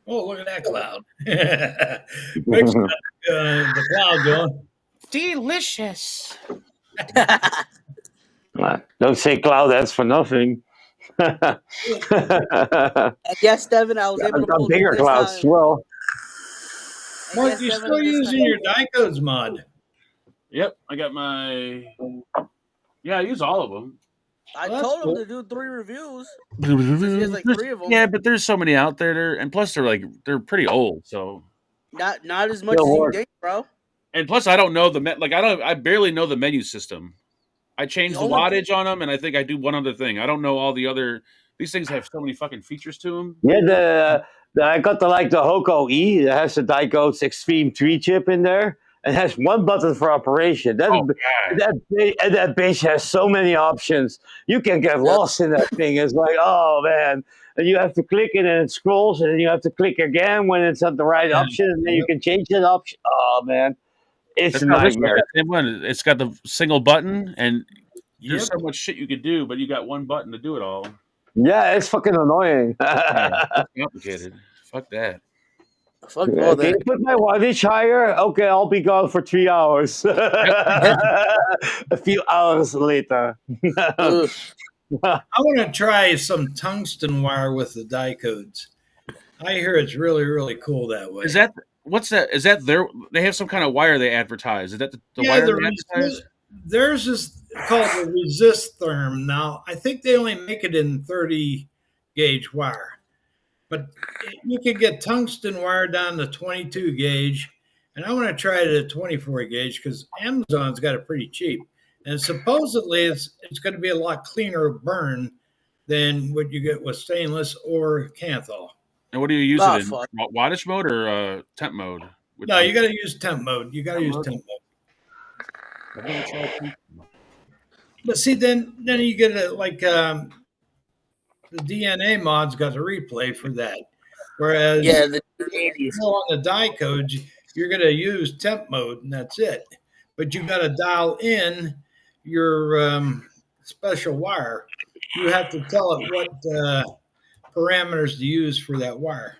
[SPEAKER 1] Oh, look at that cloud. Rick's got the cloud going.
[SPEAKER 6] Delicious.
[SPEAKER 2] Don't say cloud, that's for nothing.
[SPEAKER 3] And yes, Devin, I was able to
[SPEAKER 2] I've got
[SPEAKER 3] pull
[SPEAKER 2] bigger
[SPEAKER 3] this
[SPEAKER 2] clouds as
[SPEAKER 3] time.
[SPEAKER 2] well.
[SPEAKER 3] And
[SPEAKER 1] Mark,
[SPEAKER 3] yes,
[SPEAKER 1] you're
[SPEAKER 3] Devin,
[SPEAKER 1] still
[SPEAKER 3] this
[SPEAKER 1] using
[SPEAKER 3] time-
[SPEAKER 1] your Dicodes mod.
[SPEAKER 6] Yep, I got my. Yeah, I use all of them.
[SPEAKER 3] I
[SPEAKER 1] Well, that's
[SPEAKER 3] told him
[SPEAKER 1] cool.
[SPEAKER 3] to do 3 reviews. There's like 3 of them.
[SPEAKER 6] Yeah, but there's so many out there, and plus they're pretty old. So,
[SPEAKER 3] Not as much
[SPEAKER 2] Still
[SPEAKER 3] as you
[SPEAKER 2] work.
[SPEAKER 3] think, bro.
[SPEAKER 6] and plus I don't know I barely know the menu system. I changed the
[SPEAKER 3] The only
[SPEAKER 6] wattage on them, and I think I do one other thing. I don't know all the other. These things have so many fucking features to them.
[SPEAKER 2] Yeah, I got the Hoko E. It has the Dicodes Extreme 3 chip in there. It has one button for operation.
[SPEAKER 6] Oh, God.
[SPEAKER 2] That bitch has so many options. You can get lost in that thing. It's like, oh man. And you have to click it and it scrolls, and then you have to click again when it's at the right option, and then you can change that option. Oh man. It's
[SPEAKER 6] That's
[SPEAKER 2] a
[SPEAKER 6] not this one.
[SPEAKER 2] nightmare.
[SPEAKER 6] Same one. It's got the single button, and there's
[SPEAKER 1] Yep.
[SPEAKER 6] so much shit you could do, but you got one button to do it all.
[SPEAKER 2] Yeah, it's fucking annoying.
[SPEAKER 6] It's complicated. Fuck that.
[SPEAKER 3] Fuck
[SPEAKER 2] Yeah,
[SPEAKER 3] all
[SPEAKER 2] can you
[SPEAKER 3] that.
[SPEAKER 2] put my wattage higher? Okay, I'll be gone for 3 hours. A few hours later.
[SPEAKER 3] Ugh.
[SPEAKER 1] I want to try some tungsten wire with the Dicodes. I hear it's really, really cool that way.
[SPEAKER 6] Is that what's that? Is that they have some kind of wire they advertise? Is that the
[SPEAKER 1] yeah,
[SPEAKER 6] wire
[SPEAKER 1] the
[SPEAKER 6] they advertise?
[SPEAKER 1] theirs is called the Resist Therm. Now, I think they only make it in 30 gauge wire, but you can get tungsten wire down to 22 gauge, and I want to try it at 24 gauge because Amazon's got it pretty cheap, and supposedly it's going to be a lot cleaner burn than what you get with stainless or Canthol.
[SPEAKER 6] And what do you use
[SPEAKER 3] Oh,
[SPEAKER 6] it in?
[SPEAKER 3] fuck.
[SPEAKER 6] Wattage mode or temp mode? Which
[SPEAKER 1] No,
[SPEAKER 6] one?
[SPEAKER 1] you got to use temp mode. You got to use temp mode.
[SPEAKER 6] I've never tried temp mode.
[SPEAKER 1] But see, then you get the DNA mod's got a replay for that. Whereas
[SPEAKER 3] Yeah, the 80s.
[SPEAKER 1] on the Dicodes, you're going to use temp mode and that's it. But you got to dial in your special wire. You have to tell it what parameters to use for that wire.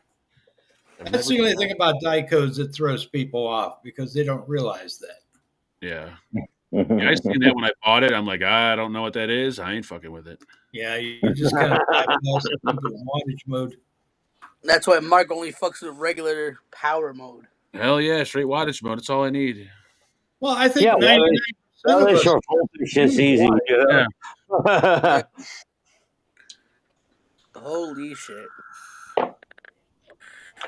[SPEAKER 1] That's the only thing about Dicodes that throws people off because they don't realize that.
[SPEAKER 6] Yeah. Yeah, I seen that when I bought it. I'm like, I don't know what that is. I ain't fucking with it.
[SPEAKER 1] Yeah, you just kind of diagnose it into wattage mode.
[SPEAKER 3] That's why Mark only fucks with regular power mode.
[SPEAKER 6] Hell yeah, straight wattage mode. That's all I need.
[SPEAKER 1] Well, I think
[SPEAKER 2] Yeah,
[SPEAKER 1] 99%
[SPEAKER 2] Well,
[SPEAKER 1] of
[SPEAKER 2] it's
[SPEAKER 1] us
[SPEAKER 2] your voltage is easy. You know?
[SPEAKER 3] Holy shit.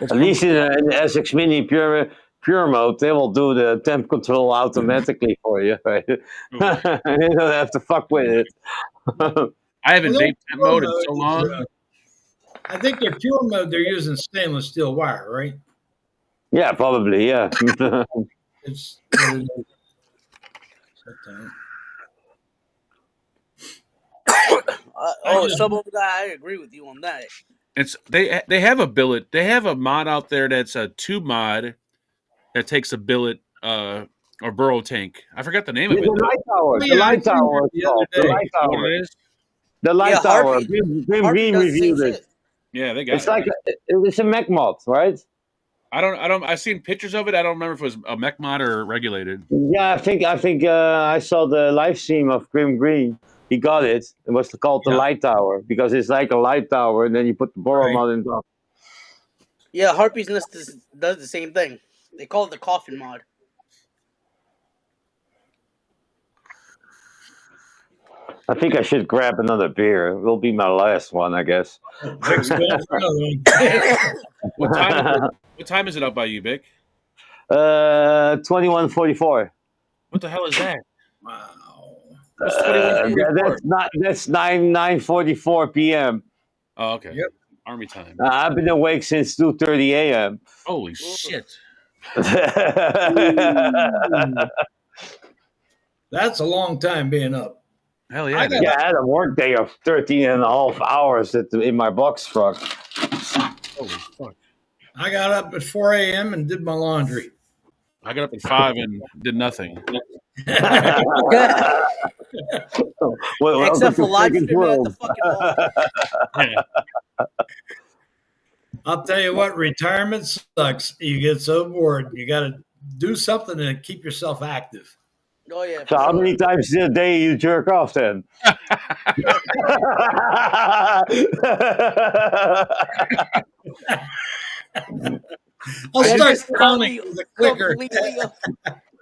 [SPEAKER 2] At least in the SX Mini, pure pure mode, they will do the temp control automatically for you. Right? You don't have to fuck with it.
[SPEAKER 6] I haven't
[SPEAKER 1] Well,
[SPEAKER 6] vape temp mode in so
[SPEAKER 1] is,
[SPEAKER 6] long.
[SPEAKER 1] I think their pure mode, they're using stainless steel wire, right?
[SPEAKER 2] Yeah, probably. Yeah.
[SPEAKER 1] It's
[SPEAKER 3] Some of that, I agree with you on that.
[SPEAKER 6] It's they have a billet. They have a mod out there that's a tube mod that takes a billet or burrow tank. I forgot the name of it.
[SPEAKER 2] The light tower. The light tower. The light
[SPEAKER 6] What
[SPEAKER 2] tower.
[SPEAKER 6] it is?
[SPEAKER 2] The light tower.
[SPEAKER 3] Harvey
[SPEAKER 2] Green
[SPEAKER 3] does the same
[SPEAKER 2] reviewed it.
[SPEAKER 3] shit.
[SPEAKER 6] Yeah, they got
[SPEAKER 2] It's
[SPEAKER 6] it.
[SPEAKER 2] like it's a mech mod, right?
[SPEAKER 6] I don't. I've seen pictures of it. I don't remember if it was a mech mod or regulated.
[SPEAKER 2] Yeah, I think I saw the live stream of Grim Green. He got it. It was called the light tower because it's like a light tower, and then you put the burrow mod on top.
[SPEAKER 3] Yeah, Harpy's Nest does the same thing. They call it the coffin mod.
[SPEAKER 2] I think I should grab another beer. It will be my last one, I guess.
[SPEAKER 1] Vic's going for another one.
[SPEAKER 6] What time is it up by you, Vic?
[SPEAKER 2] 21:44.
[SPEAKER 6] What the hell is that?
[SPEAKER 1] Wow.
[SPEAKER 6] What's 21:44?
[SPEAKER 2] That's 9:44 p.m.
[SPEAKER 6] Oh, okay.
[SPEAKER 1] Yep.
[SPEAKER 6] Army time.
[SPEAKER 2] I've been awake since 2:30 a.m.
[SPEAKER 6] Holy shit!
[SPEAKER 1] That's a long time being up.
[SPEAKER 6] Hell yeah!
[SPEAKER 1] I got-
[SPEAKER 2] Yeah, I had a work day of 13 and a half hours in my box truck.
[SPEAKER 6] Holy fuck!
[SPEAKER 1] I got up at 4 a.m. and did my laundry.
[SPEAKER 6] I got up at 5 and did nothing.
[SPEAKER 2] Well,
[SPEAKER 3] Except for live
[SPEAKER 2] Second
[SPEAKER 3] streaming at
[SPEAKER 2] World.
[SPEAKER 3] the fucking mall.
[SPEAKER 6] Yeah.
[SPEAKER 1] I'll tell you what, retirement sucks. You get so bored. You got to do something to keep yourself active.
[SPEAKER 3] Oh yeah.
[SPEAKER 2] So how many times a day you jerk off then?
[SPEAKER 1] I'll
[SPEAKER 3] That
[SPEAKER 1] start
[SPEAKER 3] just
[SPEAKER 1] counting
[SPEAKER 3] totally-
[SPEAKER 1] with a clicker.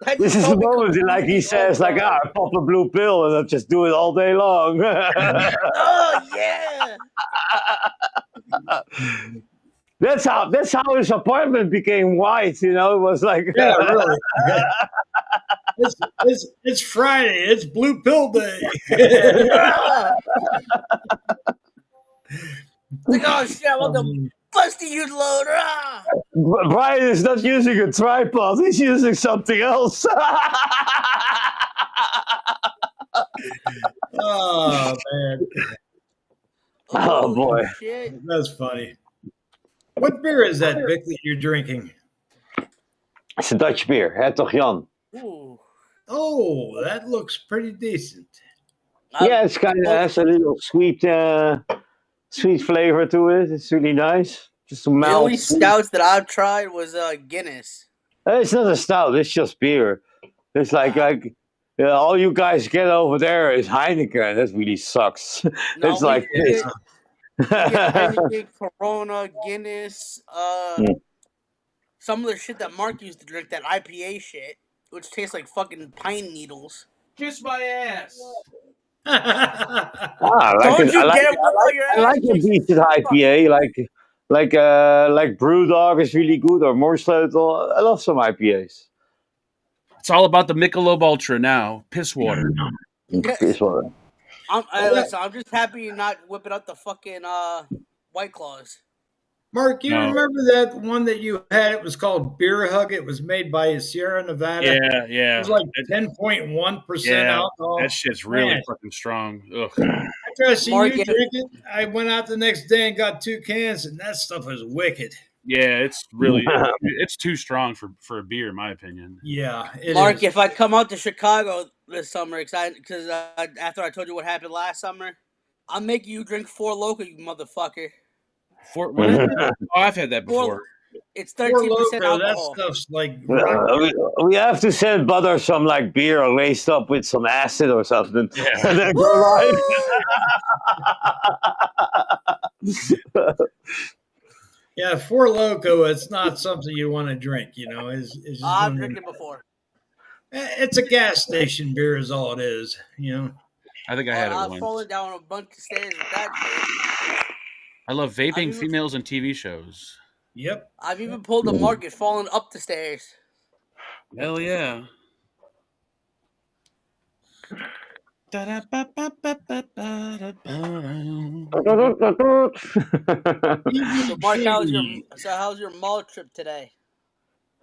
[SPEAKER 3] That
[SPEAKER 2] This
[SPEAKER 3] just
[SPEAKER 2] is the
[SPEAKER 3] totally
[SPEAKER 2] moment, like he says, like, I pop a blue pill and I'll just do it all day long.
[SPEAKER 3] Oh yeah.
[SPEAKER 2] That's how his apartment became white, you know. It was like
[SPEAKER 1] Yeah, really. It's Friday. It's blue pill day.
[SPEAKER 3] Like, oh shit, I want the busty you load. Ah!
[SPEAKER 2] Brian is not using a tripod, he's using something else.
[SPEAKER 1] Oh man,
[SPEAKER 2] Oh, boy.
[SPEAKER 3] Shit.
[SPEAKER 1] that's funny. What beer is that, Vic, that you're drinking?
[SPEAKER 2] It's a Dutch beer, Hertog Jan.
[SPEAKER 3] Ooh.
[SPEAKER 1] Oh, that looks pretty decent.
[SPEAKER 2] Yeah, it's kind of has a little sweet flavor to it. It's really nice. Just some
[SPEAKER 3] The
[SPEAKER 2] mild.
[SPEAKER 3] only stouts that I've tried was Guinness.
[SPEAKER 2] It's not a stout. It's just beer. It's like all you guys get over there is Heineken. That really sucks.
[SPEAKER 3] No,
[SPEAKER 2] It's like this.
[SPEAKER 3] we get Heineken, Corona, Guinness, some of the shit that Mark used to drink, that IPA shit, which tastes like fucking pine needles.
[SPEAKER 6] Kiss my ass.
[SPEAKER 2] I like
[SPEAKER 3] Don't
[SPEAKER 2] it.
[SPEAKER 3] you
[SPEAKER 2] I like,
[SPEAKER 3] get
[SPEAKER 2] it.
[SPEAKER 3] one while your
[SPEAKER 2] I like a
[SPEAKER 3] ass
[SPEAKER 2] decent IPA. Like Brewdog is really good, or Moorsleutel. I love some IPAs.
[SPEAKER 6] It's all about the Michelob Ultra now. Piss water.
[SPEAKER 2] This one.
[SPEAKER 3] listen, I'm just happy you're not whipping out the fucking White Claws.
[SPEAKER 1] Mark, you
[SPEAKER 6] No.
[SPEAKER 1] remember that one that you had? It was called Beer Hug. It was made by Sierra Nevada.
[SPEAKER 6] Yeah, yeah.
[SPEAKER 1] It was like 10.1%
[SPEAKER 6] Yeah,
[SPEAKER 1] alcohol.
[SPEAKER 6] That shit's really
[SPEAKER 1] Man.
[SPEAKER 6] fucking strong. Ugh.
[SPEAKER 1] After I seen
[SPEAKER 3] Mark,
[SPEAKER 1] you
[SPEAKER 3] yeah.
[SPEAKER 1] drink it, I went out the next day and got 2 cans, and that stuff is wicked.
[SPEAKER 6] Yeah, it's really it's too strong for a beer, in my opinion.
[SPEAKER 1] Yeah, it
[SPEAKER 3] Mark,
[SPEAKER 1] is.
[SPEAKER 3] if I come out to Chicago this summer, because after I told you what happened last summer, I'll make you drink 4 Loco, you motherfucker.
[SPEAKER 6] What is it? Oh, I've had that before.
[SPEAKER 3] It's
[SPEAKER 1] Four
[SPEAKER 3] 13%
[SPEAKER 1] Loko, that
[SPEAKER 3] alcohol.
[SPEAKER 1] stuff's like
[SPEAKER 2] We have to send Butter some like beer laced up with some acid or something.
[SPEAKER 6] Yeah.
[SPEAKER 2] And then go live.
[SPEAKER 1] yeah, Four Loco. It's not something you want to drink. You know, it's just
[SPEAKER 3] I've
[SPEAKER 1] one-
[SPEAKER 3] drinking before.
[SPEAKER 1] It's a gas station beer, is all it is. You know.
[SPEAKER 6] I think I had it
[SPEAKER 3] I've
[SPEAKER 6] once.
[SPEAKER 3] fallen down a bunch of stairs with that shit.
[SPEAKER 6] I love vaping
[SPEAKER 3] even-
[SPEAKER 6] females and TV shows.
[SPEAKER 1] Yep.
[SPEAKER 3] I've even pulled a Marcus falling up the stairs.
[SPEAKER 6] Hell yeah.
[SPEAKER 3] So Mark, how's your mall trip today?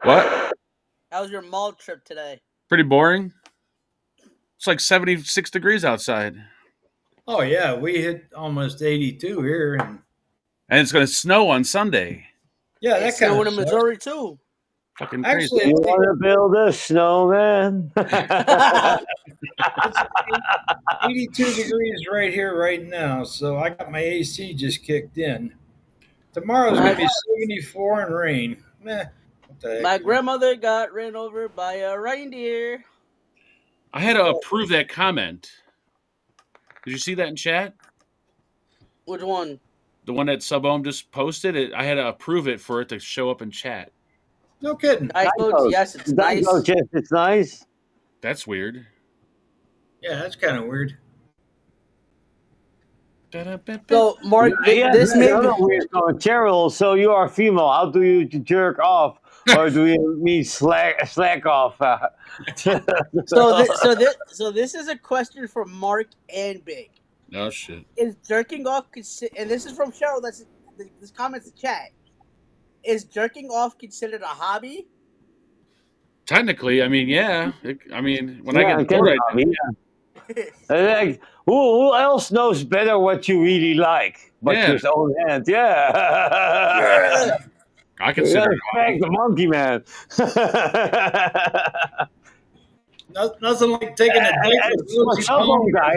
[SPEAKER 6] What?
[SPEAKER 3] How's your mall trip today?
[SPEAKER 6] Pretty boring. It's like 76 degrees outside.
[SPEAKER 1] Oh yeah, we hit almost 82 here, and
[SPEAKER 6] it's going to snow on Sunday.
[SPEAKER 1] yeah,
[SPEAKER 3] It's
[SPEAKER 1] that kind
[SPEAKER 3] snowing
[SPEAKER 1] of
[SPEAKER 3] in Missouri too.
[SPEAKER 6] Fucking crazy.
[SPEAKER 1] Actually,
[SPEAKER 2] You want to build a snowman?
[SPEAKER 1] 82 degrees right here, right now. So I got my AC just kicked in. Tomorrow's gonna be 74 and rain. Meh. What the heck?
[SPEAKER 3] My grandmother got ran over by a reindeer.
[SPEAKER 6] I had to approve that comment. Did you see that in chat?
[SPEAKER 3] Which one?
[SPEAKER 6] The one that Subhome just posted? I had to approve it for it to show up in chat.
[SPEAKER 1] No kidding.
[SPEAKER 3] Coach, yes, it's nice.
[SPEAKER 2] Yes, it's nice.
[SPEAKER 6] That's weird.
[SPEAKER 1] Yeah, that's kind of weird.
[SPEAKER 3] So, Mark, this may be...
[SPEAKER 2] weird comment. Cheryl, so you are female. How do you jerk off? Or do you mean slack off?
[SPEAKER 3] So this is a question for Mark and Big.
[SPEAKER 6] Oh, shit.
[SPEAKER 3] Is jerking off and this is from Cheryl. This comment's in chat. Is jerking off considered a hobby?
[SPEAKER 6] Technically, I mean, yeah. When I get bored,
[SPEAKER 2] Like, who else knows better what you really like but your own hand? Yeah.
[SPEAKER 6] I consider it a hobby.
[SPEAKER 2] the monkey man.
[SPEAKER 1] Nothing like taking a date with Lucy
[SPEAKER 2] Some guy,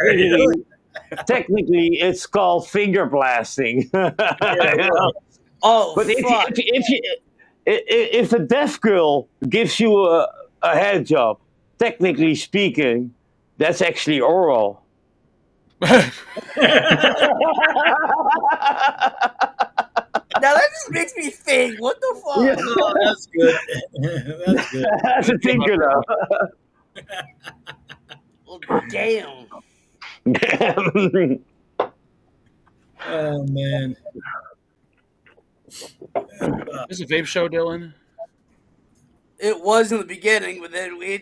[SPEAKER 1] Palmer.
[SPEAKER 2] technically, it's called finger blasting. You know?
[SPEAKER 3] Oh,
[SPEAKER 2] But
[SPEAKER 3] fuck.
[SPEAKER 2] if a deaf girl gives you a hand job, technically speaking, that's actually oral.
[SPEAKER 3] Now that just makes me think. What the fuck?
[SPEAKER 2] Yeah.
[SPEAKER 1] Oh, that's good. That's good.
[SPEAKER 2] That's a thinker, though.
[SPEAKER 3] Well, damn.
[SPEAKER 1] Oh man.
[SPEAKER 6] Is it a vape show, Dylan?
[SPEAKER 3] It was in the beginning, but then we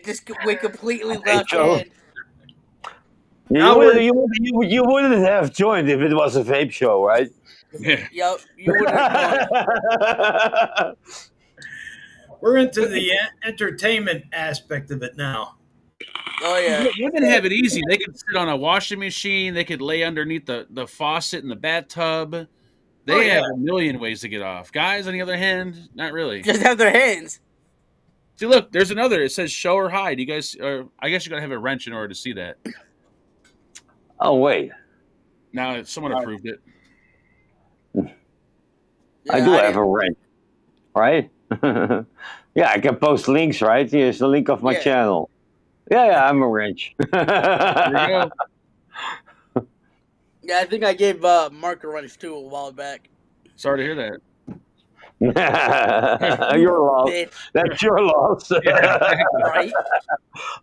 [SPEAKER 3] completely left
[SPEAKER 2] Joe.
[SPEAKER 3] hand.
[SPEAKER 2] You wouldn't have joined if it was a vape show, right?
[SPEAKER 6] Yeah.
[SPEAKER 3] Yep, you would have gone.
[SPEAKER 1] We're into the entertainment aspect of it now.
[SPEAKER 3] Oh yeah.
[SPEAKER 6] Women have it easy. They could sit on a washing machine. They could lay underneath the faucet in the bathtub. They have a million ways to get off. Guys, on the other hand, not really.
[SPEAKER 3] Just have their hands.
[SPEAKER 6] See, look, there's another. It says show or hide. You guys, I guess you got to have a wrench in order to see that.
[SPEAKER 2] Oh, wait.
[SPEAKER 6] Now, someone approved it.
[SPEAKER 2] I do have a wrench, right? Yeah, I can post links, right? Here's the link of my channel. Yeah, I'm a wrench.
[SPEAKER 6] There you go.
[SPEAKER 3] Yeah, I think I gave Mark a wrench too a while back.
[SPEAKER 6] Sorry to hear that.
[SPEAKER 2] Your loss.
[SPEAKER 3] Bitch.
[SPEAKER 2] That's your loss.
[SPEAKER 3] Right?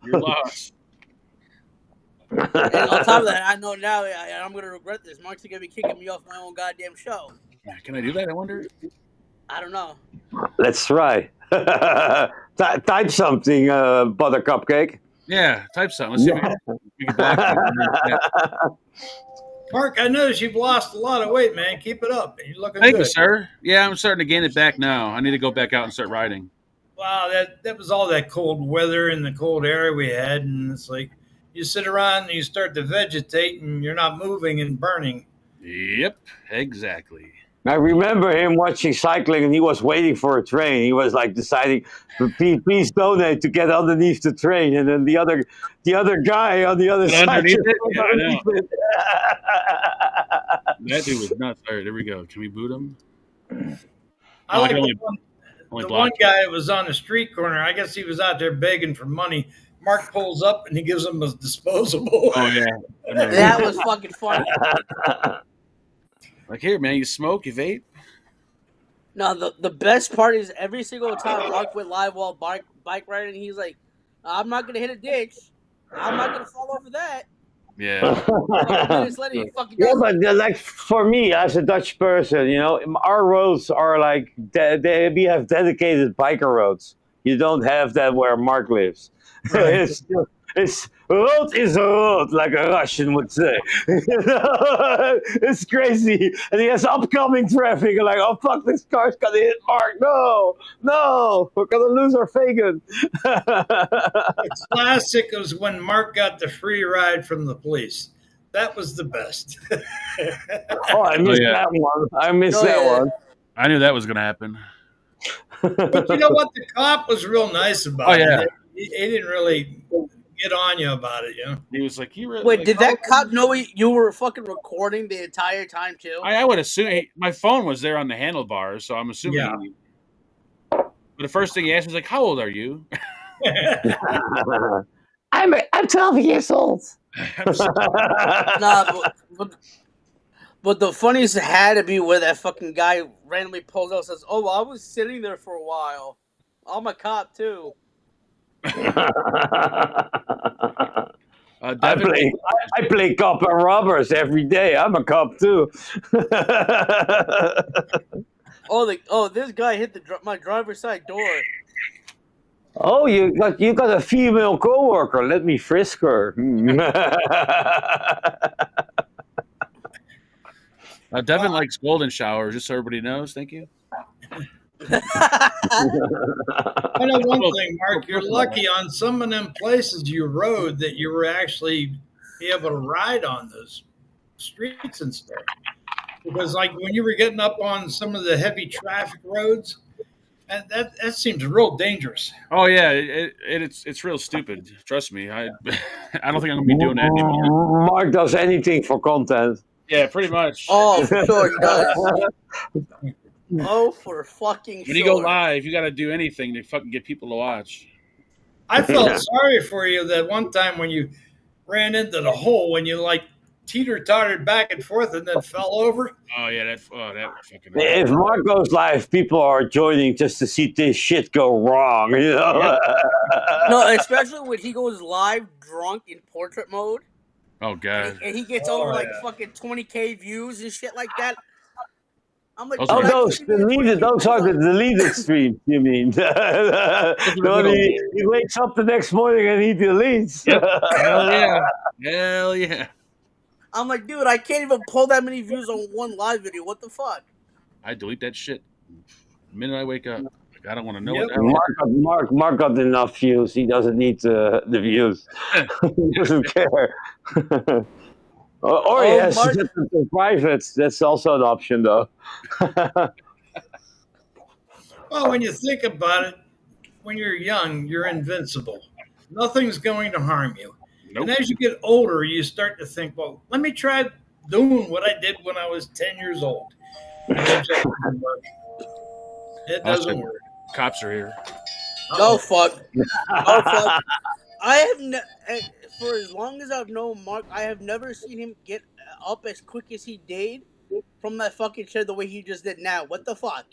[SPEAKER 6] You're lost.
[SPEAKER 3] And on top of that, I know now I'm going to regret this. Mark's going to be kicking me off my own goddamn show.
[SPEAKER 6] Can I do that, I wonder?
[SPEAKER 3] I don't know.
[SPEAKER 2] Let's try. Type something, Buttercup Cake.
[SPEAKER 6] Yeah, type something. Let's see if we can block it.
[SPEAKER 1] Mark, I noticed you've lost a lot of weight, man. Keep it up. You're looking
[SPEAKER 6] Thank
[SPEAKER 1] good.
[SPEAKER 6] you, sir. Yeah, I'm starting to gain it back now. I need to go back out and start riding.
[SPEAKER 1] Wow, that was all that cold weather and the cold air we had, and it's like you sit around and you start to vegetate and you're not moving and burning.
[SPEAKER 6] Yep, exactly.
[SPEAKER 2] I remember him watching cycling, and he was waiting for a train. He was like deciding, please donate to get underneath the train, and then the other guy on the other side.
[SPEAKER 6] Underneath it? Yeah, I know.
[SPEAKER 2] underneath it.
[SPEAKER 6] That dude was nuts. All right, there we go. Can we boot him?
[SPEAKER 1] I like the one
[SPEAKER 6] block.
[SPEAKER 1] guy that was on the street corner. I guess he was out there begging for money. Mark pulls up and he gives him a disposable.
[SPEAKER 6] Oh, yeah.
[SPEAKER 3] That was fucking funny.
[SPEAKER 6] Like, here, man, you smoke, you vape?
[SPEAKER 3] No, the best part is every single time Mark went live while bike riding, he's like, I'm not going to hit a ditch. I'm not going to fall over that.
[SPEAKER 6] Yeah.
[SPEAKER 3] Minutes later, he fucking
[SPEAKER 2] Yeah,
[SPEAKER 3] does it.
[SPEAKER 2] but like for me as a Dutch person, you know, our roads are like we have dedicated biker roads. You don't have that where Mark lives.
[SPEAKER 1] Right.
[SPEAKER 2] It's road is a road, like a Russian would say. It's crazy, and he has upcoming traffic. And like, oh fuck, this car's gonna hit Mark. No, we're gonna lose our Fagin.
[SPEAKER 1] The classic was when Mark got the free ride from the police. That was the best.
[SPEAKER 2] Oh, I missed
[SPEAKER 6] yeah.
[SPEAKER 2] that one. I missed
[SPEAKER 3] Oh,
[SPEAKER 2] that
[SPEAKER 3] yeah.
[SPEAKER 2] one.
[SPEAKER 6] I knew that was going to happen.
[SPEAKER 1] But you know what? The cop was real nice about
[SPEAKER 6] Oh, yeah.
[SPEAKER 1] it. He didn't really get on you about it, you know.
[SPEAKER 6] He was like, "You really?"
[SPEAKER 3] Wait,
[SPEAKER 6] like,
[SPEAKER 3] did that cop know you were fucking recording the entire time too?
[SPEAKER 6] I would assume my phone was there on the handlebars, so I'm assuming.
[SPEAKER 1] Yeah.
[SPEAKER 6] But the first thing he asked was like, "How old are you?"
[SPEAKER 2] I'm 12 years old.
[SPEAKER 3] Nah, but the funniest had to be where that fucking guy randomly pulls out and says, "Oh, well, I was sitting there for a while. I'm a cop too."
[SPEAKER 6] Devin,
[SPEAKER 2] I play cop and robbers every day. I'm a cop too.
[SPEAKER 3] This guy hit my driver's side door.
[SPEAKER 2] Oh, you got a female coworker. Let me frisk her.
[SPEAKER 6] Devin likes golden showers, just so everybody knows. Thank you.
[SPEAKER 1] I know one thing, Mark. You're lucky on some of them places you rode that you were actually able to ride on those streets and stuff. Because, like, when you were getting up on some of the heavy traffic roads, that seems real dangerous.
[SPEAKER 6] Oh yeah, it's real stupid. Trust me. I don't think I'm gonna be doing that anymore.
[SPEAKER 2] Mark does anything for content.
[SPEAKER 6] Yeah, pretty much.
[SPEAKER 3] Oh, for sure he does. Oh, for fucking
[SPEAKER 6] When
[SPEAKER 3] sure.
[SPEAKER 6] you go live, you got to do anything to fucking get people to watch.
[SPEAKER 1] I felt sorry for you that one time when you ran into the hole when you like teeter-tottered back and forth and then fell over.
[SPEAKER 6] Oh yeah, that fucking.
[SPEAKER 2] If Mark goes live, people are joining just to see this shit go wrong. You know?
[SPEAKER 3] No, especially when he goes live drunk in portrait mode.
[SPEAKER 6] Oh god.
[SPEAKER 3] And he gets over like fucking 20K views and shit like that. I'm like,
[SPEAKER 6] Those
[SPEAKER 2] Oh,
[SPEAKER 6] are-
[SPEAKER 2] those are the deleted streams. You mean? He wakes up the next morning and he deletes.
[SPEAKER 6] Hell yeah. Hell yeah.
[SPEAKER 3] I'm like, dude, I can't even pull that many views on one live video. What the fuck?
[SPEAKER 6] I delete that shit the minute I wake up. Like, I don't want to know
[SPEAKER 1] Yep.
[SPEAKER 6] what the hell.
[SPEAKER 2] Mark got enough views. He doesn't need the views. He doesn't care. Or he has
[SPEAKER 3] Mark-
[SPEAKER 2] to set them to private. That's also an option, though.
[SPEAKER 1] Well, when you think about it, when you're young, you're invincible. Nothing's going to harm you.
[SPEAKER 6] Nope.
[SPEAKER 1] And as you get older, you start to think, well, let me try doing what I did when I was 10 years old. And it just doesn't work. It doesn't work.
[SPEAKER 6] Cops are here.
[SPEAKER 3] Oh fuck. Oh fuck. I have for as long as I've known Mark, I have never seen him get up as quick as he did from that fucking chair the way he just did now. What the fuck?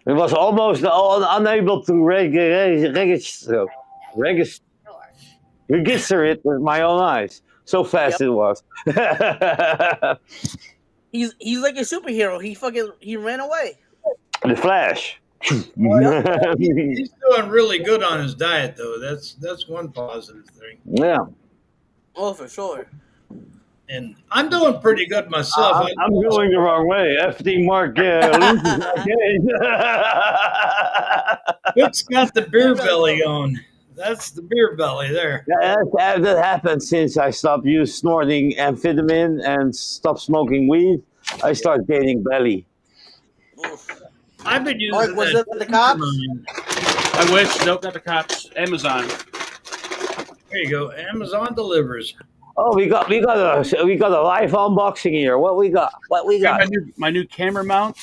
[SPEAKER 2] It was almost unable to register it with my own eyes. So fast it was.
[SPEAKER 3] He's like a superhero. He ran away.
[SPEAKER 2] The Flash.
[SPEAKER 1] He's doing really good on his diet, though. That's one positive thing.
[SPEAKER 2] Yeah.
[SPEAKER 3] Oh, for sure.
[SPEAKER 1] And I'm doing pretty good myself.
[SPEAKER 2] I'm going the wrong way. FD Mark loses again.
[SPEAKER 1] It's got the beer belly on. That's the beer belly there.
[SPEAKER 2] That happened since I stopped snorting amphetamine and stopped smoking weed. I start gaining belly.
[SPEAKER 3] Oof.
[SPEAKER 1] I've been using
[SPEAKER 3] Mark, was
[SPEAKER 1] that.
[SPEAKER 3] it the cops?
[SPEAKER 6] I wish. Nope, not the cops. Amazon.
[SPEAKER 1] There you go. Amazon delivers.
[SPEAKER 2] Oh, we got a live unboxing here. What we got?
[SPEAKER 6] Got my new camera mount.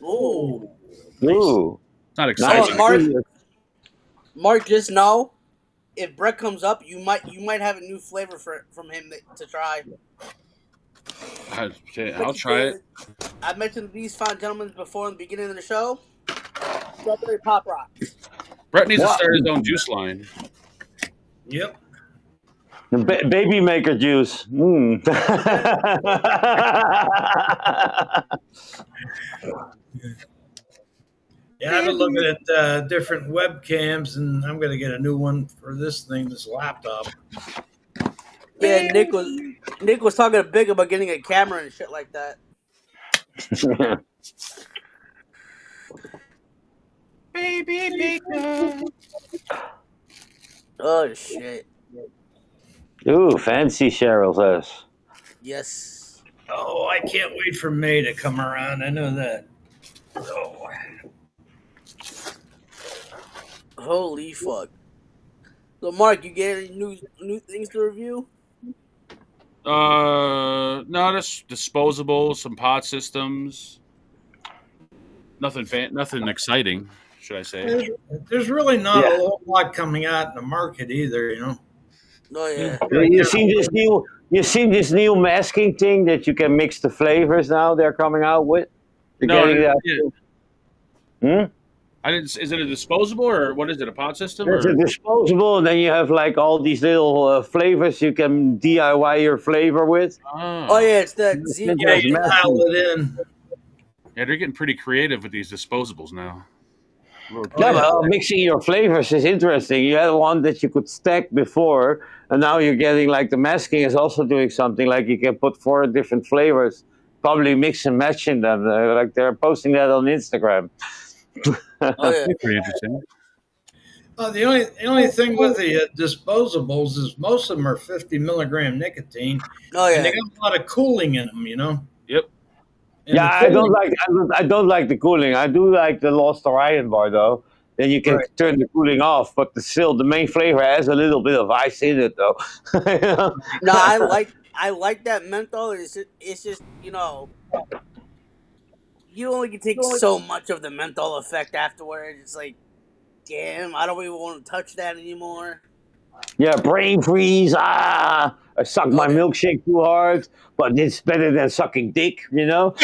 [SPEAKER 3] Ooh.
[SPEAKER 2] Ooh.
[SPEAKER 6] It's not
[SPEAKER 2] Nice.
[SPEAKER 6] exciting.
[SPEAKER 3] Mark, just know, if Brett comes up, you might have a new flavor from him to try.
[SPEAKER 6] I'll try it.
[SPEAKER 3] I mentioned these fine gentlemen before in the beginning of the show. Strawberry Pop Rocks.
[SPEAKER 6] Brett needs to start his own juice line.
[SPEAKER 1] Yep.
[SPEAKER 2] Baby maker juice. Mm.
[SPEAKER 1] Yeah, I've been looking at different webcams, and I'm going to get a new one for this thing, this laptop.
[SPEAKER 3] Yeah, Nick was talking to Big about getting a camera and shit like that.
[SPEAKER 6] Baby Baker.
[SPEAKER 3] Oh shit.
[SPEAKER 2] Ooh, fancy, Cheryl says.
[SPEAKER 3] Yes.
[SPEAKER 1] Oh, I can't wait for May to come around. I know that. Oh.
[SPEAKER 3] Holy fuck. So, Mark, you get any new things to review?
[SPEAKER 6] No, just disposable, some pot systems. Nothing exciting, should I say?
[SPEAKER 1] There's really not
[SPEAKER 2] Yeah.
[SPEAKER 1] a whole lot coming out in the market either, you know.
[SPEAKER 3] Oh yeah.
[SPEAKER 2] You seen this new masking thing that you can mix the flavors now they're coming out with? They're
[SPEAKER 6] No,
[SPEAKER 2] getting that.
[SPEAKER 6] yeah.
[SPEAKER 2] Hmm?
[SPEAKER 6] I didn't. Is it a disposable or what is it? A pot system?
[SPEAKER 2] It's
[SPEAKER 6] Or?
[SPEAKER 2] a disposable, and then you have like all these little flavors you can DIY your flavor with.
[SPEAKER 3] Oh yeah, it's that
[SPEAKER 2] It's
[SPEAKER 3] Z.
[SPEAKER 2] just
[SPEAKER 1] Yeah, you
[SPEAKER 2] masking.
[SPEAKER 1] pile it in.
[SPEAKER 6] Yeah, they're getting pretty creative with these disposables now.
[SPEAKER 2] Yeah, but mixing your flavors is interesting. You had one that you could stack before, and now you're getting like the masking is also doing something like you can put 4 different flavors, probably mix and match in them. Like they're posting that on Instagram.
[SPEAKER 3] Oh yeah.
[SPEAKER 6] Pretty interesting.
[SPEAKER 1] The only thing with the disposables is most of them are 50 milligram nicotine,
[SPEAKER 3] Oh
[SPEAKER 1] and they
[SPEAKER 3] yeah.
[SPEAKER 1] got a lot of cooling in them, you know.
[SPEAKER 6] Yep.
[SPEAKER 1] And
[SPEAKER 2] Yeah,
[SPEAKER 1] the
[SPEAKER 2] I don't
[SPEAKER 1] cooling-
[SPEAKER 2] like I don't like the cooling. I do like the Lost Orion bar though. Then you can
[SPEAKER 1] Right.
[SPEAKER 2] turn the cooling off, but the main flavor has a little bit of ice in it though.
[SPEAKER 3] No, I like that menthol. It's just you know, you only can take so much of the menthol effect afterwards. It's like, damn, I don't even want to touch that anymore.
[SPEAKER 2] Yeah, brain freeze. I sucked my
[SPEAKER 3] Okay.
[SPEAKER 2] milkshake too hard, but it's better than sucking dick, you know?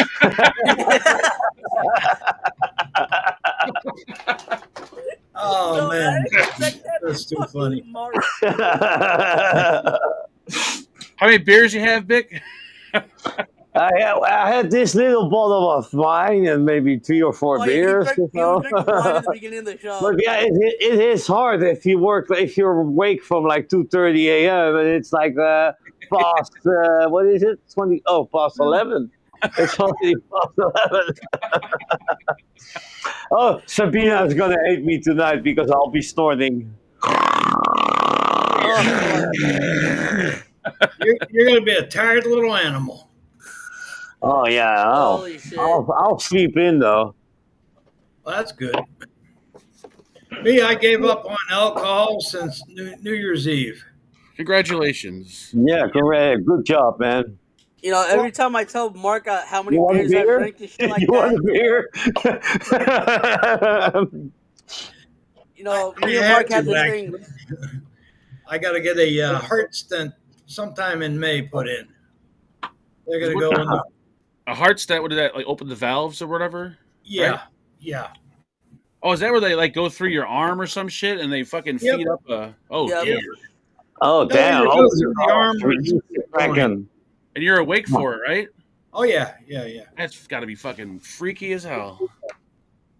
[SPEAKER 1] Oh
[SPEAKER 3] No, I
[SPEAKER 1] man,
[SPEAKER 3] didn't expect that
[SPEAKER 1] that's too
[SPEAKER 3] fucking
[SPEAKER 1] funny.
[SPEAKER 3] Mark.
[SPEAKER 6] How many beers you have, Vic?
[SPEAKER 2] I had this little bottle of wine and maybe 3 or 4
[SPEAKER 3] Oh, yeah,
[SPEAKER 2] beers.
[SPEAKER 3] he
[SPEAKER 2] You
[SPEAKER 3] was
[SPEAKER 2] know?
[SPEAKER 3] drinking wine at the beginning of the show.
[SPEAKER 2] But yeah, it is hard if you're awake from like 2:30 a.m. and it's like past what is it? Past 11. It's already past 11. Oh, Sabina's gonna hate me tonight because I'll be snorting.
[SPEAKER 3] Oh,
[SPEAKER 1] You're going to be a tired little animal.
[SPEAKER 2] Oh yeah,
[SPEAKER 3] holy shit.
[SPEAKER 2] I'll sleep in though.
[SPEAKER 1] Well, that's good. Me, I gave up on alcohol since New Year's Eve.
[SPEAKER 6] Congratulations.
[SPEAKER 2] Yeah, correct. Good job, man.
[SPEAKER 3] You know, every time I tell Mark how many
[SPEAKER 2] You want a
[SPEAKER 3] beers I've
[SPEAKER 2] beer?
[SPEAKER 3] drank and shit like
[SPEAKER 2] You want
[SPEAKER 3] that,
[SPEAKER 2] a beer?
[SPEAKER 3] you know, me
[SPEAKER 1] You
[SPEAKER 3] and
[SPEAKER 1] had
[SPEAKER 3] Mark had
[SPEAKER 1] to,
[SPEAKER 3] this
[SPEAKER 1] actually.
[SPEAKER 3] thing.
[SPEAKER 1] I got to get a heart stent sometime in May put in. They're going to go in.
[SPEAKER 6] A heart stent. What did that like? Open the valves or whatever?
[SPEAKER 1] Yeah,
[SPEAKER 6] Right?
[SPEAKER 1] yeah.
[SPEAKER 6] Oh, is that where they like go through your arm or some shit and they fucking
[SPEAKER 1] Yep.
[SPEAKER 6] feed up a? Oh,
[SPEAKER 3] Yep.
[SPEAKER 6] dear.
[SPEAKER 2] Oh damn!
[SPEAKER 1] you go through the arm
[SPEAKER 2] Reduce
[SPEAKER 1] and-
[SPEAKER 2] the Kraken.
[SPEAKER 6] And you're awake for it, right?
[SPEAKER 1] Oh yeah.
[SPEAKER 6] That's got to be fucking freaky as hell.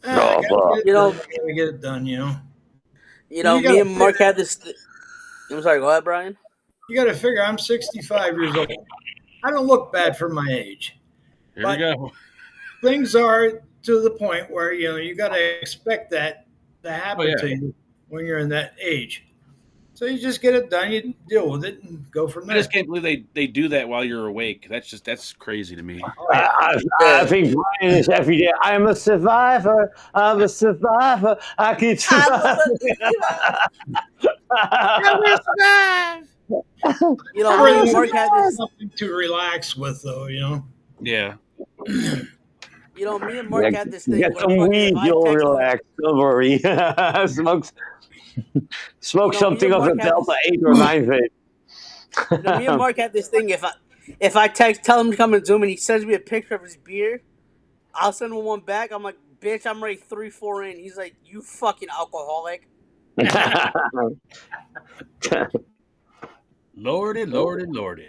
[SPEAKER 1] I gotta
[SPEAKER 3] You know-
[SPEAKER 1] get it done. You know,
[SPEAKER 3] You know,
[SPEAKER 1] You
[SPEAKER 3] me
[SPEAKER 1] gotta
[SPEAKER 3] and Mark had this. I'm sorry, go ahead, Brian.
[SPEAKER 1] you got to figure I'm 65 years old. I don't look bad for my age.
[SPEAKER 6] Here
[SPEAKER 1] But-
[SPEAKER 6] we go.
[SPEAKER 1] Things are to the point where you got to expect that to happen
[SPEAKER 6] Oh, yeah.
[SPEAKER 1] to you when you're in that age. So you just get it done. You deal with it and go from
[SPEAKER 6] I
[SPEAKER 1] there.
[SPEAKER 6] just can't believe they do that while you're awake. That's crazy to me.
[SPEAKER 1] Oh, yeah.
[SPEAKER 2] I think Brian is every day. I'm a survivor. I'm a survivor. I can survive.
[SPEAKER 3] You know, me and
[SPEAKER 1] Really,
[SPEAKER 3] Mark had this.
[SPEAKER 1] something to relax with, though.
[SPEAKER 6] Yeah.
[SPEAKER 3] You know, me and Mark had this thing.
[SPEAKER 2] Get
[SPEAKER 3] where
[SPEAKER 2] some
[SPEAKER 3] fucking
[SPEAKER 2] weed,
[SPEAKER 3] if I
[SPEAKER 2] you'll
[SPEAKER 3] text him-
[SPEAKER 2] relax. Don't worry. Smoke
[SPEAKER 3] You know,
[SPEAKER 2] something
[SPEAKER 3] me
[SPEAKER 2] of
[SPEAKER 3] and
[SPEAKER 2] a
[SPEAKER 3] Mark had
[SPEAKER 2] Delta 8 or 9 vape.
[SPEAKER 3] You know, me and Mark had this thing. If I tell him to come and Zoom and he sends me a picture of his beer, I'll send him one back. I'm like, bitch, I'm already 3-4 in. He's like, you fucking alcoholic.
[SPEAKER 6] Lordy, lordy, lordy.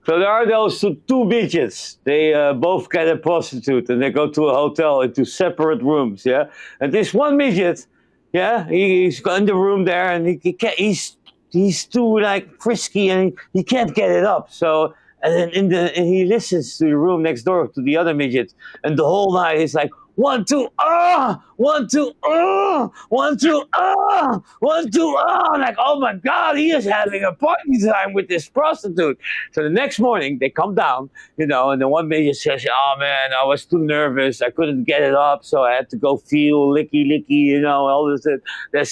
[SPEAKER 2] So there are those two midgets. They both get a prostitute, and they go to a hotel into separate rooms. Yeah, and this one midget, yeah, he's in the room there, and he's too like frisky, and he can't get it up. So and then he listens to the room next door to the other midget, and the whole night he's like 1 2 1 2 1 2 1 2 like, oh my god, he is having a party time with this prostitute. So the next morning they come down, you know, and the one midget says, oh man, I was too nervous, I couldn't get it up, so I had to go feel licky, you know, all this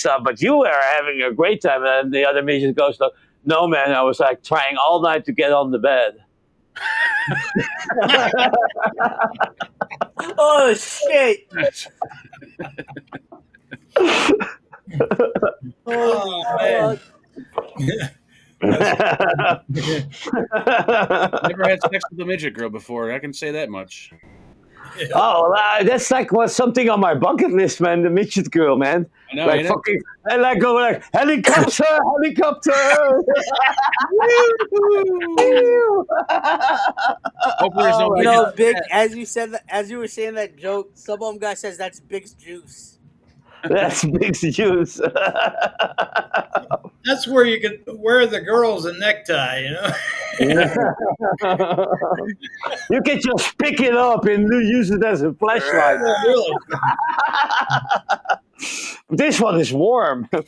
[SPEAKER 2] stuff, but you were having a great time. And the other midget goes, no man, I was like trying all night to get on the bed.
[SPEAKER 3] Oh shit!
[SPEAKER 1] Oh, man.
[SPEAKER 6] Never had sex with a midget girl before. I can say that much.
[SPEAKER 2] Oh, that's like something on my bucket list, man. The midget girl, man.
[SPEAKER 6] I know.
[SPEAKER 2] Like fucking, I like go like helicopter.
[SPEAKER 6] Hopefully there's no
[SPEAKER 3] You know,
[SPEAKER 6] midget.
[SPEAKER 3] Big. As you said, as you were saying that joke, some of them guy says that's Big's juice.
[SPEAKER 2] That's big juice.
[SPEAKER 1] That's where you can wear the girls a necktie, you know.
[SPEAKER 2] You can just pick it up and use it as a flashlight.
[SPEAKER 1] Yeah, really.
[SPEAKER 2] This one is warm, wet.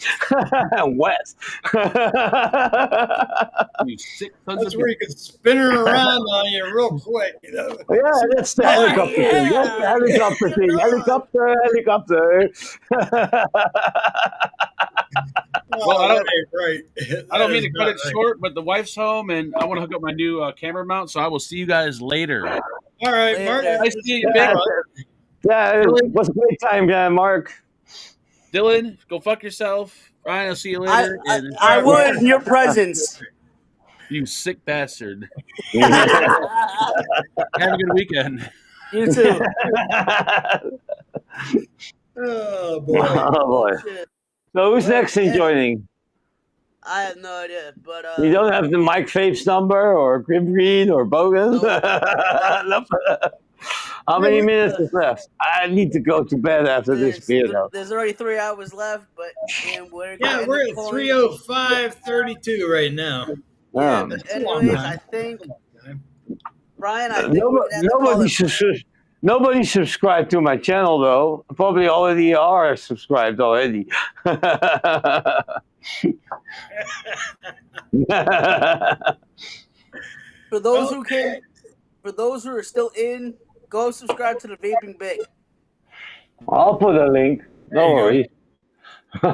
[SPEAKER 6] You sick sons
[SPEAKER 1] That's
[SPEAKER 6] of
[SPEAKER 1] where you can spin her around on you real quick, you know.
[SPEAKER 2] Yeah, that's the helicopter thing. That's the helicopter thing. Helicopter.
[SPEAKER 6] Well, I don't-
[SPEAKER 1] right.
[SPEAKER 6] I don't mean
[SPEAKER 1] That
[SPEAKER 6] to
[SPEAKER 1] is
[SPEAKER 6] cut
[SPEAKER 1] not
[SPEAKER 6] it
[SPEAKER 1] right.
[SPEAKER 6] short, but the wife's home, and I want to hook up my new camera mount. So I will see you guys later.
[SPEAKER 1] All right, Mark.
[SPEAKER 3] Later.
[SPEAKER 6] Nice to see you,
[SPEAKER 2] Yeah,
[SPEAKER 6] Big.
[SPEAKER 2] yeah, it was a great time, Mark.
[SPEAKER 6] Dylan, go fuck yourself. Ryan, I'll see you later. and
[SPEAKER 3] I would in your presence.
[SPEAKER 6] you sick bastard.
[SPEAKER 3] You
[SPEAKER 6] Have a good weekend.
[SPEAKER 3] too.
[SPEAKER 1] Oh boy.
[SPEAKER 2] Oh boy.
[SPEAKER 3] Shit.
[SPEAKER 2] So who's next in joining?
[SPEAKER 3] I have no idea, but
[SPEAKER 2] You don't have the Mike Fapes number or Grim Green or Bogan?
[SPEAKER 3] Nope.
[SPEAKER 2] Nope. How many minutes is left? I need to go to bed after this beer, though.
[SPEAKER 3] There's already 3 hours left, but we're
[SPEAKER 1] Yeah, we're at 3:05:32 right now.
[SPEAKER 3] Yeah,
[SPEAKER 2] Um,
[SPEAKER 3] but
[SPEAKER 1] That's a long
[SPEAKER 3] anyways,
[SPEAKER 1] time.
[SPEAKER 3] I think Brian, I think we're gonna have to call
[SPEAKER 2] nobody subscribed to my channel, though. Probably already are subscribed already.
[SPEAKER 3] For those who can, for those who are still in, go subscribe to the Vaping Big.
[SPEAKER 2] I'll put a link.
[SPEAKER 1] There
[SPEAKER 2] Don't
[SPEAKER 1] you go.
[SPEAKER 2] worry.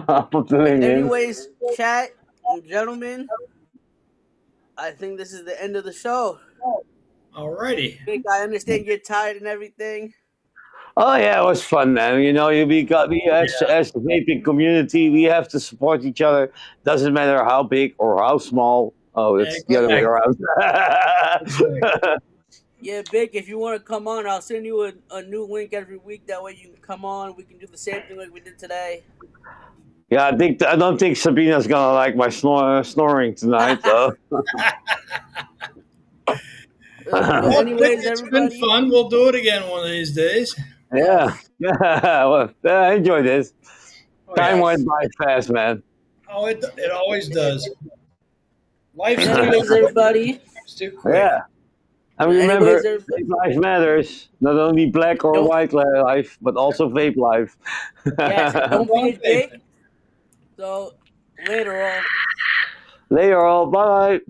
[SPEAKER 2] I'll put the link in.
[SPEAKER 3] Anyways, chat and gentlemen, I think this is the end of the show.
[SPEAKER 1] Alrighty.
[SPEAKER 3] Big, I understand you're tired and everything.
[SPEAKER 2] Oh yeah, it was fun, man. You know, we as the vaping community, we have to support each other. Doesn't matter how big or how small. Oh, it's the other way around.
[SPEAKER 3] Yeah, Big, if you want to come on, I'll send you a new link every week. That way you can come on. We can do the same thing like we did today.
[SPEAKER 2] Yeah, I don't think Sabina's gonna like my snoring tonight, though.
[SPEAKER 3] Anyways,
[SPEAKER 1] It's been
[SPEAKER 3] everybody,
[SPEAKER 1] fun. We'll do it again one of these days.
[SPEAKER 2] Yeah, well, I enjoy this.
[SPEAKER 1] Oh,
[SPEAKER 2] Time
[SPEAKER 1] yeah.
[SPEAKER 2] went by fast, man.
[SPEAKER 1] Oh, it always does. Life's
[SPEAKER 3] anyways, everybody.
[SPEAKER 1] too quick.
[SPEAKER 2] Yeah. And remember,
[SPEAKER 3] Anyways,
[SPEAKER 2] vape life matters. Not only black or
[SPEAKER 3] Don't-
[SPEAKER 2] white life, but also vape life.
[SPEAKER 3] Yes, don't forget Big. So later on.
[SPEAKER 2] Later all. Bye.